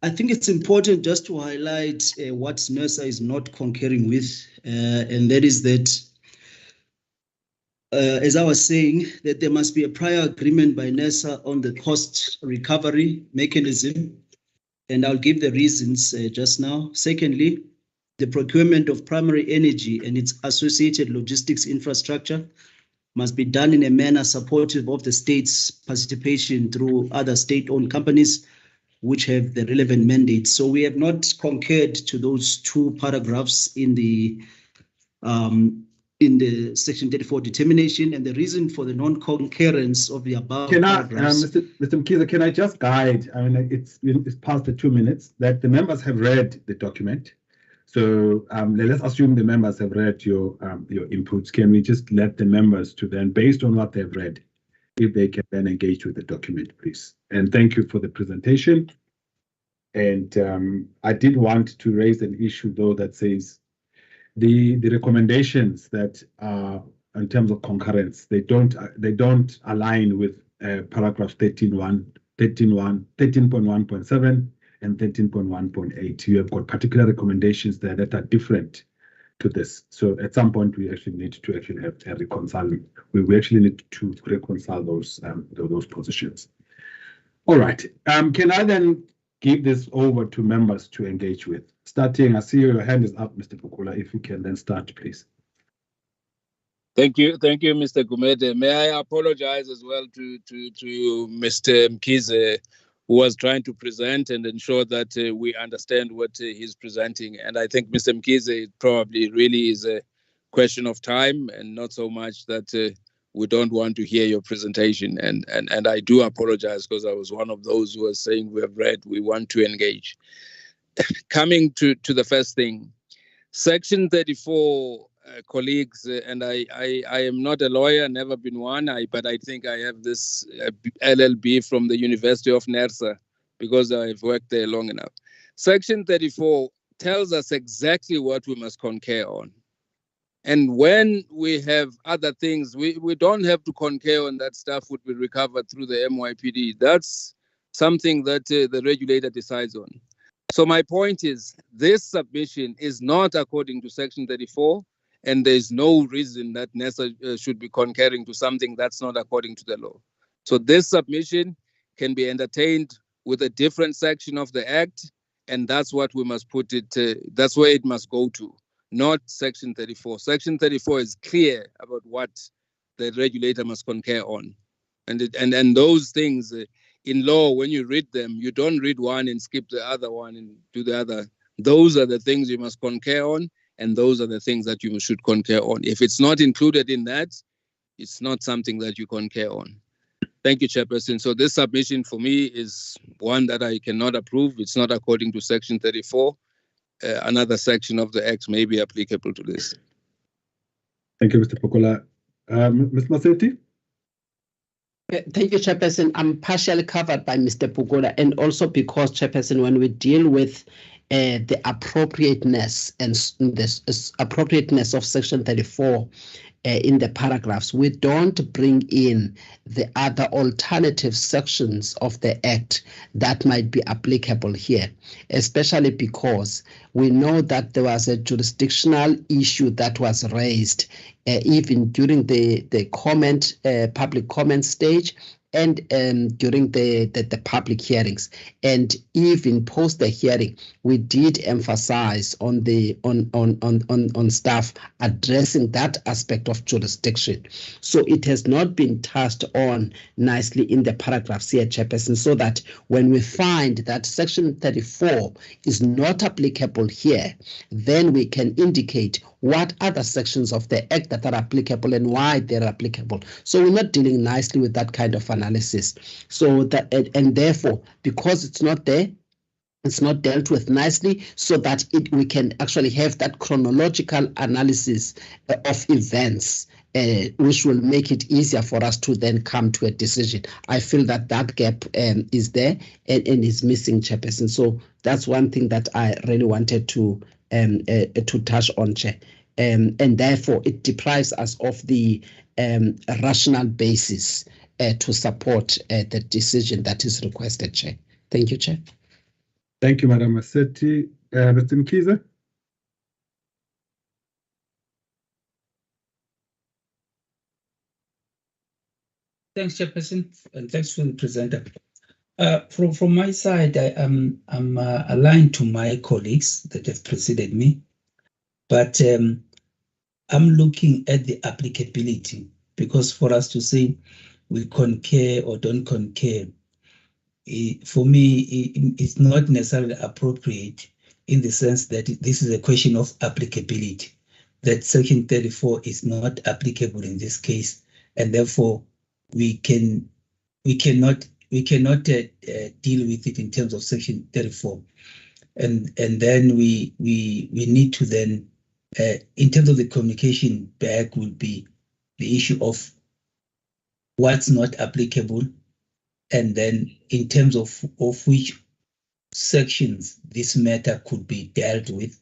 I think it's important just to highlight what NERSA is not concurring with, and that is that, as I was saying, that there must be a prior agreement by NERSA on the cost recovery mechanism, and I'll give the reasons just now. Secondly, the procurement of primary energy and its associated logistics infrastructure must be done in a manner supportive of the state's participation through other state-owned companies which have the relevant mandates. So we have not concurred to those two paragraphs in the in the Section 34 determination, and the reason for the non-concurrence of the above Can I, paragraphs. Mr. Mkiza, can I just guide? I mean, it's past the 2 minutes that the members have read the document. So let's assume the members have read your inputs. Can we just let the members to then, based on what they've read, if they can then engage with the document, please? And thank you for the presentation. And I did want to raise an issue, though, that says the recommendations that are in terms of concurrence, they don't align with paragraph 13.1.7 and 13.1.8. You have got particular recommendations there that are different to this. So at some point, we actually need to actually have a reconciling. We actually need to reconcile those positions. All right. Can I then give this over to members to engage with? Starting, I see your hand is up, Mr. Pukula. If you can then start, please. Thank you, Mr. Gumede. May I apologize as well to Mr. Mkize, who was trying to present and ensure that we understand what he's presenting. And I think Mr. Mkize probably really is a question of time and not so much that we don't want to hear your presentation. And I do apologize because I was one of those who was saying we have read, we want to engage. Coming to the first thing, Section 34, colleagues, and I am not a lawyer, never been one, but I think I have this LLB from the University of Nersa because I've worked there long enough. Section 34 tells us exactly what we must concur on. And when we have other things, we don't have to concur on that stuff would be recovered through the MYPD. That's something that the regulator decides on. So my point is, this submission is not according to Section 34, and there's no reason that NERSA should be concurring to something that's not according to the law. So this submission can be entertained with a different section of the Act, and that's what we must put it, that's where it must go to, not Section 34. Section 34 is clear about what the regulator must concur on. And those things, in law, when you read them, you don't read one and skip the other one and do the other. Those are the things you must concur on, and those are the things that you should concur on. If it's not included in that, it's not something that you concur on. Thank you, Chairperson. So this submission for me is one that I cannot approve. It's not according to Section 34. Another section of the Act may be applicable to this. Thank you, Mr. Pukula. Ms. Masetti? Thank you, Chairperson. I'm partially covered by Mr. Pukula, and also because, Chairperson, when we deal with the appropriateness and the appropriateness of Section 34 in the paragraphs, we don't bring in the other alternative sections of the Act that might be applicable here, especially because we know that there was a jurisdictional issue that was raised even during the public comment stage, and during the public hearings, and even post the hearing, we did emphasize on staff addressing that aspect of jurisdiction. So it has not been touched on nicely in the paragraphs here, Chairperson, so that when we find that Section 34 is not applicable here, then we can indicate what other sections of the Act that are applicable and why they're applicable. So we're not dealing nicely with that kind of analysis. So that, and therefore, because it's not there, it's not dealt with nicely, so that we can actually have that chronological analysis of events, which will make it easier for us to then come to a decision. I feel that that gap is there and is missing, Chairperson. So that's one thing that I really wanted to touch on, Chair. And therefore, it deprives us of the rational basis to support the decision that is requested, Chair. Thank you, Chair. Thank you, Madam Masetti. Mr. Mkiza? Thanks, Chairperson, and thanks for the presenter. From my side, I'm aligned to my colleagues that have preceded me, but I'm looking at the applicability, because for us to say we concur or don't concur, for me, it's not necessarily appropriate in the sense that this is a question of applicability. that Section 34 is not applicable in this case, and therefore we cannot deal with it in terms of Section 34, and then we need to then, in terms of the communication back, would be the issue of what's not applicable, and then in terms of which sections this matter could be dealt with,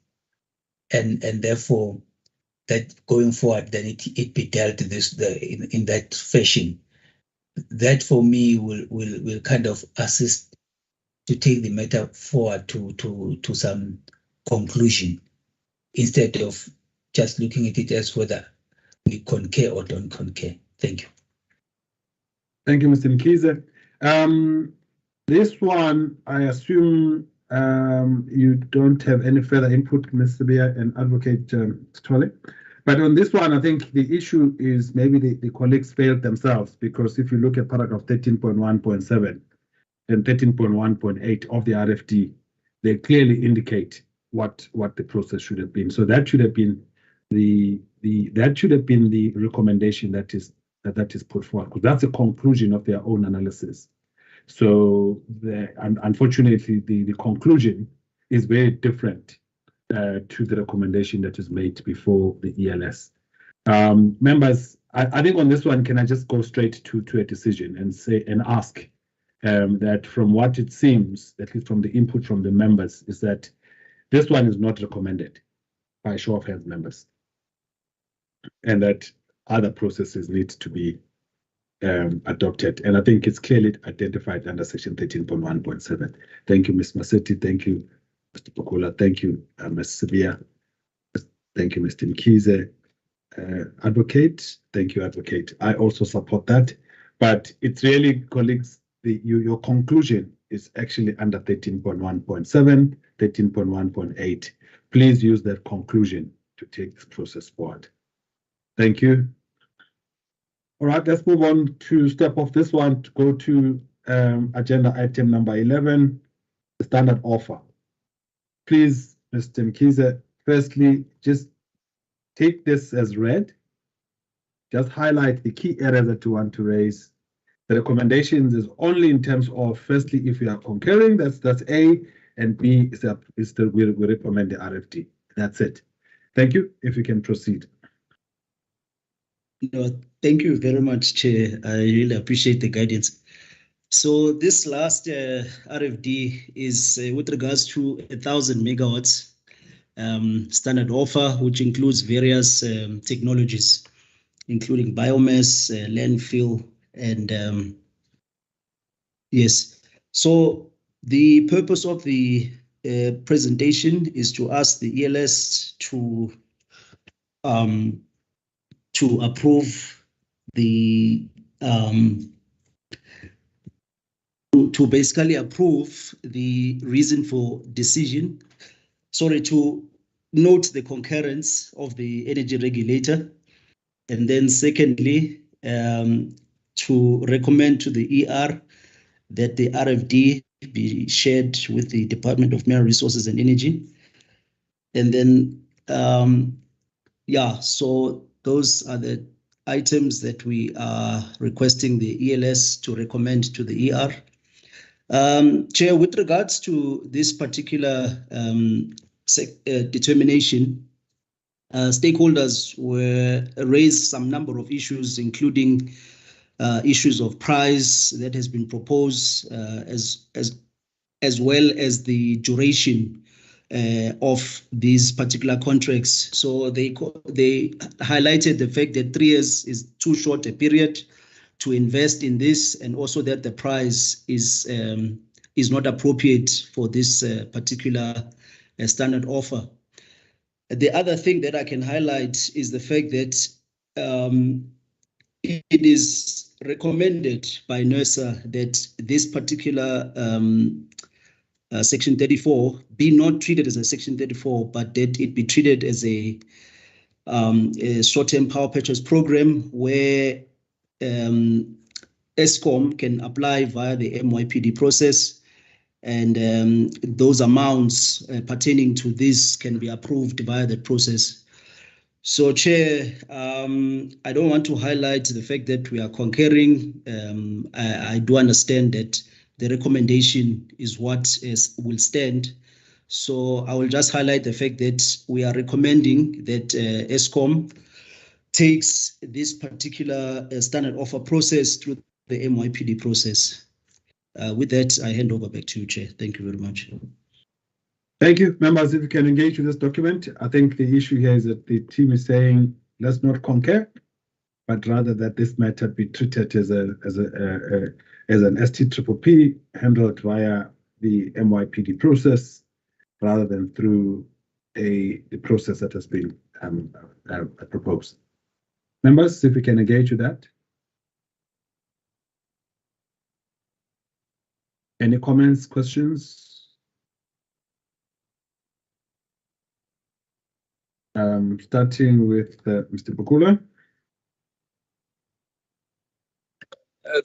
and therefore that going forward then it be dealt in that fashion. That for me will kind of assist to take the matter forward to some conclusion, instead of just looking at it as whether we concur or don't concur. Thank you. Thank you, Mr. Mkhize. This one, I assume you don't have any further input, Ms. Sabia and Advocate Stolle. But on this one, I think the issue is maybe the colleagues failed themselves, because if you look at paragraph 13.1.7 and 13.1.8 of the RFD, they clearly indicate what the process should have been. So that should have been the recommendation that is put forward, because that's the conclusion of their own analysis. So unfortunately, the conclusion is very different to the recommendation that is made before the ELS. Members, I think on this one, can I just go straight to a decision and say and ask that from what it seems, at least from the input from the members, is that this one is not recommended by show of hands, members, and that other processes need to be adopted. And I think it's clearly identified under section 13.1.7. Thank you, Ms. Masetti. Thank you, Mr. Pokula. Thank you, Ms. Sabia. Thank you, Mr. Mkhize. Advocate, thank you, Advocate. I also support that, but it's really, colleagues, your conclusion is actually under 13.1.7, 13.1.8. Please use that conclusion to take this process forward. Thank you. All right, let's move on to step off this one to go to agenda item number 11, the standard offer. Please, Mr. Mkhize, firstly, just take this as read. Just highlight the key areas that you want to raise. The recommendations is only in terms of, firstly, if you are concurring, that's A, and B is that we recommend the RFD. That's it. Thank you. If you can proceed. No, thank you very much, Chair. I really appreciate the guidance. So this last RFD is with regards to 1,000 megawatts standard offer, which includes various technologies, including biomass, landfill, and yes. So the purpose of the presentation is to ask the ELS to approve the to basically approve the reason for decision. Sorry, to note the concurrence of the energy regulator, and then secondly, to recommend to the ER that the RFD be shared with the Department of Mineral Resources and Energy, and then yeah, so those are the items that we are requesting the ELS to recommend to the ER. Chair, with regards to this particular determination, stakeholders raised some number of issues, including issues of price that has been proposed, as well as the duration of these particular contracts. So they highlighted the fact that 3 years is too short a period to invest in this, and also that the price is not appropriate for this particular standard offer. The other thing that I can highlight is the fact that it is recommended by NERSA that this particular Section 34 be not treated as a Section 34, but that it be treated as a short-term power purchase program where ESCOM can apply via the MYPD process, and those amounts pertaining to this can be approved via the process. So, Chair, I don't want to highlight the fact that we are concurring. I do understand that the recommendation is what will stand. So I will just highlight the fact that we are recommending that Eskom takes this particular standard offer process through the MYPD process. With that, I hand over back to you, Chair. Thank you very much. Thank you. Members, if you can engage with this document, I think the issue here is that the team is saying, let's not concur, but rather that this matter be treated as an STPP handled via the MYPD process, rather than through the process that has been proposed. Members, if we can engage with that. Any comments, questions? Starting with Mr. Bukula.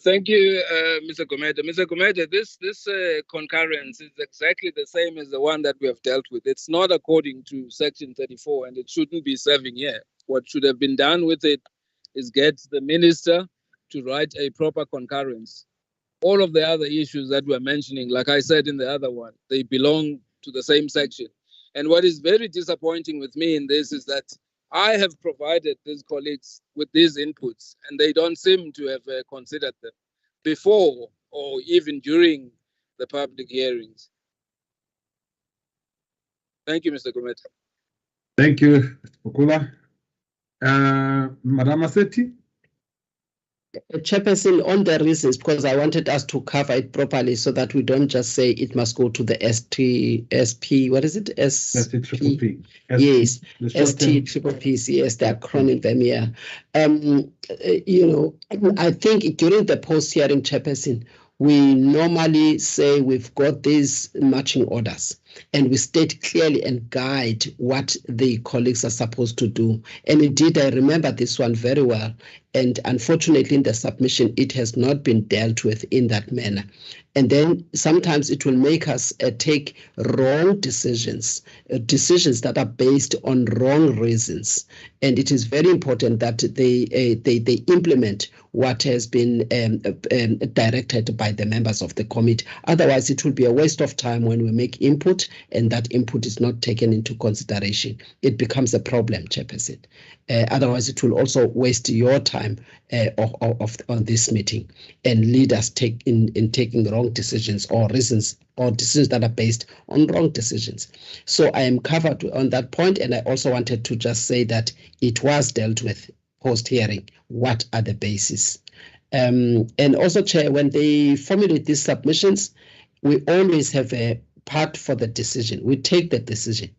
Thank you, Mr. Gumede. Mr. Gumede, this concurrence is exactly the same as the one that we have dealt with. It's not according to Section 34, and it shouldn't be serving here. What should have been done with it is get the minister to write a proper concurrence. All of the other issues that we're mentioning, like I said in the other one, they belong to the same section. And what is very disappointing with me in this is that I have provided these colleagues with these inputs, and they don't seem to have considered them before or even during the public hearings. Thank you, Mr. Gumede. Thank you, Mr. Bukula. Madam Massetti. Chairperson, on the reasons, because I wanted us to cover it properly so that we don't just say it must go to the SP, what is it? STPP. Yes, STPP, yes, the acronym them here. You know, I think during the post-hearing, Chairperson, we normally say we've got these marching orders and we state clearly and guide what the colleagues are supposed to do. And indeed, I remember this one very well. And unfortunately, in the submission, it has not been dealt with in that manner. And then sometimes it will make us take wrong decisions, decisions that are based on wrong reasons. And it is very important that they implement what has been directed by the members of the committee. Otherwise, it will be a waste of time when we make input and that input is not taken into consideration. It becomes a problem, Chairperson. Otherwise, it will also waste your time on this meeting and lead us in taking wrong decisions or reasons or decisions that are based on wrong decisions. So I am covered on that point, and I also wanted to just say that it was dealt with post-hearing. What are the bases? And also, Chair, when they formulate these submissions, we always have a part for the decision. We take the decision.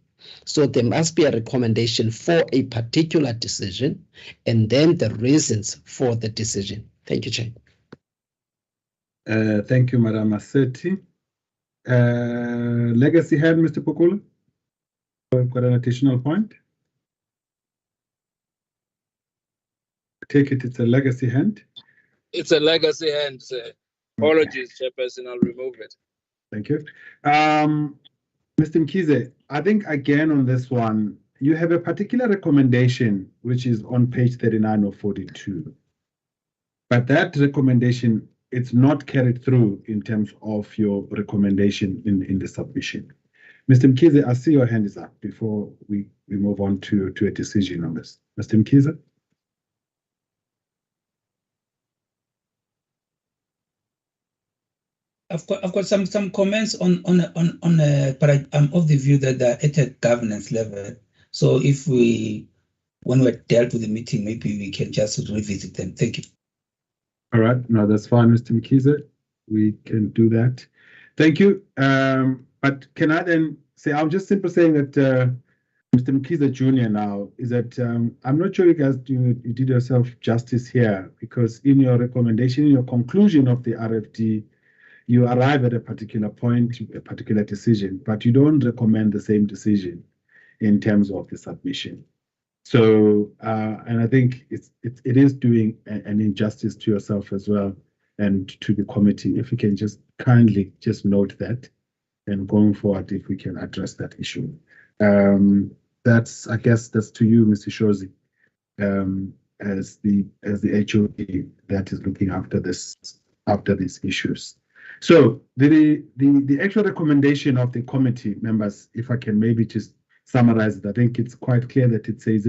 So there must be a recommendation for a particular decision and then the reasons for the decision. Thank you, Chair. Thank you, Madam Massetti. Legacy hand, Mr. Bukula. I've got an additional point. Take it, it's a legacy hand. It's a legacy hand, sir. Apologies, Chairperson, I'll remove it. Thank you. Mr. Mkhize, I think again on this one, you have a particular recommendation which is on page 39 of 42. But that recommendation, it's not carried through in terms of your recommendation in the submission. Mr. Mkhize, I see your hand is up before we move on to a decision on this. Mr. Mkhize? I've got some comments on but I'm of the view that they're at a governance level. So if when we're dealt with the meeting, maybe we can just revisit them. Thank you. All right, no, that's fine, Mr. Mkhize. We can do that. Thank you. But can I then say, I'm just simply saying that Mr. Mkhize Jr. now is that I'm not sure you guys you did yourself justice here, because in your recommendation, in your conclusion of the RFD, you arrive at a particular point, a particular decision, but you don't recommend the same decision in terms of the submission. So, and I think it is doing an injustice to yourself as well and to the committee. If you can just kindly just note that, and going forward, if we can address that issue. that's, I guess that's to you, Mr. Shozi, as the HOD that is looking after these issues. So the actual recommendation of the committee members, if I can maybe just summarize it, I think it's quite clear that it says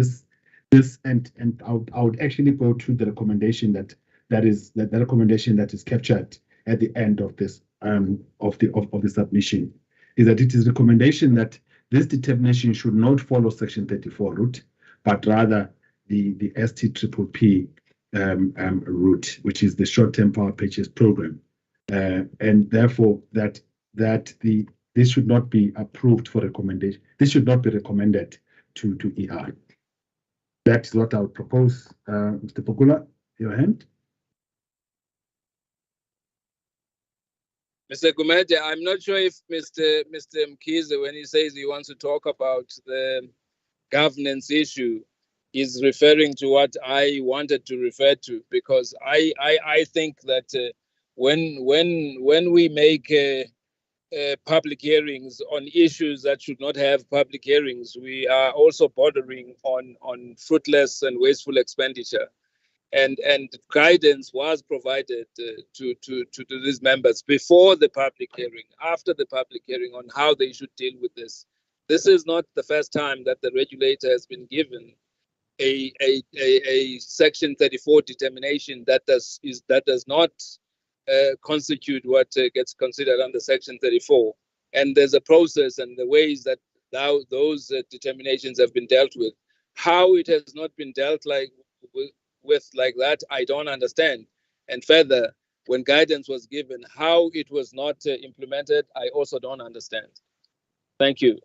this and I would actually go to the recommendation that is the recommendation that is captured at the end of this of the submission, is that it is recommendation that this determination should not follow Section 34 route, but rather the STPP route, which is the short-term power purchase program, and therefore that this should not be approved for recommendation. This should not be recommended to ER. That is what I would propose. Mr. Pokula, your hand. Mr. Gumede, I'm not sure if Mr. Mkhize, when he says he wants to talk about the governance issue, is referring to what I wanted to refer to, because I think that when we make public hearings on issues that should not have public hearings, we are also bordering on fruitless and wasteful expenditure. And guidance was provided to these members before the public hearing, after the public hearing, on how they should deal with this. This is not the first time that the regulator has been given a Section 34 determination that does not constitute what gets considered under Section 34. And there's a process and the ways that now those determinations have been dealt with. How it has not been dealt with like that, I don't understand. And further, when guidance was given, how it was not implemented, I also don't understand. Thank you.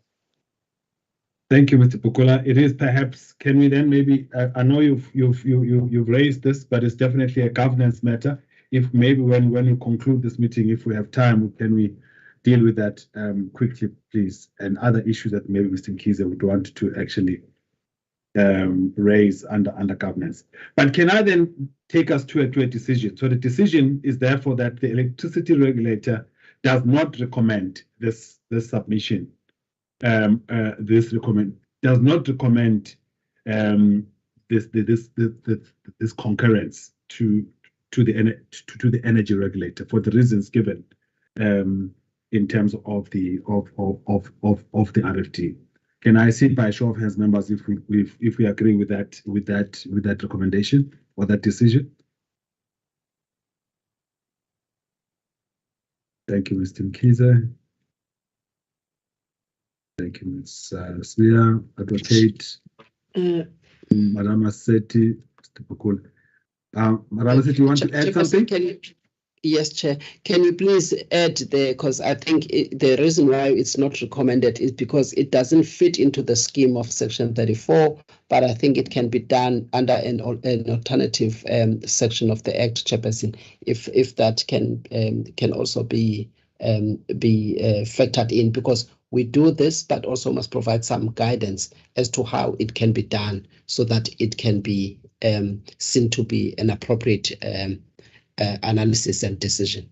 Thank you, Mr. Pukula. It is perhaps, can we then maybe, I know you've raised this, but it's definitely a governance matter. If maybe when we conclude this meeting, if we have time, can we deal with that quickly, please? And other issues that maybe Mr. Mkhize would want to actually raise under governance. But can I then take us to a decision? So the decision is therefore that the electricity regulator does not recommend this submission. Does not recommend this concurrence to the energy regulator for the reasons given in terms of the RFT. Can I see by show of hands, members, if we agree with that recommendation or that decision? Thank you, Mr. Mkhize. Thank you, Ms. Slia, Advocate, Madam Massetti, Mr. Pukul. Madam Massetti, you want to add something? Yes, Chair. Can you please add there, because I think the reason why it's not recommended is because it doesn't fit into the scheme of Section 34, but I think it can be done under an alternative section of the Act, Chairperson, if that can also be factored in, because we do this, but also must provide some guidance as to how it can be done so that it can be seen to be an appropriate analysis and decision.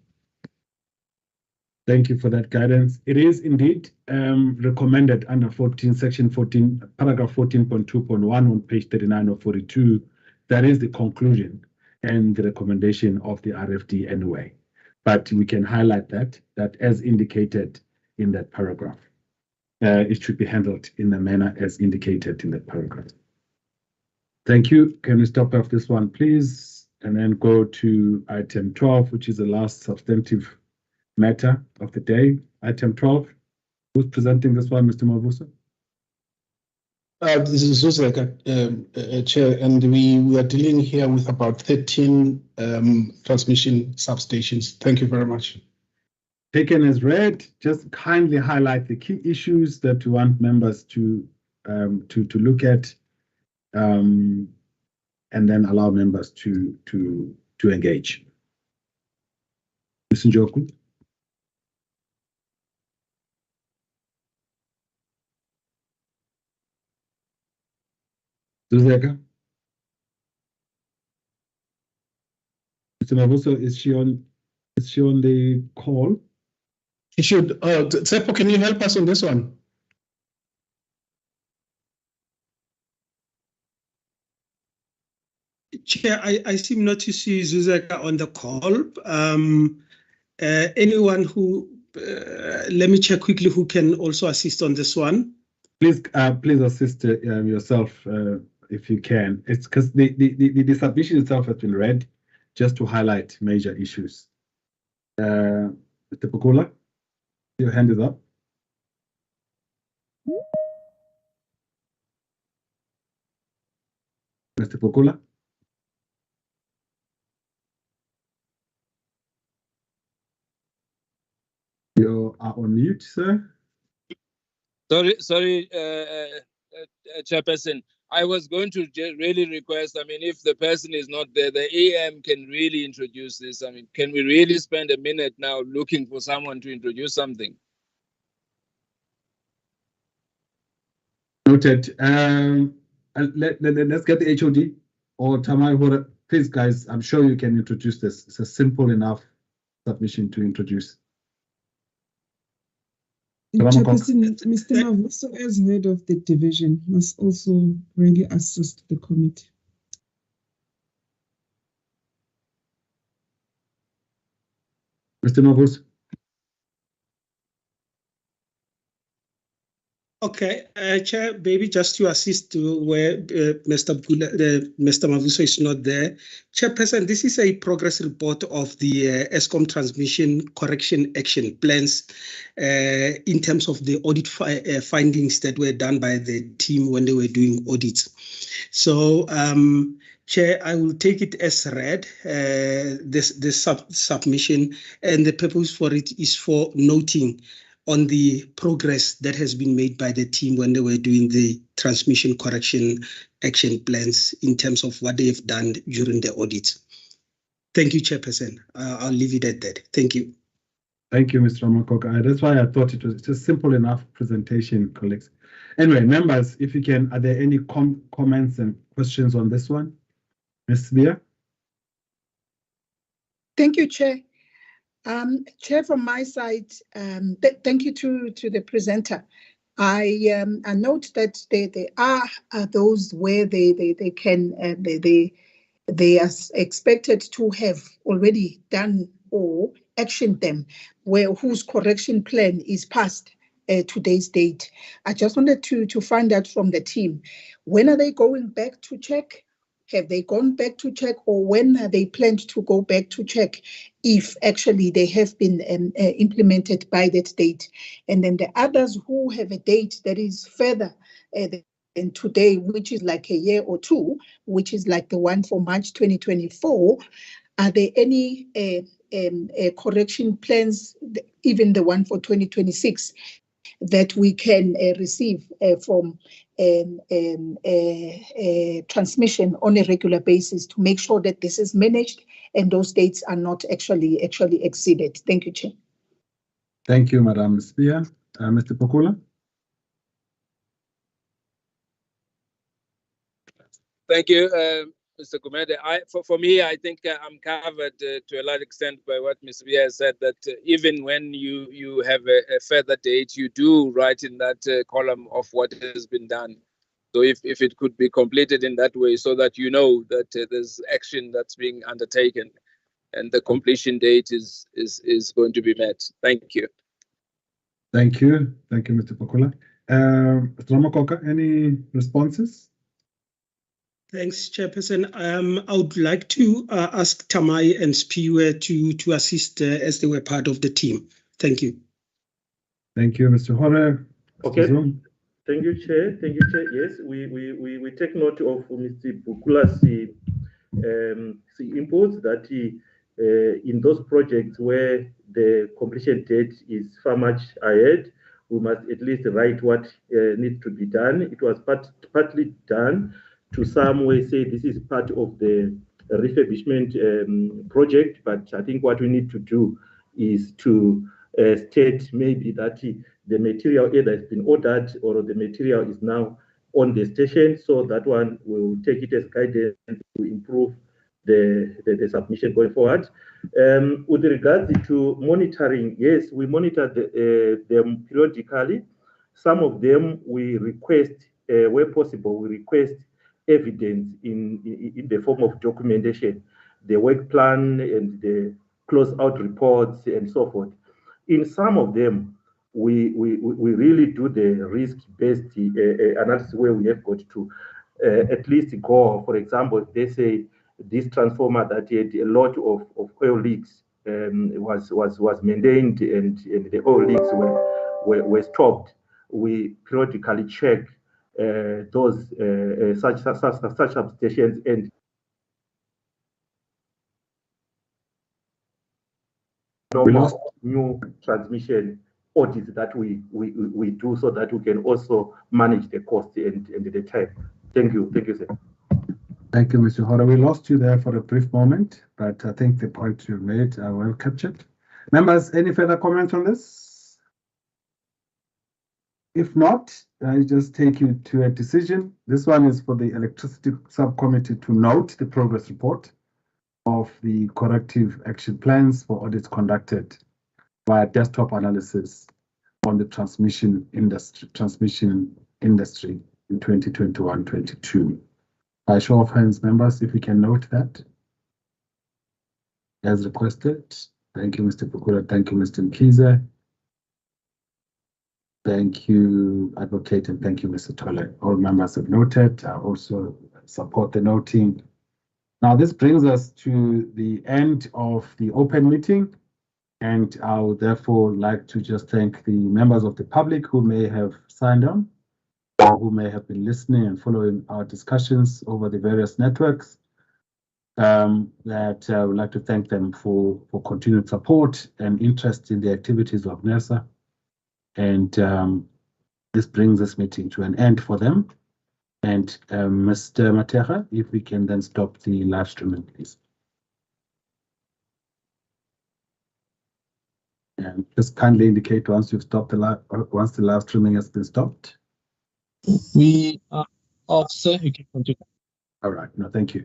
Thank you for that guidance. It is indeed recommended under Section 14, paragraph 14.2.1 on page 39 of 42. That is the conclusion and the recommendation of the RFD anyway. But we can highlight that as indicated in that paragraph, it should be handled in the manner as indicated in that paragraph. Thank you. Can we stop off this one, please? And then go to item 12, which is the last substantive matter of the day. Item 12. Who's presenting this one, Mr. Mavuso? This is Zuzeka, Chair, and we are dealing here with about 13 transmission substations. Thank you very much. Taken as read. Just kindly highlight the key issues that we want members to look at, and then allow members to engage. Mr. Njoku. Zuzeka. Mr. Mavuso, is she on the call? She should. Tsepo, can you help us on this one? Chair, I seem not to see Zuzeka on the call. Anyone who, let me check quickly who can also assist on this one. Please assist yourself if you can. It's because the submission itself has been read, just to highlight major issues. Mr. Pukula, your hand is up. Mr. Pukula. You are on mute, sir. Sorry, Chairperson. I was going to really request, I mean, if the person is not there, the AM can really introduce this. I mean, can we really spend a minute now looking for someone to introduce something? Noted. Let's get the HOD or Tamai. Please, guys, I'm sure you can introduce this. It's a simple enough submission to introduce. Chairperson, Mr. Mavuso, as head of the division, must also really assist the committee. Mr. Mavuso. Okay, Chair, maybe just to assist where Mr. Mavuso is not there. Chairperson, this is a progress report of the ESCOM transmission correction action plans in terms of the audit findings that were done by the team when they were doing audits. So, Chair, I will take it as read, this submission, and the purpose for it is for noting on the progress that has been made by the team when they were doing the transmission correction action plans in terms of what they have done during the audit. Thank you, Chairperson. I'll leave it at that. Thank you. Thank you, Mr. Ramakoka. That's why I thought it was just simple enough presentation, colleagues. Anyway, members, if you can, are there any comments and questions on this one? Ms. Bia? Thank you, Chair. Chair, from my side, thank you to the presenter. I note that there are those where they are expected to have already done or actioned them, whose correction plan is past today's date. I just wanted to find out from the team, when are they going back to check? Have they gone back to check, or when are they planned to go back to check if actually they have been implemented by that date? And then the others who have a date that is further than today, which is like a year or two, which is like the one for March 2024, are there any correction plans, even the one for 2026, that we can receive from transmission on a regular basis to make sure that this is managed and those dates are not actually exceeded? Thank you, Chair. Thank you, Madam Spear. Mr. Pukula? Thank you, Mr. Gumede. For me, I think I'm covered to a large extent by what Ms. Bia has said, that even when you have a further date, you do write in that column of what has been done. So if it could be completed in that way, so that you know that there's action that's being undertaken and the completion date is going to be met. Thank you. Thank you. Thank you, Mr. Pukula. Mr. Ramakoka, any responses? Thanks, Chairperson. I would like to ask Tamai and Spiwe to assist as they were part of the team. Thank you. Thank you, Mr. Hore. Okay. Thank you, Chair. Thank you, Chair. Yes, we take note of Mr. Pukula's inputs that in those projects where the completion date is far much ahead, we must at least write what needs to be done. It was partly done. To some way say this is part of the refurbishment project, but I think what we need to do is to state maybe that the material either has been ordered or the material is now on the station, so that one will take it as guidance to improve the submission going forward. With regards to monitoring, yes, we monitor them periodically. Some of them we request, where possible, we request evidence in the form of documentation, the work plan and the close-out reports and so forth. In some of them, we really do the risk-based analysis where we have got to at least go. For example, they say this transformer that had a lot of oil leaks was maintained and the oil leaks were stopped. We periodically check those such substations and new transmission audits that we do so that we can also manage the cost and the time. Thank you, sir. Thank you, Mr. Hora. We lost you there for a brief moment, but I think the points you made are well captured. Members, any further comments on this? If not, I just take you to a decision. This one is for the Electricity Subcommittee to note the progress report of the corrective action plans for audits conducted via desktop analysis on the transmission industry in 2021-22. By show of hands, members, if we can note that as requested. Thank you, Mr. Pukula. Thank you, Mr. Mkiza. Thank you, Advocate, and thank you, Mr. Tole. All members have noted. I also support the noting. Now, this brings us to the end of the open meeting, and I would therefore like to just thank the members of the public who may have signed on, or who may have been listening and following our discussions over the various networks. I would like to thank them for continued support and interest in the activities of NERSA. And this brings this meeting to an end for them. And Mr. Mateja, if we can then stop the live streaming, please. And just kindly indicate once you've stopped the live streaming has been stopped. We are off, sir. You can continue. All right. No, thank you.